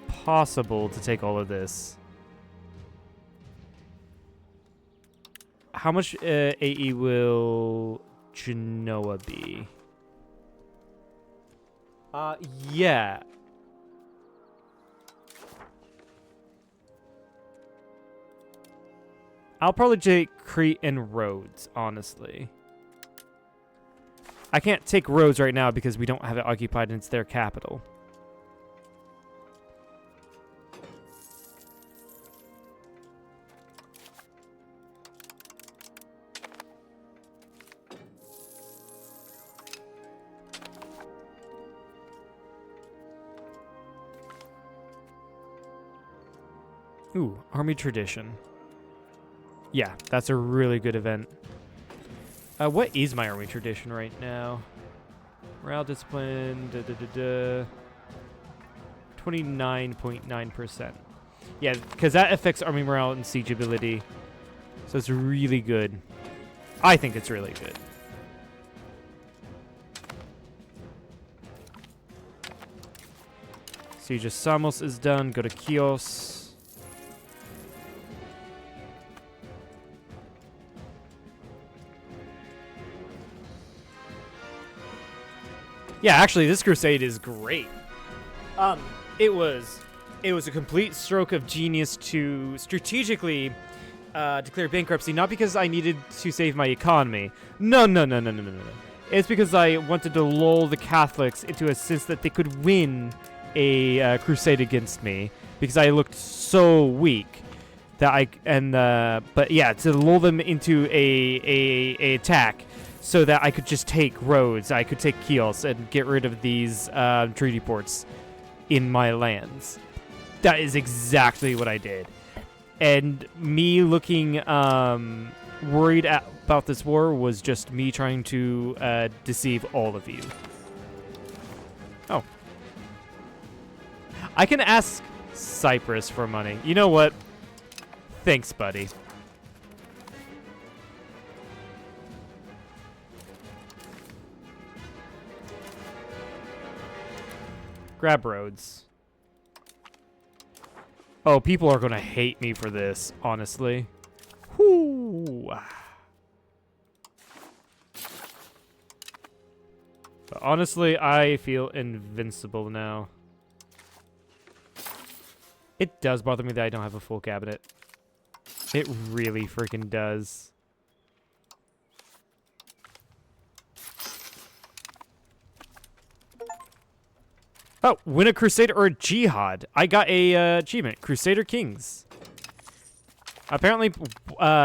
possible to take all of this? How much AE will Genoa be? Yeah. I'll probably take Crete and Rhodes, honestly. I can't take Rhodes right now because we don't have it occupied and it's their capital. Ooh, Army Tradition. Yeah, that's a really good event. What is my Army Tradition right now? Morale Discipline, 29.9%. Yeah, because that affects Army morale and siege ability. So it's really good. I think it's really good. Siege of Samos is done. Go to Chios. Yeah, actually, this crusade is great. It was a complete stroke of genius to strategically declare bankruptcy, not because I needed to save my economy. No. It's because I wanted to lull the Catholics into a sense that they could win a crusade against me because I looked so weak that but yeah, to lull them into a attack. So that I could just take Rhodes, I could take Chios, and get rid of these treaty ports in my lands. That is exactly what I did. And me looking worried about this war was just me trying to deceive all of you. Oh. I can ask Cyprus for money. You know what? Thanks, buddy. Grab Rhodes. Oh, people are going to hate me for this, honestly. Whoo. But honestly, I feel invincible now. It does bother me that I don't have a full cabinet. It really freaking does. Oh, win a crusade or a jihad. I got a achievement. Crusader Kings. Apparently,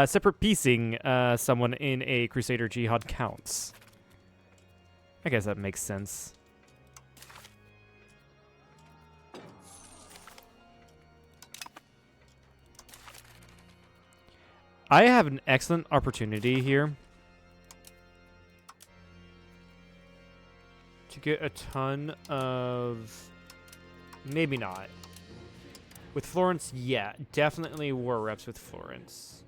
separate piecing someone in a Crusader Jihad counts. I guess that makes sense. I have an excellent opportunity here to get a ton of... Maybe not. With Florence, yeah. Definitely war reps with Florence.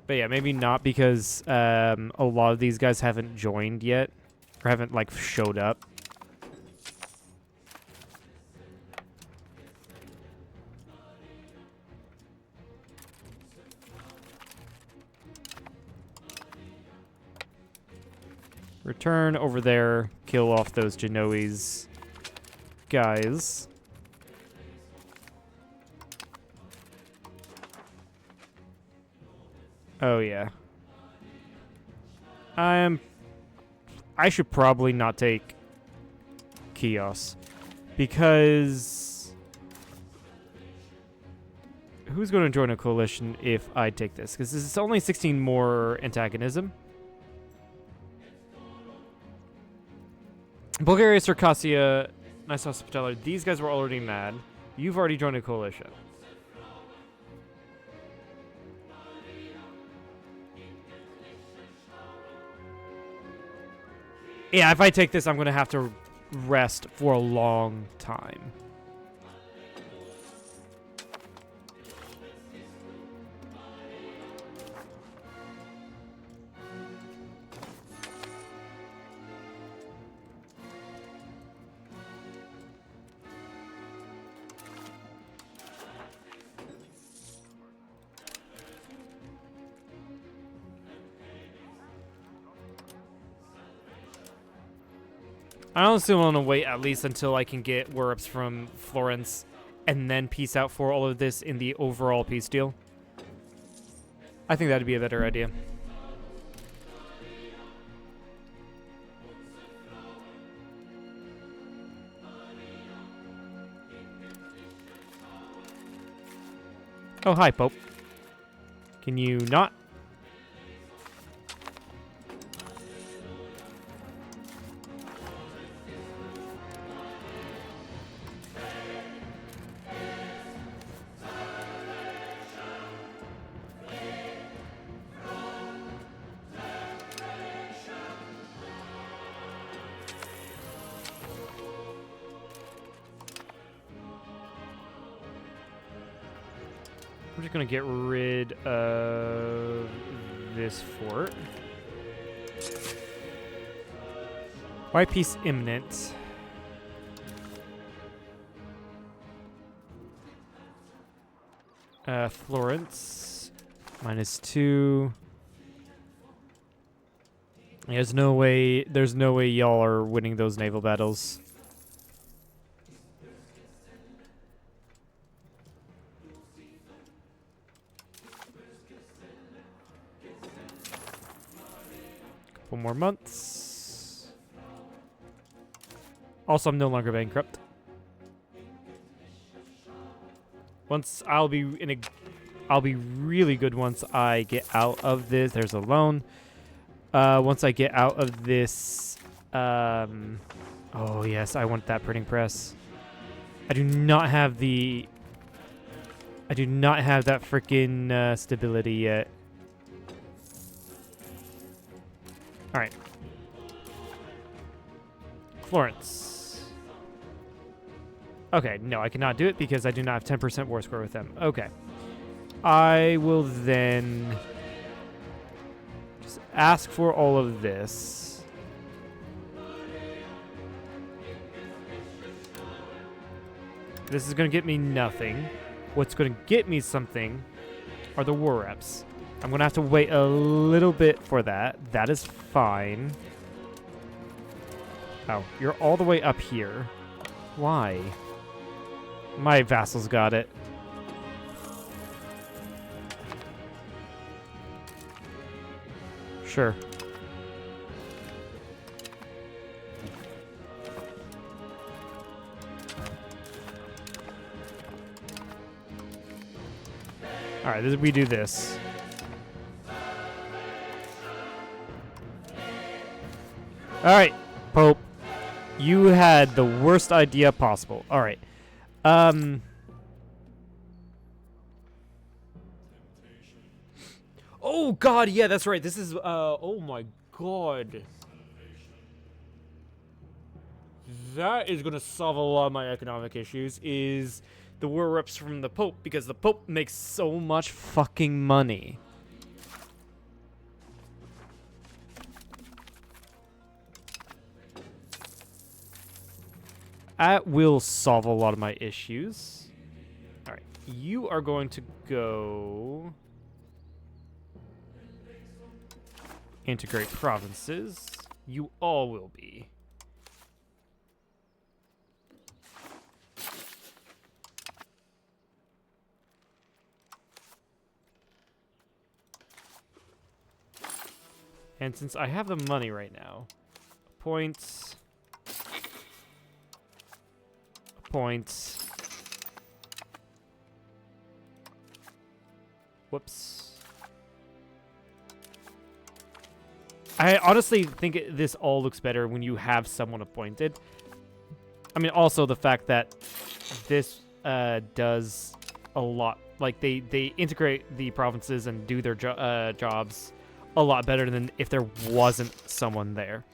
But yeah, maybe not because a lot of these guys haven't joined yet. Or haven't, like, showed up. Return over there, kill off those Genoese guys. Oh, yeah. I should probably not take Chios. Because... who's going to join a coalition if I take this? Because this is only 16 more antagonism. Bulgaria, Circassia, Nice Hospitaller. These guys were already mad. You've already joined a coalition. Yeah, if I take this, I'm going to have to rest for a long time. I honestly want to wait at least until I can get war-ups from Florence and then peace out for all of this in the overall peace deal. I think that'd be a better idea. Oh, hi, Pope. Can you not? I'm just going to get rid of this fort. White peace imminent. Florence. -2. There's no way y'all are winning those naval battles. Couple more months. Also, I'm no longer bankrupt. I'll be really good once I get out of this. There's a loan. Once I get out of this, oh yes, I want that printing press. I do not have that freaking stability yet. All right, Florence. Okay, no, I cannot do it because I do not have 10% war score with them. Okay, I will then just ask for all of this. This is going to get me nothing. What's going to get me something are the war reps. I'm going to have to wait a little bit for that. That is fine. Oh, you're all the way up here. Why? My vassals got it. Sure. All right, we do this. All right, Pope. You had the worst idea possible. All right. Oh God, yeah, that's right. This is oh my God. That is gonna solve a lot of my economic issues. Is the war reps from the Pope, because the Pope makes so much fucking money. That will solve a lot of my issues. All right, you are going to go integrate provinces. You all will be. And since I have the money right now, points. Whoops. I honestly think this all looks better when you have someone appointed. I mean, also the fact that this does a lot. Like, they integrate the provinces and do their jobs a lot better than if there wasn't someone there.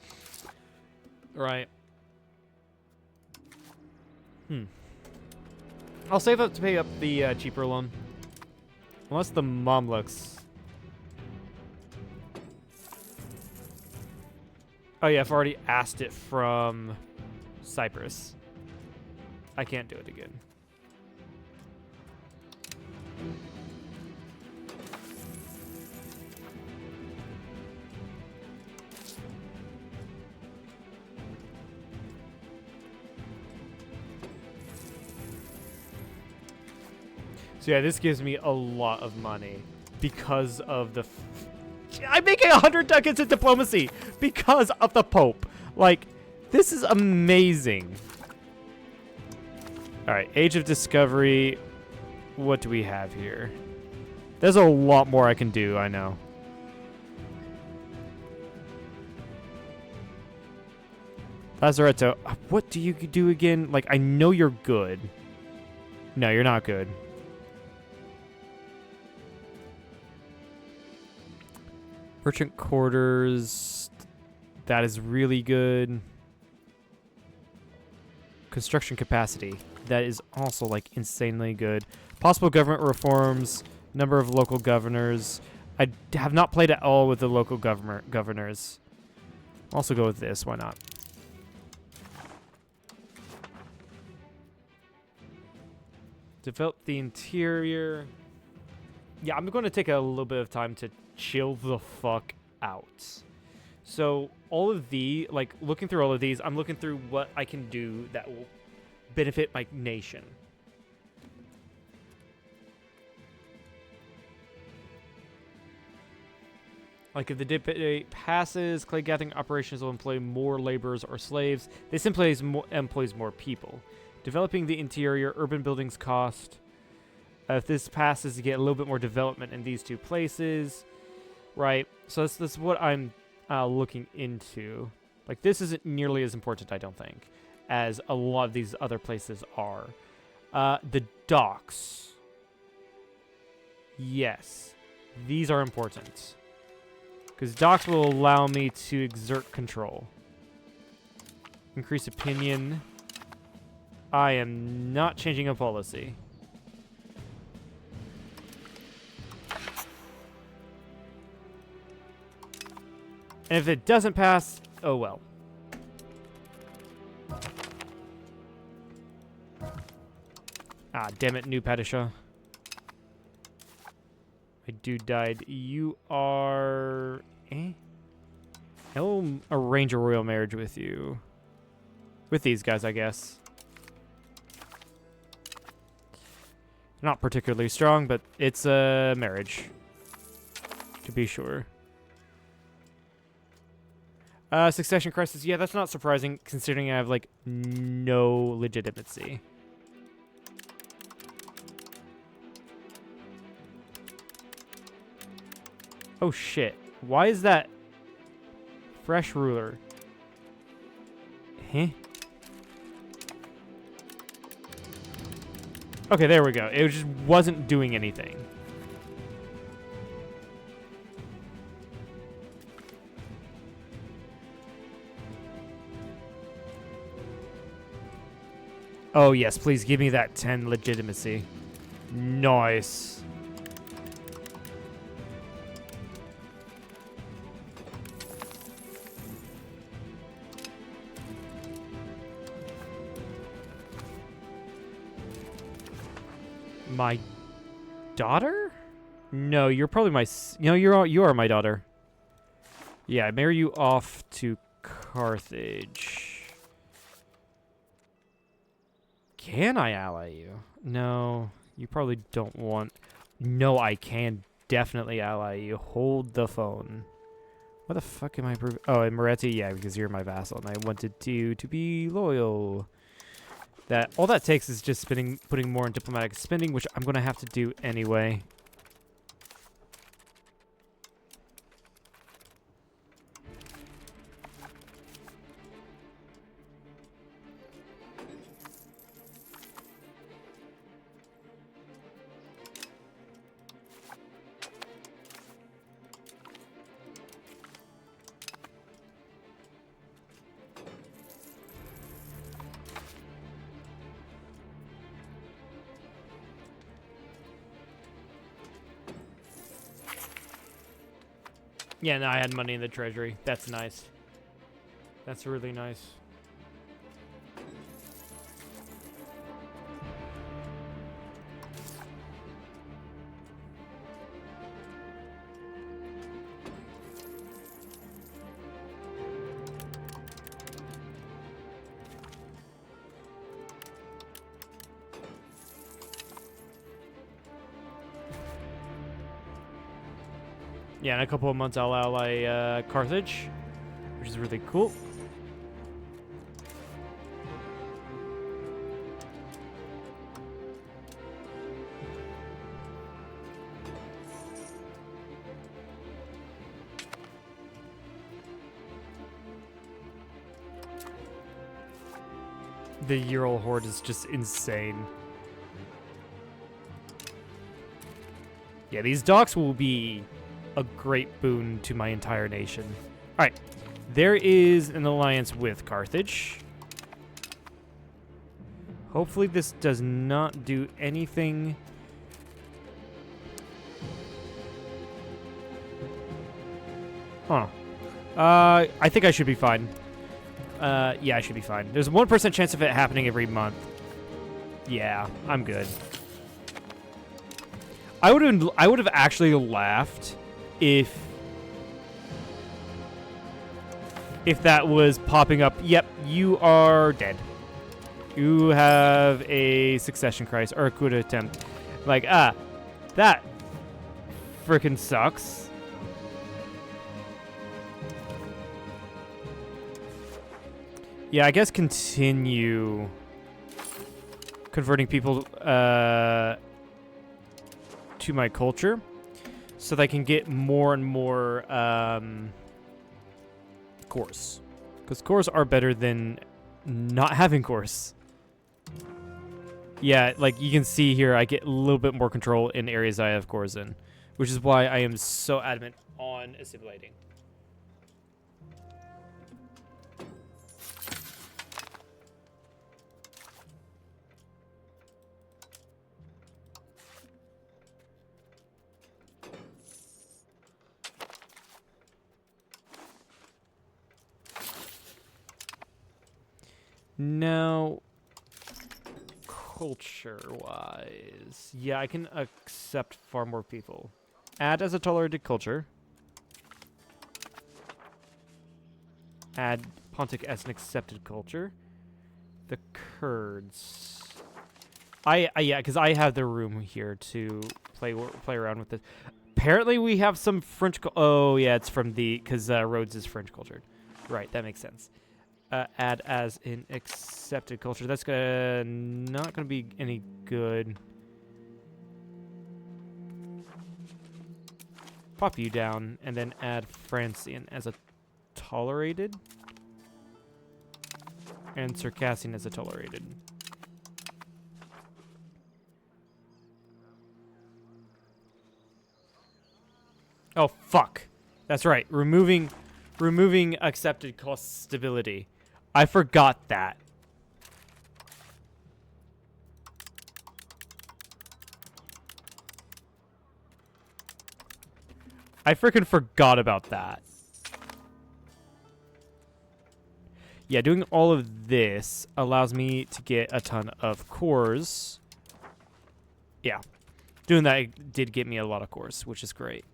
Right. I'll save up to pay up the cheaper loan. Unless the Mamluks. Oh yeah, I've already asked it from Cyprus. I can't do it again. So yeah, this gives me a lot of money because of the... I'm making 100 ducats in diplomacy because of the Pope. Like, this is amazing. All right, Age of Discovery. What do we have here? There's a lot more I can do, I know. Lazaretto, what do you do again? Like, I know you're good. No, you're not good. Merchant quarters, that is really good. Construction capacity, that is also like insanely good. Possible government reforms, number of local governors. I have not played at all with the local governors. Also go with this, why not? Develop the interior. Yeah, I'm going to take a little bit of time to chill the fuck out. So all of the, like, looking through all of these, I'm looking through what I can do that will benefit my nation. Like, if the debate passes, clay gathering operations will employ more laborers or slaves. This employs more people. Developing the interior, urban buildings cost. If this passes, you get a little bit more development in these two places. Right, so that's what I'm looking into. Like, this isn't nearly as important, I don't think, as a lot of these other places are. The docks. Yes, these are important. Because docks will allow me to exert control. Increase opinion. I am not changing a policy. And if it doesn't pass, oh well. Ah, damn it, New Padishah. My dude died. You are... I'll arrange a royal marriage with you. With these guys, I guess. Not particularly strong, but it's a marriage. To be sure. Succession crisis. Yeah, that's not surprising, considering I have, like, no legitimacy. Oh shit. Why is that fresh ruler? Huh? Okay, there we go. It just wasn't doing anything. Oh yes, please give me that 10 legitimacy. Nice. My daughter? No, you're probably my... No, you are my daughter. Yeah, I marry you off to Carthage. Can I ally you? No, you probably don't want... No, I can definitely ally you. Hold the phone. What the fuck am I... Oh, and Moretti? Yeah, because you're my vassal, and I wanted you to be loyal. That all that takes is just putting more in diplomatic spending, which I'm going to have to do anyway. Yeah, no, I had money in the treasury. That's nice. That's really nice. Yeah, in a couple of months I'll ally Carthage, which is really cool. The Ural Horde is just insane. Yeah, these docks will be a great boon to my entire nation. All right, there is an alliance with Carthage. Hopefully this does not do anything. Huh. I think I should be fine. Yeah, I should be fine. There's a 1% chance of it happening every month. Yeah, I'm good. I would have actually laughed if that was popping up. Yep, you are dead. You have a succession crisis or a coup attempt. Like, that freaking sucks. Yeah, I guess continue converting people to my culture so that I can get more and more cores. Because cores are better than not having cores. Yeah, like you can see here, I get a little bit more control in areas I have cores in, which is why I am so adamant on assimilating. Now, culture-wise, yeah, I can accept far more people. Add as a tolerated culture. Add Pontic as an accepted culture. The Kurds. Yeah, because I have the room here to play around with this. Apparently, we have some French. Oh, yeah, it's from because Rhodes is French cultured. Right, that makes sense. Add as an accepted culture. That's not gonna be any good. pop you down, and then add France in as a tolerated, and Circassian as a tolerated. Oh, fuck. That's right. Removing accepted cost stability. I forgot that. I freaking forgot about that. Yeah, doing all of this allows me to get a ton of cores. Yeah. Doing that did get me a lot of cores, which is great.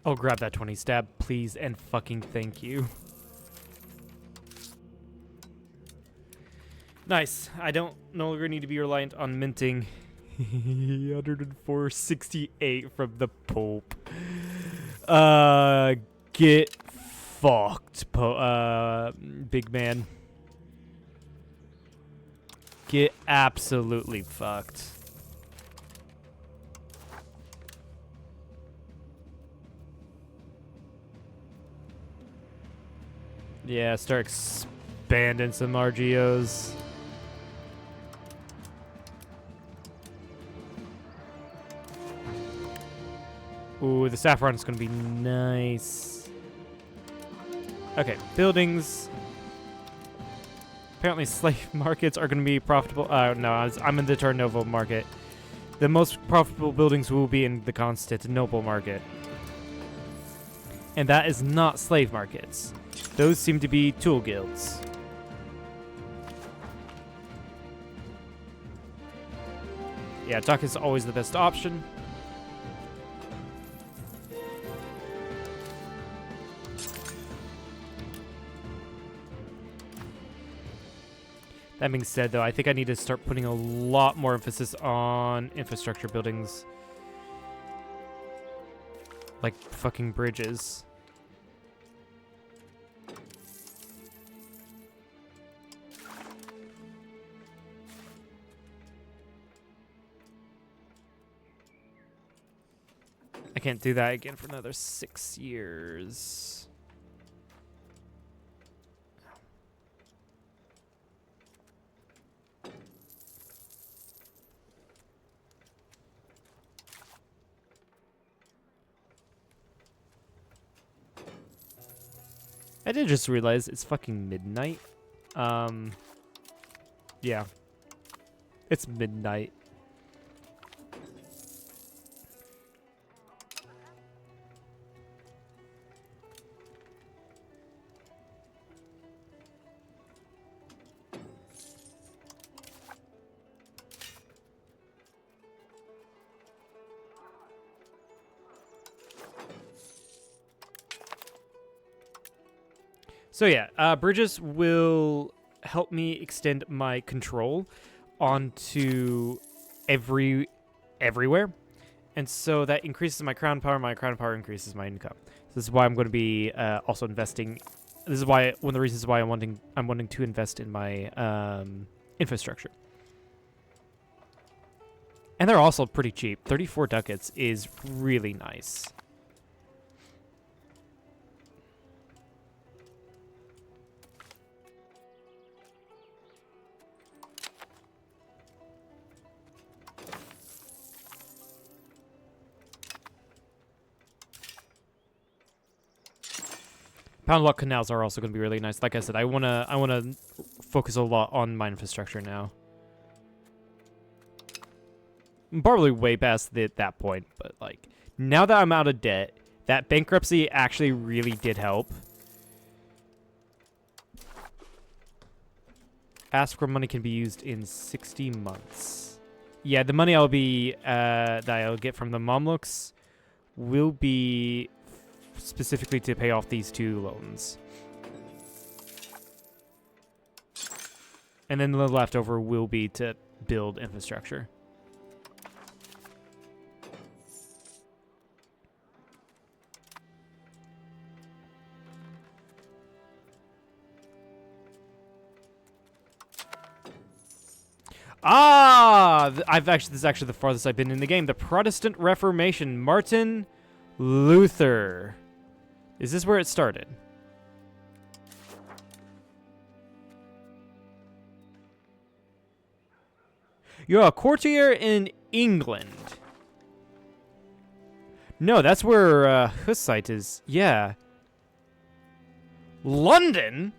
Oh, grab that 20 stab, please, and fucking thank you. Nice. I don't no longer need to be reliant on minting 104.68 from the Pope. Get fucked, big man. Get absolutely fucked. Yeah, start expanding some RGOs. Ooh, the saffron is going to be nice. Okay, buildings. Apparently slave markets are going to be profitable. No, I'm in the Tarnovo market. The most profitable buildings will be in the Constantinople market. And that is not slave markets. Those seem to be tool guilds. Yeah, duck is always the best option. That being said, though, I think I need to start putting a lot more emphasis on infrastructure buildings. Like fucking bridges. I can't do that again for another 6 years. I did just realize it's fucking midnight. Yeah. It's midnight. So yeah, bridges will help me extend my control onto everywhere. And so that increases my crown power increases my income. So this is why I'm going to be also investing. This is why one of the reasons why I'm wanting to invest in my infrastructure. And they're also pretty cheap. 34 ducats is really nice. Pound lock canals are also going to be really nice. Like I said, I wanna focus a lot on my infrastructure now. I'm probably way past that point, but like now that I'm out of debt, that bankruptcy actually really did help. Ask for money can be used in 60 months. Yeah, the money I'll be that I'll get from the Mamluks will be specifically to pay off these 2 loans. And then the leftover will be to build infrastructure. This is actually the farthest I've been in the game. The Protestant Reformation. Martin Luther. Is this where it started? You're a courtier in England. No, that's where Hussite is. Yeah. London?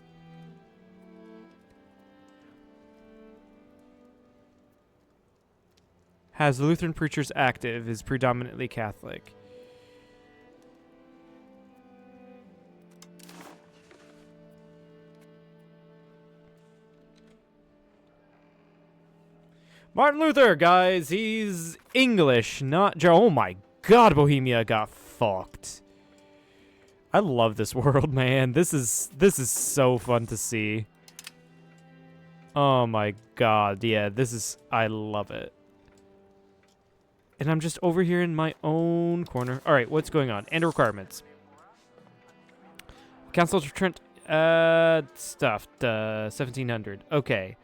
Has Lutheran preachers active, is predominantly Catholic. Martin Luther, guys, he's English, not oh my god, Bohemia got fucked. I love this world, man. This is so fun to see. Oh my god, yeah, I love it. And I'm just over here in my own corner. All right, what's going on? And requirements. Council of Trent, stuff, 1700. Okay.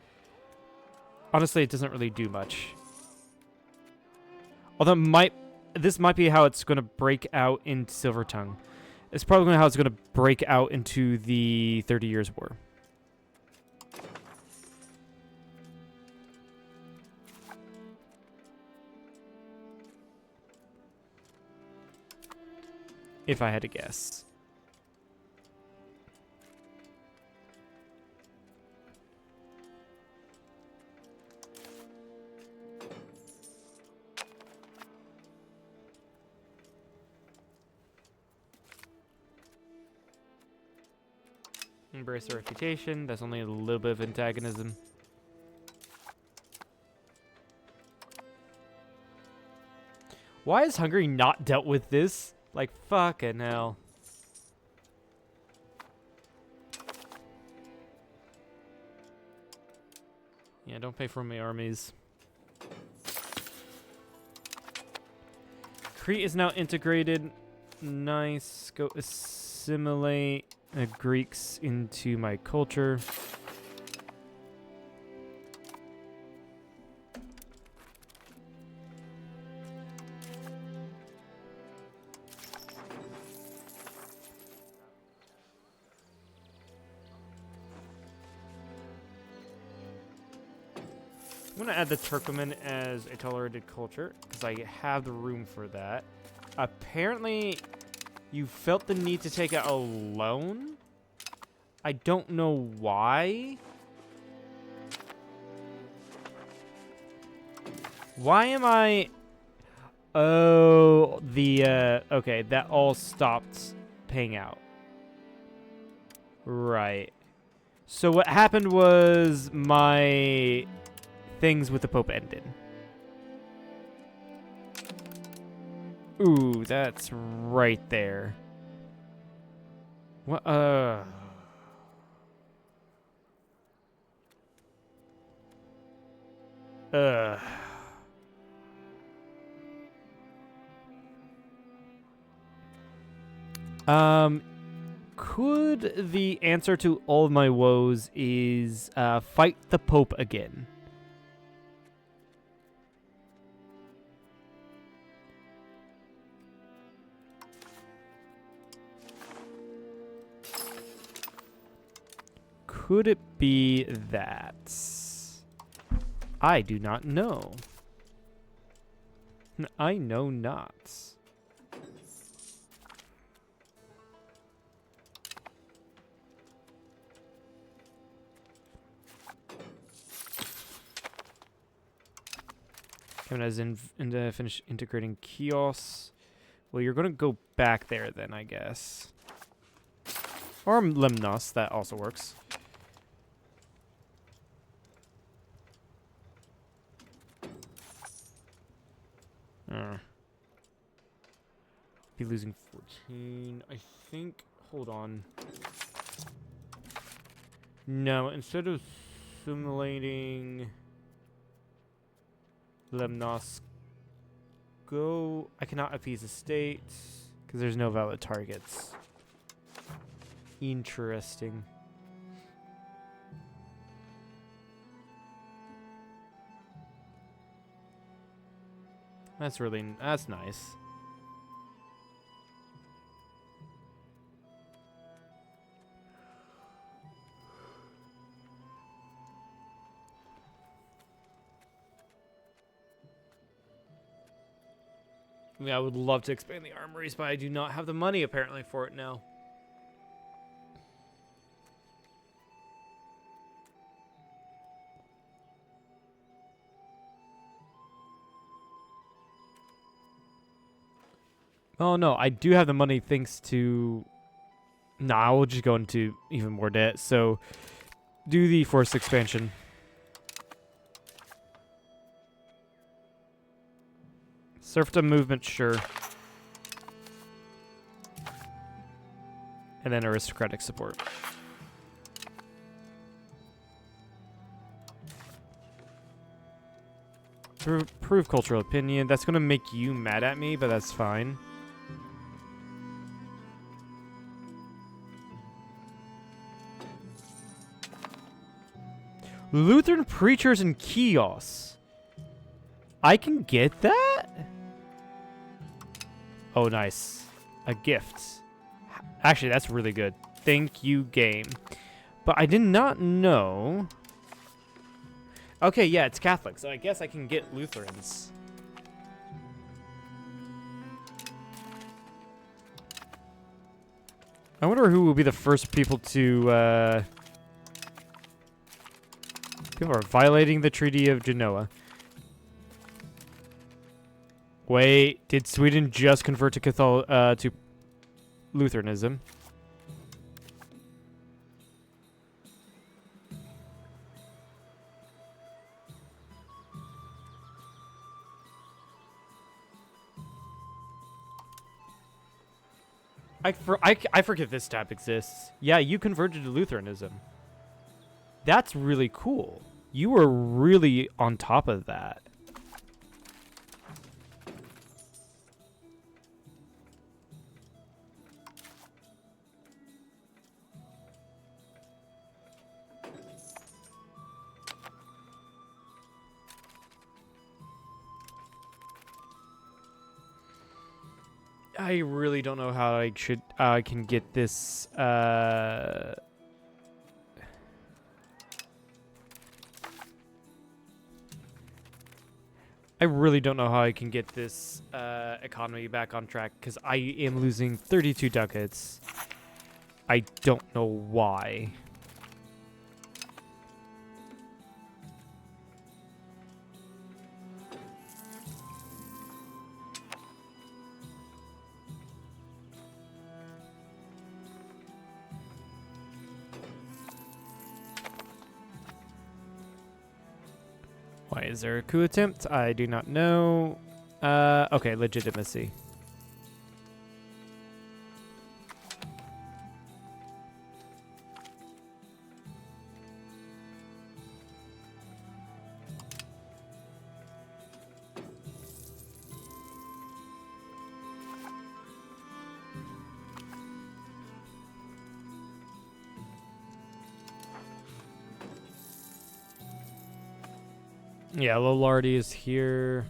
Honestly, it doesn't really do much. Although this might be how it's going to break out in Silvertongue. It's probably how it's going to break out into the 30 Years' War. If I had to guess. Embrace the reputation. That's only a little bit of antagonism. Why has Hungary not dealt with this? Like, fucking hell. Yeah, don't pay for my armies. Crete is now integrated. Nice. Go assimilate the Greeks into my culture. I'm going to add the Turkmen as a tolerated culture, because I have the room for that. Apparently, you felt the need to take out a loan? I don't know why. Why am I... Oh, okay, that all stopped paying out. Right. So what happened was my... things with the Pope ended. Ooh, that's right there. What? Could the answer to all of my woes is fight the Pope again? Could it be that? I do not know. I know not. Coming as in to finish integrating kiosks. Well, you're gonna go back there then, I guess. Or Lemnos, that also works. Be losing 14. I think. Hold on. No, instead of simulating Lemnos, go. I cannot appease the state because there's no valid targets. Interesting. That's nice. I mean, I would love to expand the armories, but I do not have the money apparently for it now. Oh no, I do have the money thanks to... Nah, I will just go into even more debt. So, do the forced expansion. Serfdom movement, sure. And then aristocratic support. Prove cultural opinion. That's going to make you mad at me, but that's fine. Lutheran preachers and kiosks. I can get that? Oh, nice. A gift. Actually, that's really good. Thank you, game. But I did not know... Okay, yeah, it's Catholic, so I guess I can get Lutherans. I wonder who will be the first people to... People are violating the Treaty of Genoa. Wait, did Sweden just convert to to Lutheranism? I forget this tab exists. Yeah, you converted to Lutheranism. That's really cool. You were really on top of that. I really don't know how I can get this I really don't know how I can get this economy back on track because I am losing 32 ducats. I don't know why. Why is there a coup attempt? I do not know. Okay, legitimacy. Yeah, Lollardy is here.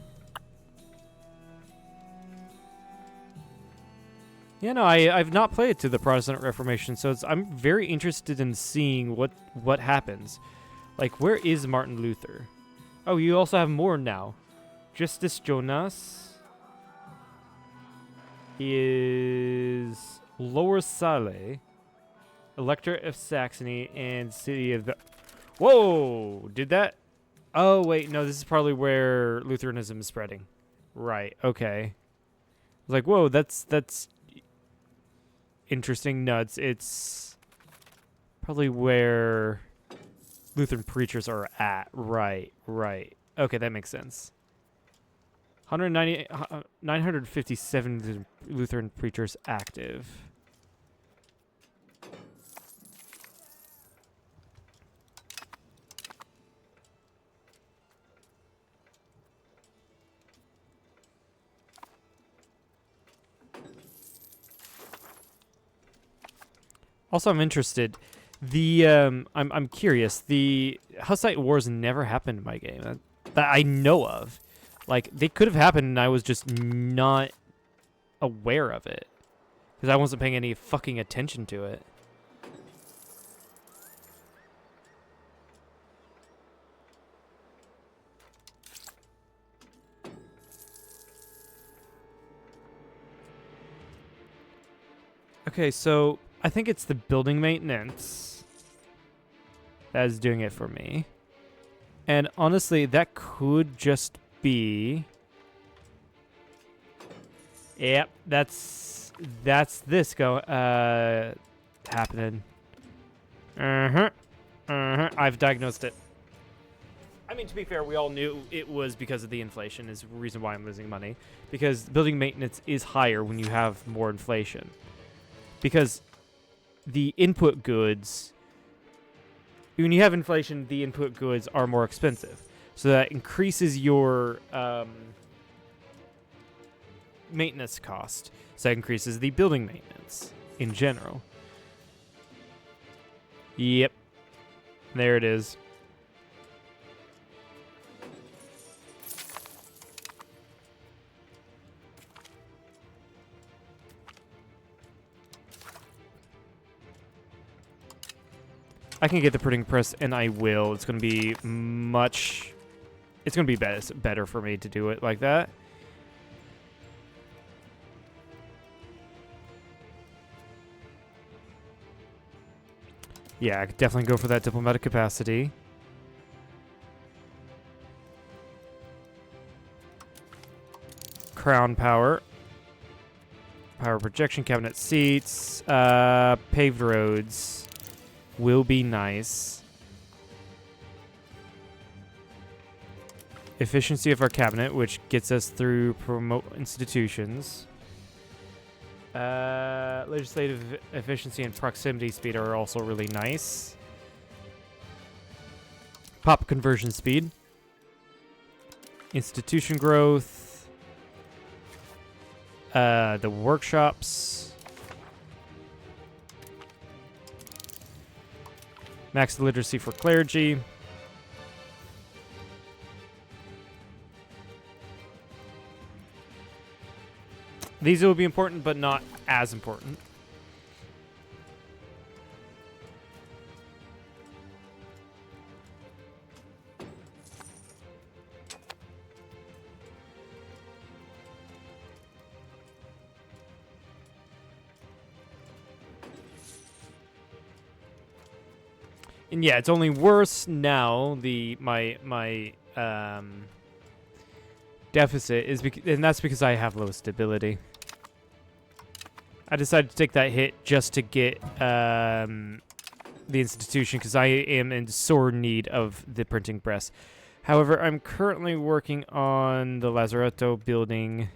Yeah, no, I've not played to the Protestant Reformation, so I'm very interested in seeing what happens. Like, where is Martin Luther? Oh, you also have more now. Justus Jonas is Lower Saale, Elector of Saxony, and City of the... Whoa! Did that... Oh, wait, no, this is probably where Lutheranism is spreading. Right, okay. I was like, whoa, that's interesting. No, it's probably where Lutheran preachers are at. Right. Okay, that makes sense. 190, 957 Lutheran preachers active. Also, I'm interested. I'm curious. The Hussite Wars never happened in my game that I know of. Like, they could have happened, and I was just not aware of it because I wasn't paying any fucking attention to it. Okay, so I think it's the building maintenance that is doing it for me. And honestly, that could just be... Yep, that's this happening. I've diagnosed it. I mean, to be fair, we all knew it was because of the inflation is the reason why I'm losing money. Because building maintenance is higher when you have more inflation. Because the input goods, when you have inflation, the input goods are more expensive. So that increases your maintenance cost. So that increases the building maintenance in general. Yep. There it is. I can get the printing press, and I will. It's going to be much... It's going to be better for me to do it like that. Yeah, I could definitely go for that diplomatic capacity. Crown power. Power projection, cabinet seats. Paved roads will be nice. Efficiency of our cabinet, which gets us through promote institutions. Legislative efficiency and proximity speed are also really nice. Pop conversion speed. Institution growth. The workshops. Max literacy for clergy. These will be important, but not as important. And yeah, it's only worse now. My deficit is, and that's because I have low stability. I decided to take that hit just to get the institution because I am in sore need of the printing press. However, I'm currently working on the Lazaretto building.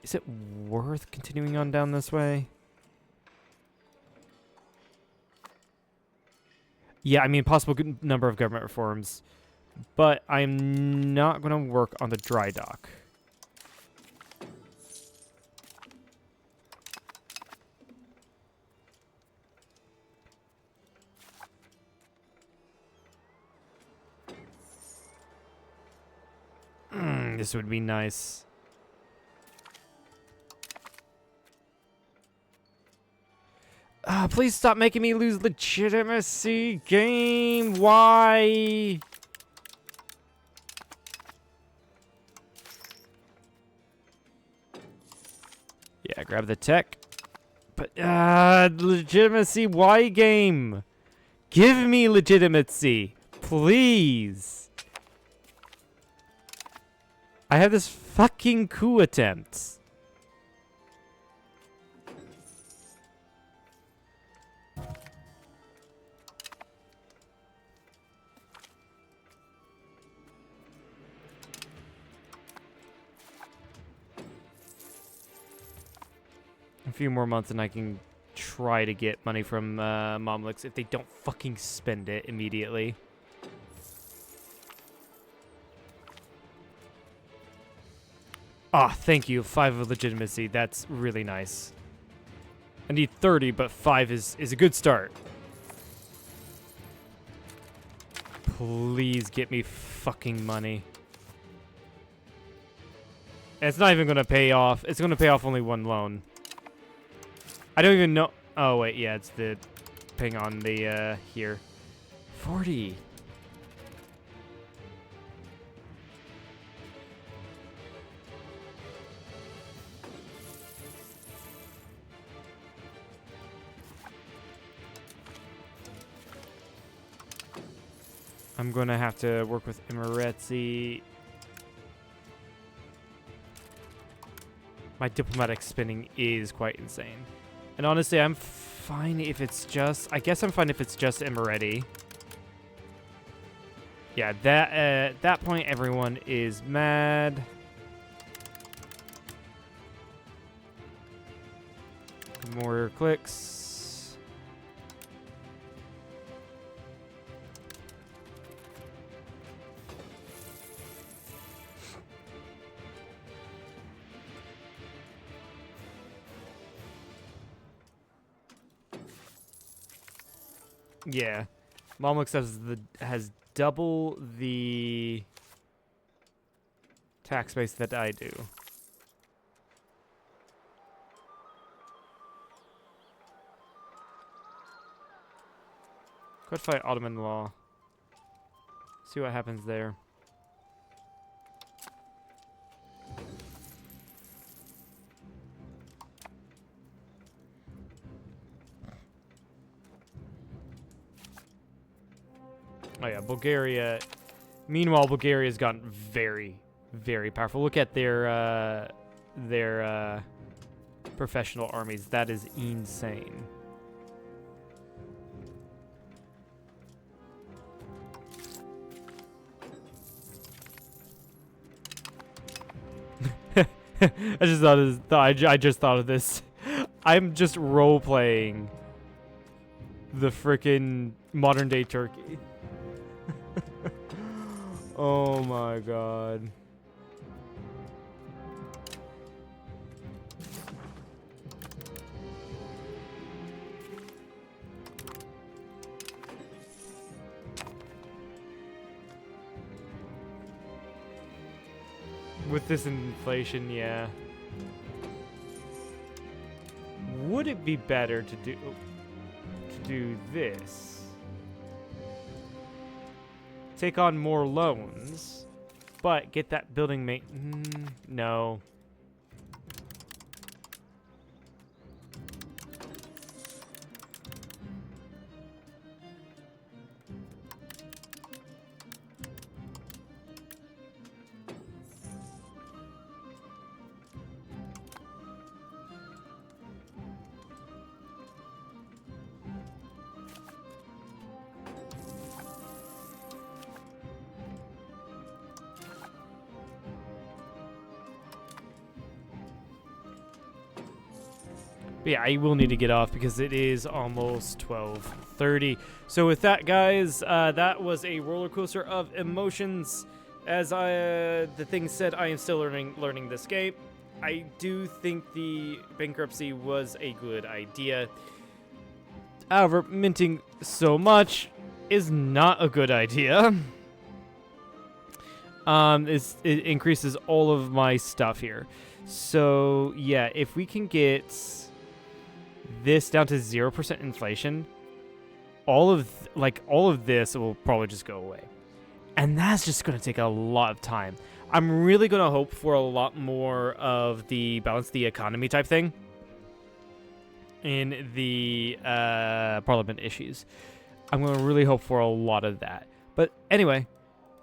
Is it worth continuing on down this way? Yeah, I mean, possible number of government reforms. But I'm not going to work on the dry dock. This would be nice. Please stop making me lose legitimacy, game. Why? Yeah, grab the tech. But, legitimacy, why, game? Give me legitimacy, please. I have this fucking coup attempt. few more months and I can try to get money from Mamluks if they don't fucking spend it immediately. Ah, thank you. 5 of legitimacy. That's really nice. I need 30, but 5 is a good start. Please get me fucking money. And it's not even going to pay off. It's going to pay off only one loan. I don't even know. Oh, wait. Yeah, it's the paying on the, here. 40. I'm going to have to work with Imeretzi. My diplomatic spending is quite insane. And honestly, I'm fine if it's just... I guess I'm fine if it's just Imeretti. Yeah, that at that point, everyone is mad. More clicks. Yeah, Mamluk has double the tax base that I do. Codify Ottoman law. See what happens there. Oh yeah, Bulgaria. Meanwhile, Bulgaria's gotten very, very powerful. Look at their professional armies. That is insane. I just thought of this. I'm just role playing the frickin' modern day Turkey. Oh my god. With this inflation, yeah. Would it be better to do this? Take on more loans, but get that building no. But yeah, I will need to get off because it is almost 12:30. So with that, guys, that was a roller coaster of emotions. As the thing said, I am still learning this game. I do think the bankruptcy was a good idea. However, minting so much is not a good idea. It increases all of my stuff here. So yeah, if we can get this down to 0% inflation, all of this will probably just go away. And that's just going to take a lot of time. I'm really going to hope for a lot more of the balance the economy type thing in the parliament issues. I'm going to really hope for a lot of that. But anyway,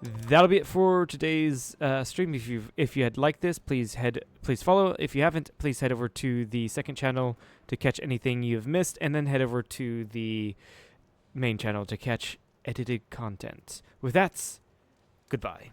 that'll be it for today's stream. If you had liked this, please follow. If you haven't, please head over to the second channel to catch anything you've missed, and then head over to the main channel to catch edited content. With that, goodbye.